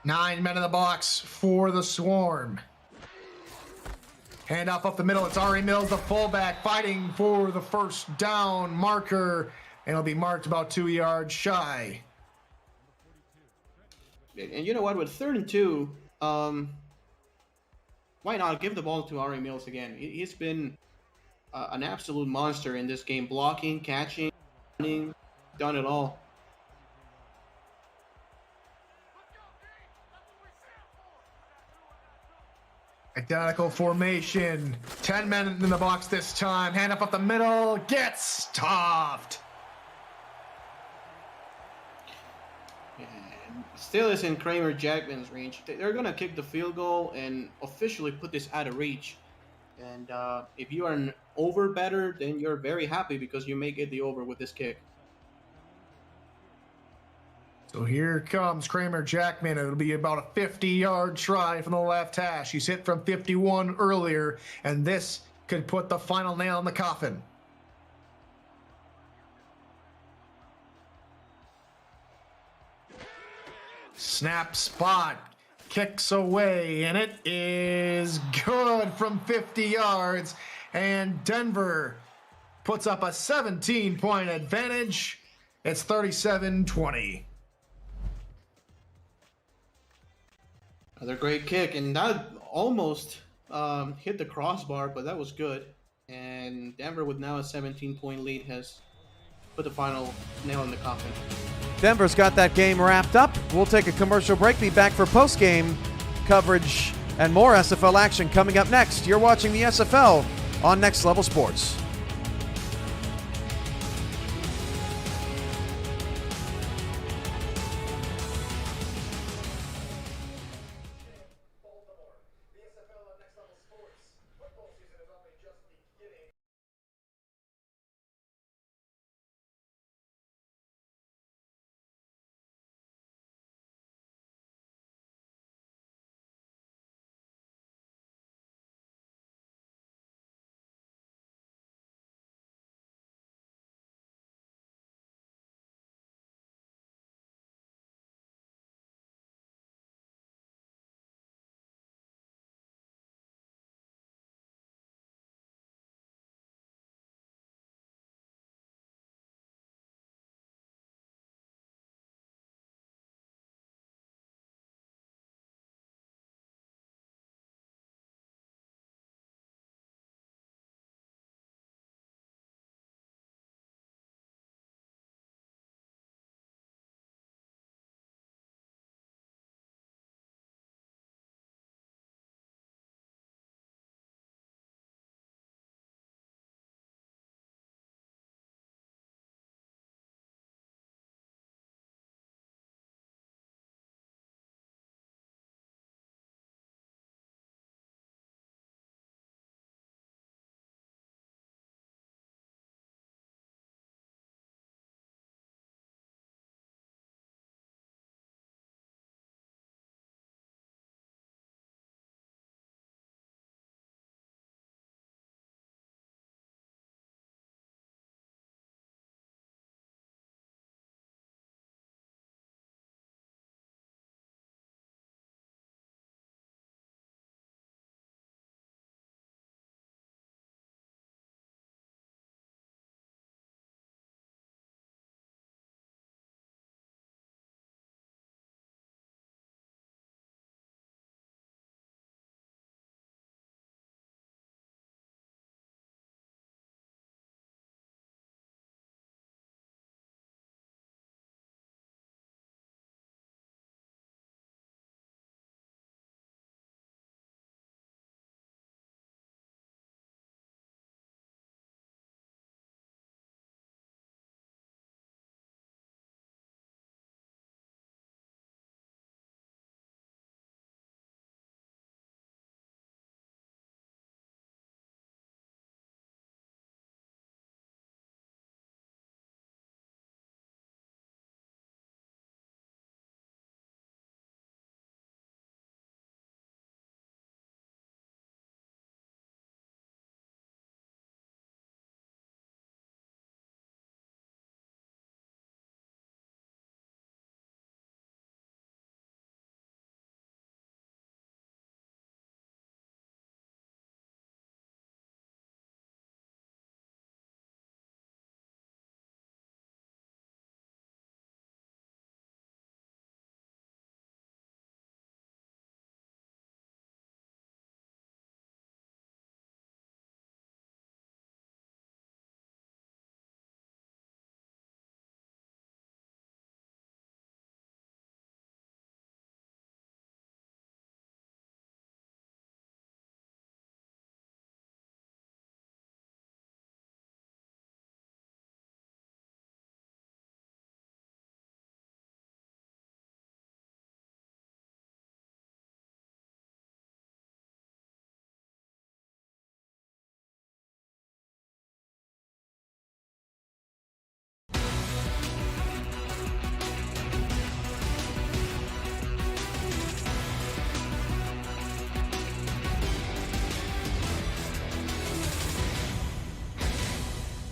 9 men in the box for the Swarm. Handoff up the middle. It's Ari Mills, the fullback, fighting for the 1st down marker. And it'll be marked about 2 yards shy. And you know what? With 3rd and 2, why not give the ball to Ari Mills again? He's been an absolute monster in this game. Blocking, catching, running, done it all. Identical formation. 10 men in the box this time. Hand up the middle. Gets stopped. And still is in Kramer Jackman's range. They're going to kick the field goal and officially put this out of reach. And if you are an over better, then you're very happy because you may get the over with this kick. So here comes Kramer Jackman. It'll be about a 50-yard try from the left hash. He's hit from 51 earlier, and this could put the final nail in the coffin. Snap spot. kicks away, and it is good from 50 yards. And Denver puts up a 17-point advantage. It's 37-20. Another great kick, and that almost hit the crossbar, but that was good. And Denver, with now a 17-point lead, has put the final nail in the coffin. Denver's got that game wrapped up. We'll take a commercial break, be back for post-game coverage and more SFL action coming up next. You're watching the SFL on Next Level Sports.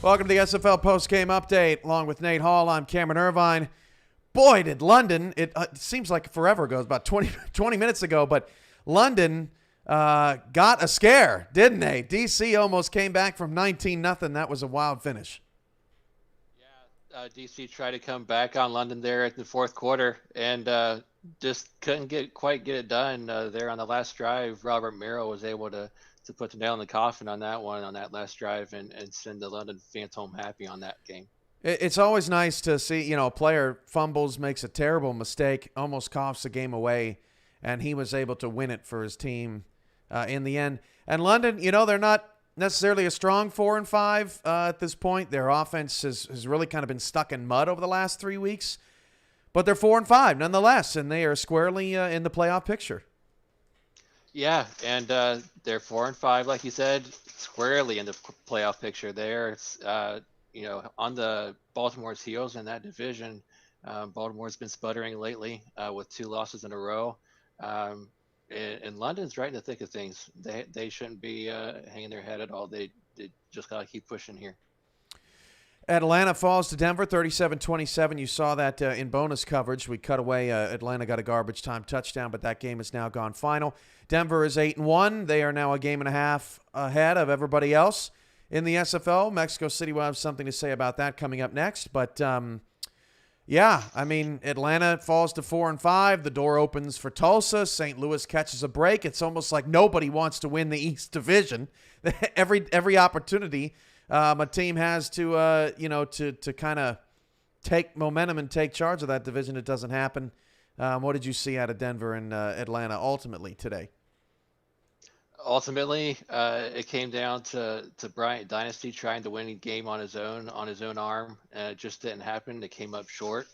Welcome to the SFL post-game update. Along with Nate Hall, I'm Cameron Irvine. boy, did London, it seems like forever ago, about 20 minutes ago, but London got a scare, didn't they? DC almost came back from 19-0. That was a wild finish. Yeah, DC tried to come back on London there at the fourth quarter and just couldn't quite get it done there on the last drive. Robert Merrill was able to put the nail in the coffin on that one on that last drive and send the London fans home happy on that game. It's always nice to see, a player fumbles, makes a terrible mistake, almost coughs the game away, and he was able to win it for his team in the end. And London, they're not necessarily a strong 4-5 at this point. Their offense has really kind of been stuck in mud over the last 3 weeks, but they're 4-5 nonetheless, and they are squarely in the playoff picture. Yeah, and they're 4-5, like you said, squarely in the playoff picture there. It's on the Baltimore's heels in that division. Baltimore's been sputtering lately with 2 losses in a row. And London's right in the thick of things. They shouldn't be hanging their head at all. They just got to keep pushing here. Atlanta falls to Denver 37-27. You saw that in bonus coverage. We cut away. Atlanta got a garbage time touchdown, but that game is now gone final. Denver is 8-1. They are now a game and a half ahead of everybody else in the SFL. Mexico City will have something to say about that coming up next. But, Atlanta falls to 4-5. The door opens for Tulsa. St. Louis catches a break. It's almost like nobody wants to win the East Division. every opportunity a team has to kind of take momentum and take charge of that division, it doesn't happen. What did you see out of Denver and Atlanta ultimately today? Ultimately, it came down to Bryant Dynasty trying to win a game on his own arm, and it just didn't happen. It came up short.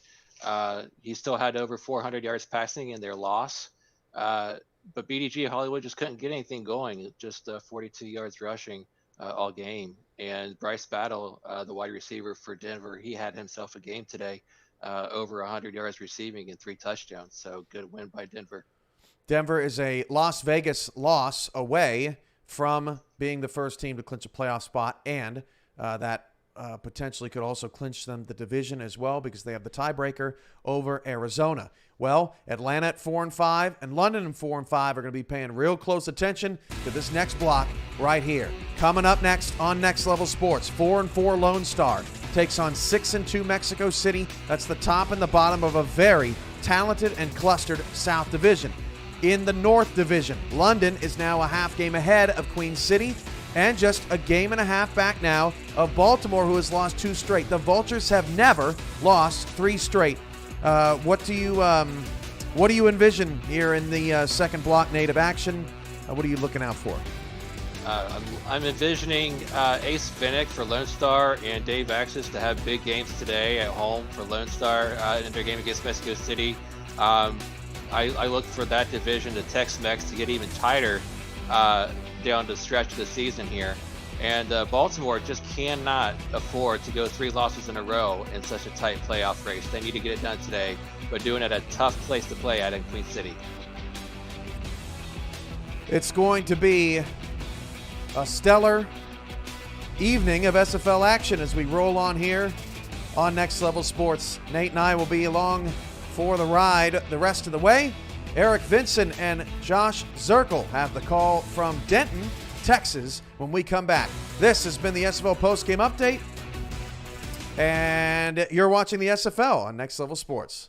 He still had over 400 yards passing in their loss, but BDG Hollywood just couldn't get anything going. Just 42 yards rushing all game. And Bryce Battle, the wide receiver for Denver, he had himself a game today, over 100 yards receiving and 3 touchdowns. So good win by Denver. Denver is a Las Vegas loss away from being the first team to clinch a playoff spot, and that potentially could also clinch them the division as well because they have the tiebreaker over Arizona. Well, Atlanta at 4-5 and London at 4-5 are going to be paying real close attention to this next block right here. Coming up next on Next Level Sports, 4-4 Lone Star takes on 6-2 Mexico City. That's the top and the bottom of a very talented and clustered South Division. In the North Division, London is now a half game ahead of Queen City and just a game and a half back now of Baltimore, who has lost 2 straight. The Vultures have never lost 3 straight. What do you envision here in the second block, Nate, of action? What are you looking out for? I'm envisioning Ace Finnick for Lone Star and Dave Axis to have big games today at home for Lone Star in their game against Mexico City. I look for that division, the Tex-Mex, to get even tighter down the stretch of the season here. And Baltimore just cannot afford to go 3 losses in a row in such a tight playoff race. They need to get it done today, but doing it at a tough place to play at in Queen City. It's going to be a stellar evening of SFL action as we roll on here on Next Level Sports. Nate and I will be along for the ride the rest of the way. Eric Vinson and Josh Zirkle have the call from Denton, Texas, when we come back. This has been the SFL Postgame Update, and you're watching the SFL on Next Level Sports.